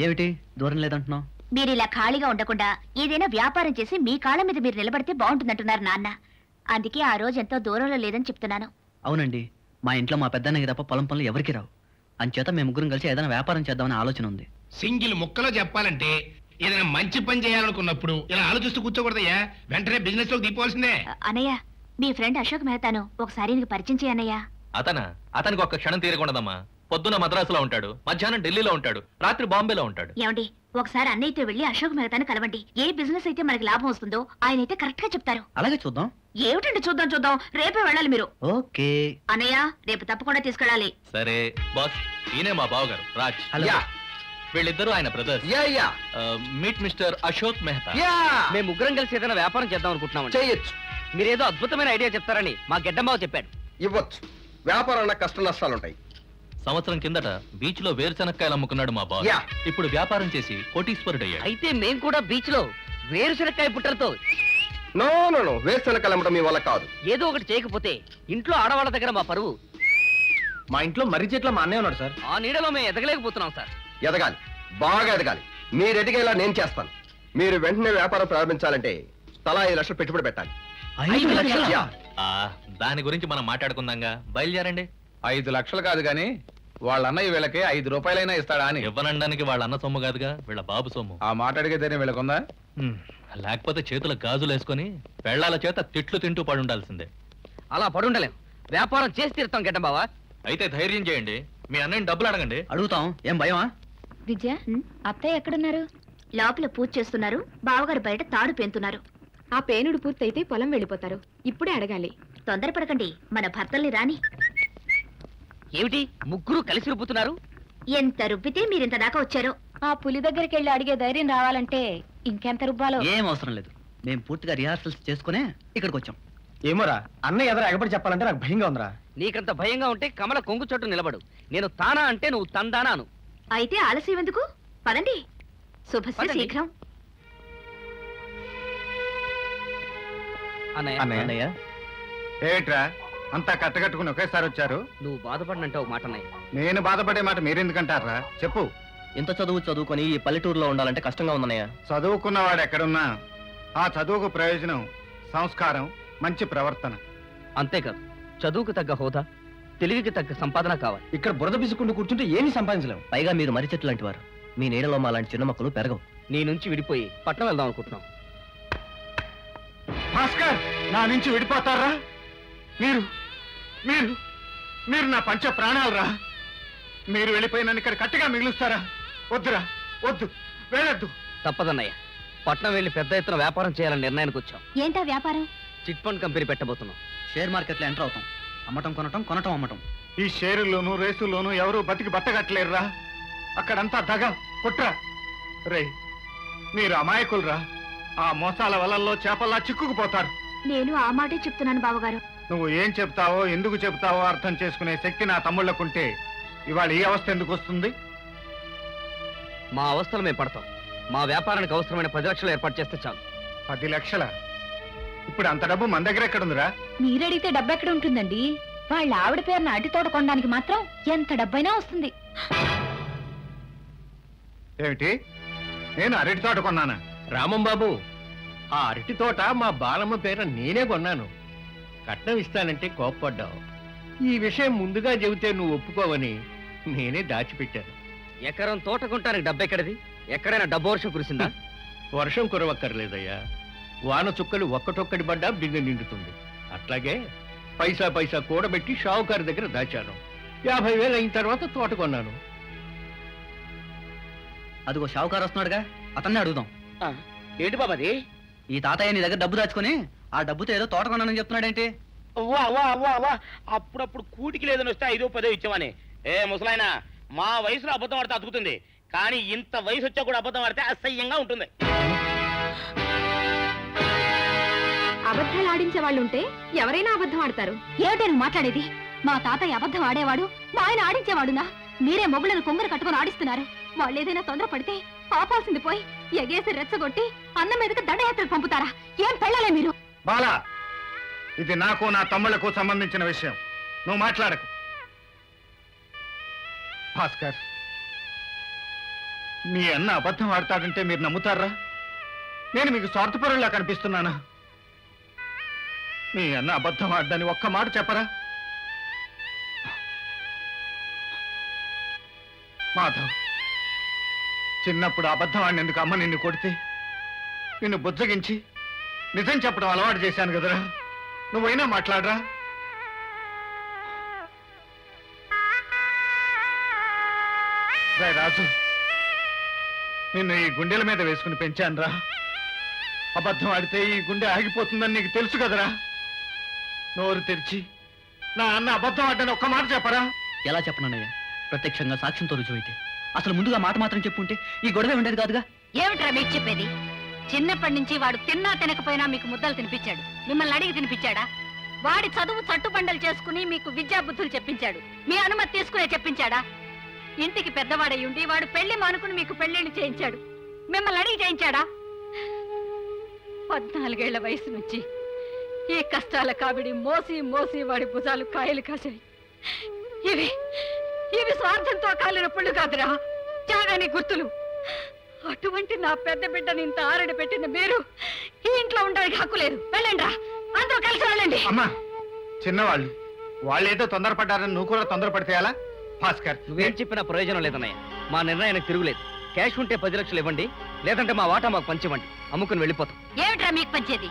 ఏమిటి దూరం లేదంటున్నావు? మీరు ఇలా ఖాళీగా ఉండకుండా ఏదైనా వ్యాపారం చేసి మీ కాళ్ళ మీద మీరు నిలబడితే బాగుంటుందంటున్నారు నాన్న. అందుకే ఆ రోజు ఎంతో దూరంలో లేదని చెప్తున్నాను. అవునండి, మా ఇంట్లో మా పెద్దన్నకి తప్ప పొలం పనులు ఎవరికి రావు. అంచేత మేము ముగ్గురం కలిసి ఏదైనా వ్యాపారం చేద్దామని ఆలోచన ఉంది. సింగిల్ ముక్కలో చెప్పాలంటే ఏదైనా మంచి పని చేయాలనుకున్నప్పుడు ఇలా ఆలోచిస్తూ కూర్చోకూడదయ్యా. వెంటనే బిజినెస్ లోకి దిగిపోవాల్సిందే. అన్నయ్య, మీ ఫ్రెండ్ అశోక్ మెహతాను ఒకసారి నీకు పరిచయం చేయన్నయ్యా. అతనికి ఒక్క క్షణం తీరకుండదమ్మా. పొద్దున మద్రాసులో ఉంటాడు, మధ్యాహ్నం ఢిల్లీలో ఉంటాడు, రాత్రి బాంబేలో ఉంటాడు. ఏమండి, ఒకసారి అన్నయ్యతో వెళ్లి అశోక్ మెహతాను కలవండి. ఏ బిజినెస్ అయితే మనకి లాభం వస్తుందో ఆయన అయితే కరెక్ట్ గా చెప్తారు. అలాగే చూద్దాం. ఏమిటండి చూద్దాం చూద్దాం, రేపే వెళ్ళాలి మీరు. ఓకే అన్నయ్య, రేపు తప్పకుండా తీసుకెళ్ళాలి. సరే బాస్, ఈయనే మా బావగారు రాజ్. హలో. వీళ్ళిద్దరూ ఆయన brothers. Meet mister Ashok Mehta. మేము ముగ్గురం కలిసి ఏదైనా వ్యాపారం చేద్దాం అనుకుంటున్నాం. చేయొచ్చు. మీరేదో అద్భుతమైన ఐడియా చెప్తారని మా గెడ్డంబావ చెప్పాడు. ఇవ్వచ్చు. వ్యాపారం కష్ట నష్టాలుంటాయి. సంవత్సరం కిందట బీచ్ లో వేరుశనక్కాయలు అమ్ముకున్నాడు మా బాస్. ఇప్పుడు వ్యాపారం చేసి కోటీశ్వరుడు అయ్యాడు. అయితే మేము కూడా బీచ్ లో వేరుశనక్కాయ పుట్టలతో నో నో నో, వేరుశనక్కాయలు అమ్మడం మీ వల్ల కాదు. ఏదో ఒకటి చేయకపోతే ఇంట్లో ఆడవాళ్ళ దగ్గర మా పరువు. మా ఇంట్లో మర్రి చెట్ల మా అన్నయ్య ఉన్నాడు సార్. ఆ నీడలో మేము ఎదగలేకపోతున్నాం సార్. ఎదగాలి, బాగా ఎదగాలి. మీరు ఎదిగేలా నేను చేస్తాను. మీరు వెంటనే వ్యాపారం ప్రారంభించాలంటే తలా 5 లక్షలు పెట్టుబడి పెట్టాలి. 5 లక్షలా? దాని గురించి మనం మాట్లాడుకుందాంగా, బయలుదేరండి. 5 లక్షలు కాదు గాని వాళ్ళ అన్నయ్య వీళ్ళకి 5 రూపాయలైనా ఇస్తాడా అని. ఇవ్వనడానికి వాళ్ళ అన్న సొమ్ము కాదుగా, వీళ్ళ బాబు సొమ్ము. ఆ మాట అడిగితేనే వీళ్ళకుందా? లేకపోతే చేతుల గాజులు వేసుకొని పెళ్లాల చేత తిట్లు తింటూ పడుండాల్సిందే. అలా పడుండలేం. వ్యాపారం చేసి తీరుతాం గెడ్డంబావా. అయితే ధైర్యం చేయండి, మీ అన్నయ్యని డబ్బులు అడగండి. అడుగుతాం, ఏం భయమా? విద్య, అత్తయ్య ఎక్కడున్నారు? లోపల పూజ చేస్తున్నారు. బావగారు బయట తాడు పెంతున్నారు. ఆ పేనుడు పూర్తయితే పొలం వెళ్ళిపోతారు. ఇప్పుడే అడగాలి. తొందరపడకండి, మన భర్తల్ని రాని. ఏమిటి ముగ్గురు కలిసి రుబ్బుతున్నారు? ఎంత రుబ్బితే మీరింత దాకా వచ్చారో. ఆ పులి దగ్గరికి వెళ్ళి అడిగే ధైర్యం రావాలంటే ఇంకెంత రుబ్బాలో. ఏం అవసరం లేదు, మేము పూర్తిగా రిహార్సల్స్ చేసుకునే ఇక్కడికి వచ్చాం. ఏమోరా, అన్నయ్య ఎదురు ఎగబడి చెప్పాలంటే నాకు భయంగా ఉందిరా. నీకంత భయంగా ఉంటే కమల కొంగు చోటు నిలబడు. నేను తానా అంటే నువ్వు తందానాను. అయితే ఆలస్యం ఎందుకు? పదండి. శుభశ్రీ శీఘ్రం. అన్నయ్య ఏట్రా అంతా కట్టకట్టుకుని ఒకేసారి వచ్చారు? నువ్వు బాధపడినంటావు మాట అన్నయ్య. నేను బాధపడే మాట మీరెందుకంటారా? చెప్పు. ఇంత చదువు చదువుకొని ఈ పల్లెటూరులో ఉండాలంటే కష్టంగా ఉందన్నయ్య. చదువుకున్నవాడు ఎక్కడున్నా ఆ చదువుకు ప్రయోజనం సంస్కారం, మంచి ప్రవర్తన. అంతేకాదు, చదువుకు తగ్గ హోదా, తెలివికి తగ్గ సంపాదన కావాలి. ఇక్కడ బురద పిసుకుంటూ కూర్చుంటే ఏమీ సంపాదించలేము. పైగా మీరు మర్రి చెట్టు లాంటి వారు. మీ నీడలో మా లాంటి చిన్న మొక్కలు పెరగవు. నీ నుంచి విడిపోయి పట్నం వెళ్దాం అనుకుంటున్నాం. భాస్కర్, నా నుంచి విడిపోతారా? మీరు మీరు మీరు నా పంచ ప్రాణాలరా. మీరు వెళ్ళిపోయి నన్ను ఇక్కడ కట్టిగా మిగులుస్తారా? వద్దురా, వద్దు, వెళ్ళొద్దు. తప్పదన్నయ్య, పట్నం వెళ్ళి పెద్ద ఎత్తున వ్యాపారం చేయాలని నిర్ణయానికి వచ్చాం. ఏంటా వ్యాపారం? చిట్ ఫండ్ కంపెనీ పెట్టబోతున్నాం. షేర్ మార్కెట్లో ఎంటర్ అవుతాం. అమ్మటం కొనటం, కొనటం అమ్మటం. ఈ షేరుల్లోనూ రేసుల్లోనూ ఎవరు బతికి బట్టగట్టలేరురా. అక్కడంతా దగ కుట్ర. రే, మీరు అమాయకులరా. ఆ మోసాల వలల్లో చేపల్లా చిక్కుకుపోతారు. నేను ఆ మాటే చెప్తున్నాను బావగారు. నువ్వు ఏం చెప్తావో, ఎందుకు చెప్తావో అర్థం చేసుకునే శక్తి నా తమ్ముళ్ళకుంటే ఇవాళ ఈ అవస్థ ఎందుకు వస్తుంది? మా అవస్థలు మేము పడతాం. మా వ్యాపారానికి అవసరమైన 10 లక్షలు ఏర్పాటు చేస్తే చాలు. 10 లక్షల? ఇప్పుడు అంత డబ్బు మన దగ్గర ఎక్కడుందిరా? మీరడిగితే డబ్బు ఎక్కడ ఉంటుందండి? వాళ్ళ ఆవిడ పేరున అరటి తోట కొనడానికి మాత్రం ఎంత డబ్బైనా వస్తుంది. ఏమిటి? నేను అరటి తోట కొన్నానా? రామం బాబు, ఆ అరటి తోట మా బాలమ్మ పేర నేనే కొన్నాను. కట్నం ఇస్తానంటే కోప్పడ్డావు. ఈ విషయం ముందుగా చెబితే నువ్వు ఒప్పుకోవని నేనే దాచిపెట్టాను. ఎకరం తోట కొంటానికి డబ్బెక్కడిది? ఎక్కడైనా డబ్బు వర్షం కురిసిందా? వర్షం కురవక్కర్లేదయ్యా. వాన చుక్కలు ఒక్కటొక్కటి పడ్డా బిందె నిండుతుంది. అట్లాగే పైసా పైసా కూడబెట్టి షావుకారు దగ్గర దాచాను. 50,000 అయిన తర్వాత తోట కొన్నాను. అదిగో షావుకారు వస్తున్నాడుగా, అతన్ని అడుగుదాం. ఏంటి బాబాది? ఈ తాతయ్య నీ దగ్గర డబ్బు దాచుకొని ఆ డబ్బుతో ఏదో తోట కొన్నానని చెప్తున్నాడేంటి? అప్పుడప్పుడు కూటికి లేదని వస్తే 5 10 ఇచ్చామని. ఏ ముసలాయన, మా వయసులో అబద్ధం ఆడితే అతుకుతుంది, కానీ ఇంత వయసు వచ్చా కూడా అబద్ధం ఆడితే అసహ్యంగా ఉంటుంది. అబద్ధాలు ఆడించే వాళ్ళు ఉంటే ఎవరైనా అబద్ధం ఆడతారు. ఏమిటే నువ్వు మాట్లాడేది? మా తాతయ్య అబద్ధం ఆడేవాడు, మా ఆయన ఆడించేవాడునా? మీరే మొగుళ్ళను కొంగరు కట్టుకొని ఆడిస్తున్నారు. వాళ్ళు ఏదైనా తొందర పడితే పాపాల్సింది పోయి ఎగేసి రెచ్చగొట్టి అన్న మీదకి దండయాత్రకు పంపుతారా? ఏం పెళ్ళలే మీరు? బాలా, ఇది నాకు నా తమ్ముళ్లకు సంబంధించిన విషయం, నువ్వు మాట్లాడకు. భాస్కర్, మీ అన్న అబద్ధం ఆడతాడంటే మీరు నమ్ముతారా? నేను మీకు స్వార్థపరులా కనిపిస్తున్నానా? మీ అన్న అబద్ధం ఆడదని ఒక్క మాట చెప్పరా? మాధవ్, చిన్నప్పుడు అబద్ధం ఆడినందుకు అమ్మ నిన్ను కొడితే నిన్ను బుజ్జగించి నిజం చెప్పడం అలవాటు చేశాను కదరా. నువ్వైనా మాట్లాడరా? రాజు, నిన్ను ఈ గుండెల మీద వేసుకుని పెంచానురా. అబద్ధం ఆడితే ఈ గుండె ఆగిపోతుందని నీకు తెలుసు కదరా. నోరు తెరిచి నా అన్న అబద్ధం ఆడని ఒక్క మాట చెప్పరా? ఎలా చెప్పనన్నయ్య? ప్రత్యక్షంగా సాక్ష్యంతో రుజువైతే. అసలు ముందుగా మాట మాత్రం చెప్పుంటే ఈ గొడవ ఉండేది కాదుగా. ఏమిట్రా మీకు చెప్పేది? చిన్నప్పటి నుంచి వాడు తిన్నా తినకపోయినా మీకు ముద్దలు తినిపించాడు. మిమ్మల్ని అడిగి తినిపించాడా? వాడి చదువు చట్టుబండలు చేసుకుని మీకు విద్యా బుద్ధులు చెప్పించాడు. మీ అనుమతి తీసుకునే చెప్పించాడా? ఇంటికి పెద్దవాడై ఉండి వాడు పెళ్లి మానుకుని మీకు పెళ్లిళ్ళు చేయించాడు. మిమ్మల్ని అడిగి చేయించాడా? 14 ఏళ్ల వయసు నుంచి ఈ కష్టాల కావిడి మోసి మోసి వాడి భుజాలు కాయలు కాశాయి. ఇవి ఇవి స్వార్థంతో కాలిన పుళ్ళు కాదురా, త్యాగాని గుర్తులు. అటువంటి నా పెద్ద బిడ్డని ఇంత ఆరడి పెట్టిన మీరు ఈ ఇంట్లో ఉండడానికి హక్కు లేదు. వెళ్ళండి రా, అందరూ కలిసి వెళ్ళండి. అమ్మా, చిన్నవాళ్ళు వాళ్ళేదో తొందరపడ్డారని నువ్వు కూడా తొందరపడితే ఎలా? భాస్కర్, నువ్వేం చెప్పినా ప్రయోజనం లేదన్నయ్య. మా నిర్ణయానికి తిరుగులేదు. క్యాష్ ఉంటే 10 లక్షలు ఇవ్వండి, లేదంటే మా వాటా మాకు పంచివ్వండి. అమ్ముకుని వెళ్ళిపోతాం. ఏమిట్రా మీకు పంచేది?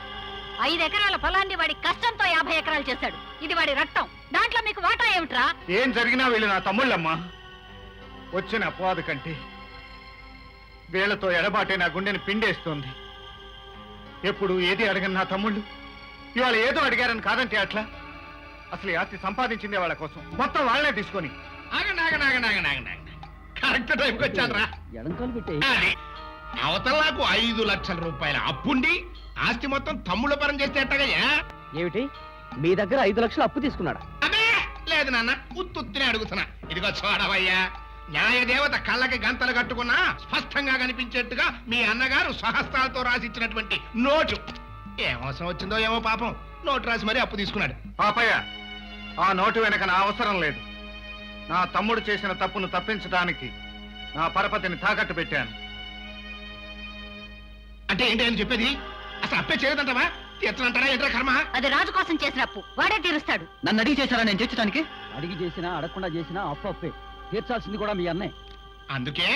5 ఎకరాల పొలాన్ని వాడి కష్టంతో 50 ఎకరాలు చేశాడు. ఇది వాడి రక్తం. దాంట్లో మీకు వాటా ఏమిట్రా? ఏం జరిగినా వీళ్ళు నా తమ్ముళ్ళమ్మా. వచ్చిన అపవాదు కంటే వీళ్లతో ఎడబాటే నా గుండెని పిండేస్తోంది. ఎప్పుడు ఏది అడగని నా తమ్ముళ్ళు ఇవాళ ఏదో అడిగారని కాదంటే అట్లా. అసలు ఈ ఆస్తి సంపాదించిందే వాళ్ళ కోసం, మొత్తం వాళ్ళనే తీసుకొని. కరెక్ట్ టైంకి వచ్చాను రా. అవతల నాకు 5 లక్షల రూపాయల అప్పుండి ఆస్తి మొత్తం తమ్ముళ్ళ పరం చేస్తే ఎట్టగయ్యా? ఏమిటి, మీ దగ్గర 5 లక్షలు అప్పు తీసుకున్నాడా? లేదు నాన్న, ఉత్తుత్తినే అడుగుతున్నా. ఇదిగో చూడవయ్యా, న్యాయదేవత కళ్ళకి గంతలు కట్టుకున్నా స్పష్టంగా కనిపించేట్టుగా మీ అన్నగారు స్వహస్తాలతో రాసిచ్చినటువంటి నోటు. ఏమవసరం వచ్చిందో ఏమో పాపం, నోటు రాసి మరీ అప్పు తీసుకున్నాడు. పాపయ్య, ఆ నోటు వెనక నా అవసరం లేదు. నా తమ్ముడు చేసిన తప్పును తప్పించడానికి నా పరపతిని తాకట్టు పెట్టాను. అంటే ఏంటి అని చెప్పేది? అసలు అప్పే చేయదంటావా? తీర్చనంటారా? ఏంట్రా కర్మ? అది రాజు కోసం చేసిన అప్పు, వాడే తీరుస్తాడు. నన్ను అడిగి చేశారా నేను తీర్చడానికి? అడిగి చేసినా అడగకుండా చేసినా అప్పు అప్పే. తీర్చాల్సింది కూడా మీ అన్నే. అందుకే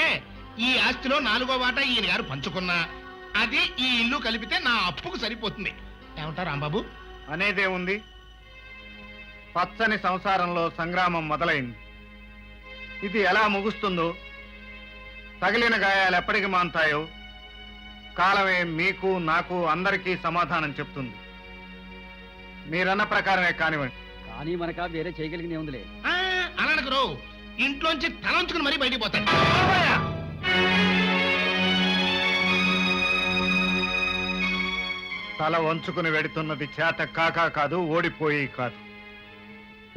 ఈ ఆస్తిలో 4వ వాటా ఈయన గారు పంచుకున్నా అది ఈ ఇల్లు కలిపితే నా అప్పుకు సరిపోతుంది. ఏమంటారు రాంబాబు? అనేదే ఉంది. పచ్చని సంసారంలో సంగ్రామం మొదలైంది. ఇది ఎలా ముగుస్తుందో, తగిలిన గాయాలు ఎప్పటికి మాంతాయో కాలమే మీకు నాకు అందరికీ సమాధానం చెప్తుంది. మీరన్న ప్రకారమే కానివ్వండి. కానీ మనక వేరే చేయగలిగినే ఉందిలే. అనకు ఇంట్లోంచి తలంచుకుని మరీ బయటికి పోతాడు. తల వంచుకుని వెడుతున్నది చేత కాకా కాదు, ఓడిపోయి కాదు.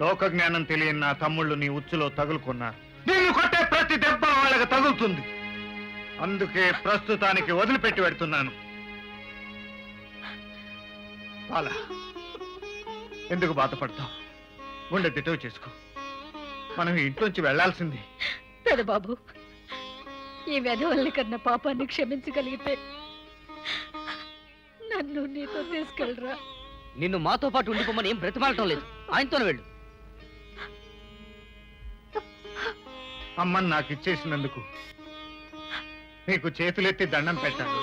లోక జ్ఞానం తెలియని నా తమ్ముళ్ళు నీ ఉచ్చులో తగులుకున్నారు. నిన్ను కొట్టే ప్రతి దెబ్బ వాళ్ళకి తగులుతుంది. అందుకే ప్రస్తుతానికి వదిలిపెట్టి పెడుతున్నాను. అలా ఎందుకు బాధపడతావు? గుండె దిటవు చేసుకో. మనం ఇంట్లోంచి వెళ్లాల్సింది. పెదబాబు, ఈ వెధవల్ని కన్నా పాపాన్ని క్షమించగలిగితే నన్ను నీతో తీసుకెళ్ళరా. నిన్ను మాతో పాటు ఉండిపోమని ఏం బ్రతిమాలటం లేదు. ఆయనతోనే వెళ్ళు. అమ్మని నాకు ఇచ్చేసినందుకు నీకు చేతులెత్తి దండం పెట్టాను.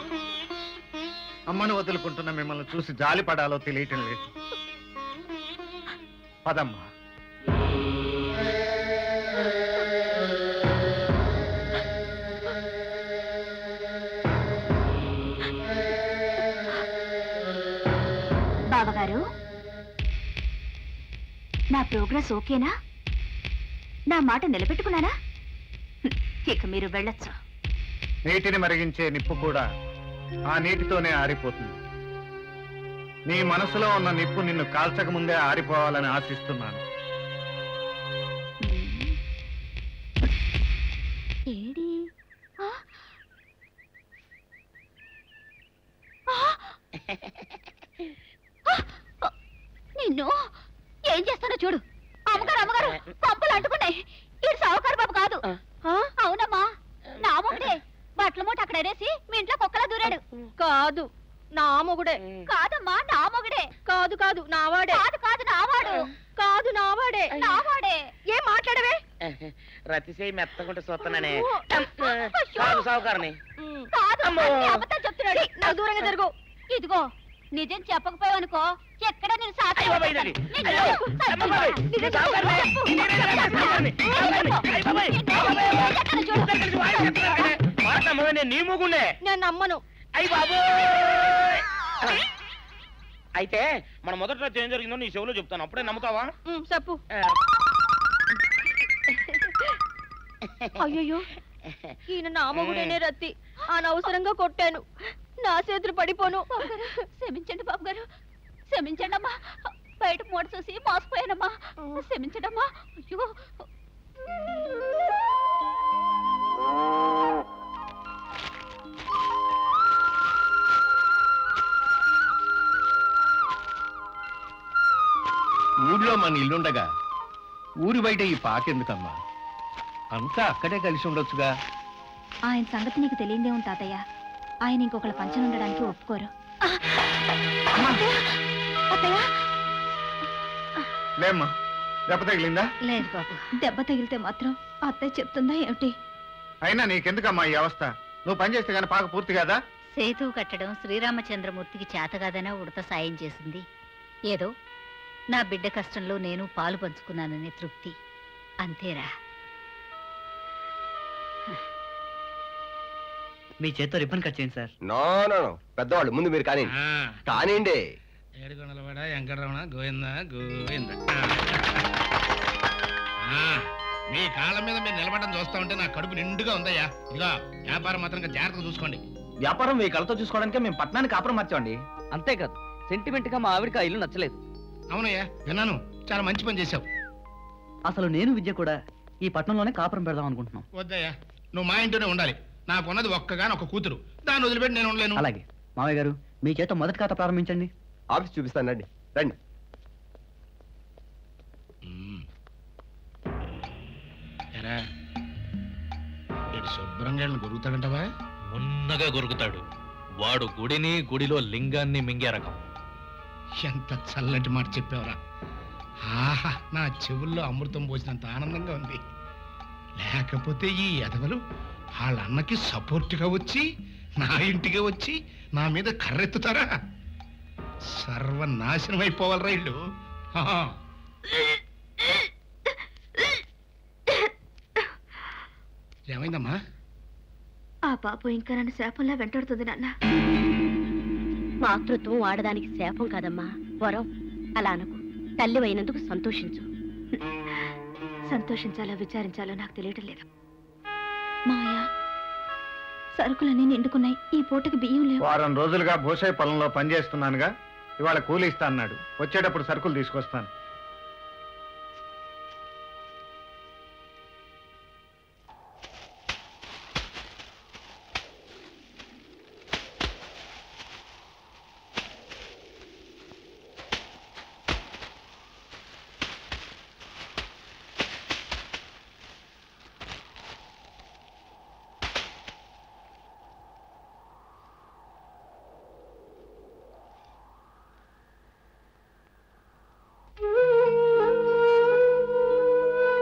అమ్మను వదులుకుంటున్న మిమ్మల్ని చూసి జాలి పడాలో తెలియటం లేదు. పదమ్మా. ప్రోగ్రెస్ ఓకేనా? నా మాట నిలబెట్టుకున్నానా? ఇక మీరు వెళ్ళొచ్చు. నీటిని మరిగించే నిప్పు కూడా ఆ నీటితోనే ఆరిపోతుంది. నీ మనసులో ఉన్న నిప్పు నిన్ను కాల్చక ముందే ఆరిపోవాలని ఆశిస్తున్నాను. ఏడి? నిన్ను ఏం చేస్తానో చూడు. అమ్మగారు అమ్మగారు పంపలు అంటుకున్నాయి. ఇది సావుకారు బాబు కాదు. అవునమ్మా, నా మొగుడే. బట్టల మూట అక్కడ ఎరేసి మీ ఇంట్లో కుక్కలా దూరాడు. కాదు, నా మొగుడే. కాదమ్మా, నా మొగుడే. కాదు కాదు, నావాడే. కాదు కాదు, నావాడు. కాదు, నావాడే. నావాడే. ఏం మాట్లాడవే? రతిసేయి మెత్తకుంటే చూస్తున్నానే. సావుకారని కాదు, అబద్ధం చెప్తున్నాడు. నాకు దూరంగా జరుగు. ఇదిగో, నిజం చెప్పకపోయావనుకో ఎక్కడ నేను నీ మూగుండే నేను నమ్మను. అయ్యి బాబు. అయితే మన మొదటి రోజు ఏం జరిగిందో నీ చెవులో చెప్తాను, అప్పుడే నమ్ముతావా? చెప్పు. అయ్యో, ఈయన నా మొగుడేనే రత్తి. అనవసరంగా కొట్టాను. నా చేతులు పడిపోను. క్షమించండి బాబు గారు, క్షమించండి అమ్మా. బయట మూట చూసి మోసపోయానమ్మా. క్షమించండి అమ్మా. అయ్యో, ఊర్లో మన ఇల్లుండగా ఊరి బయట ఈ పాకెందుకమ్మా? అంతా అక్కడే కలిసి ఉండొచ్చుగా. ఆయన సంగతి నీకు తెలియదేమో తాతయ్య. ఆయన ఇంకొకళ్ళ పంచన ఉండడానికి ఒప్పుకోరు. లేమ్మా, దెబ్బ తగిలిందా? లేదు బాబు, దెబ్బ తగిలితే మాత్రం అత్తయ్య చెప్తుందా ఏమిటి? అయినా నీకెందుకమ్మా ఈ అవస్థ? నువ్వు పని చేస్తే గానీ పాక పూర్తి కాదా? సేతు కట్టడం శ్రీరామచంద్రమూర్తికి చేతగాదనే ఉడత సాయం చేసింది. ఏదో నా బిడ్డ కష్టంలో నేను పాలు పంచుకున్నాననే తృప్తి, అంతేరా. మీ చేత్తో రిబ్బన్ కట్ చేయండి సార్. నో నో నో, పెద్దవాళ్ళు ముందు మీరు కానీ కానివ్వండి. ఏడుకొండలవాడ వెంకటరమణ గోవింద గోవింద. మీ కాళ్ళ మీద మీరు నిలబడడం చూస్తా ఉంటే నా కడుపు నిండుగా ఉందయ్యా. ఇదిగా వ్యాపారం మాత్రం జాగ్రత్తగా చూసుకోండి. వ్యాపారం మీ కళ్ళతో చూసుకోవడానికి మేము పట్టణానికి కాపురం మార్చామండి. అంతేకాదు, సెంటిమెంట్ గా మా ఆవిడకి ఆ ఇల్లు నచ్చలేదు. అవునయ్యా, విన్నాను. చాలా మంచి పని చేశావు. అసలు నేను విద్య కూడా ఈ పట్టణంలోనే కాపురం పెడదాం అనుకుంటున్నాం. వద్దయ్యా, నువ్వు మా ఇంట్లోనే ఉండాలి. నాకున్నది ఒక్కగాని ఒక కూతురు, దాన్ని వదిలిపెట్టి నేను ఉండలేను. అలాగే మావయ్య గారు, మీ చేత మొదటి ఖాతా ప్రారంభించండి. ఆఫీస్ చూపిస్తాను, రండి రండి. శుభ్రంగా గొరుగుతాడంటవా? ఉన్నగా గొరుగుతాడు. వాడు గుడిని, గుడిలో లింగాన్ని మింగే రకం. ఎంత చల్లటి మాట చెప్పావురా. ఆహా, నా చెవుల్లో అమృతం పోసినంత ఆనందంగా ఉంది. లేకపోతే ఈ ఎదవలు వాళ్ళ అన్నకి సపోర్ట్గా వచ్చి నా ఇంటికి వచ్చి నా మీద కర్రెత్తుతారా? సర్వనాశనం అయిపోవాలరా ఇల్లు. ఏమైందమ్మా? ఆ పాపం ఇంకా నన్ను శాపంలా వెంటాడుతుంది నాన్న. మాతృత్వం ఆడదానికి శాపం కాదమ్మా, వరం. అలా అనకు. తల్లి అయినందుకు సంతోషించు. సంతోషించాలో విచారించాలో నాకు తెలియటం లేదు. మావయ్య, సరుకులన్నీ నిండుకున్నాయి. ఈ పూటకి బియ్యం లేవు. వారం రోజులుగా భూసాయి పొలంలో పనిచేస్తున్నానుగా. ఇవాళ కూలి ఇస్తా అన్నాడు. వచ్చేటప్పుడు సరుకులు తీసుకొస్తాను.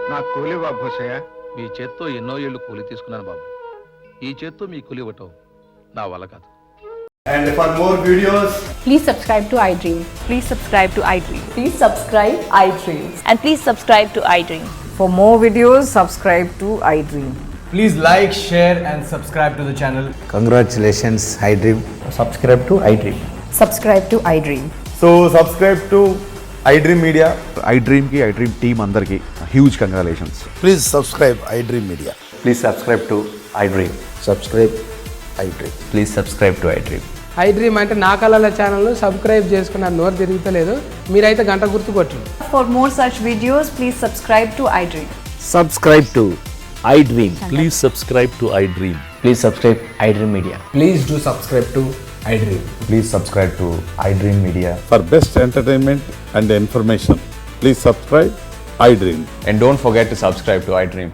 నాకు కూలి ఇవ్వ భూసయ్య. మీ చేత్తో ఎన్నో ఏళ్ళు కూలి తీసుకున్నాను బాబు. ఈ చేత్తో మీ కూలి ఇవ్వటం నా వల్ల కాదు. And for more videos, please subscribe to iDream. Please subscribe to iDream. Please subscribe iDream. And please subscribe to iDream. For more videos, subscribe to iDream. please like, share and subscribe to the channel. iDream Media. iDream team అందరికి huge congratulations. Please subscribe iDream Media. Please subscribe to iDream. Subscribe iDream. Please subscribe to iDream. iDream అంటే నా కళల channel subscribe చేసుకున్నారు, నోరు తిరుగుతలేదు. మీరైతే గంట గుర్తు కొట్టండి. For more such videos, please subscribe to iDream. Subscribe to iDream. Please subscribe to iDream. Please subscribe iDream Media. Please do subscribe to iDream. Please subscribe to iDream Media. For best entertainment and information, please subscribe iDream. And don't forget to subscribe to iDream.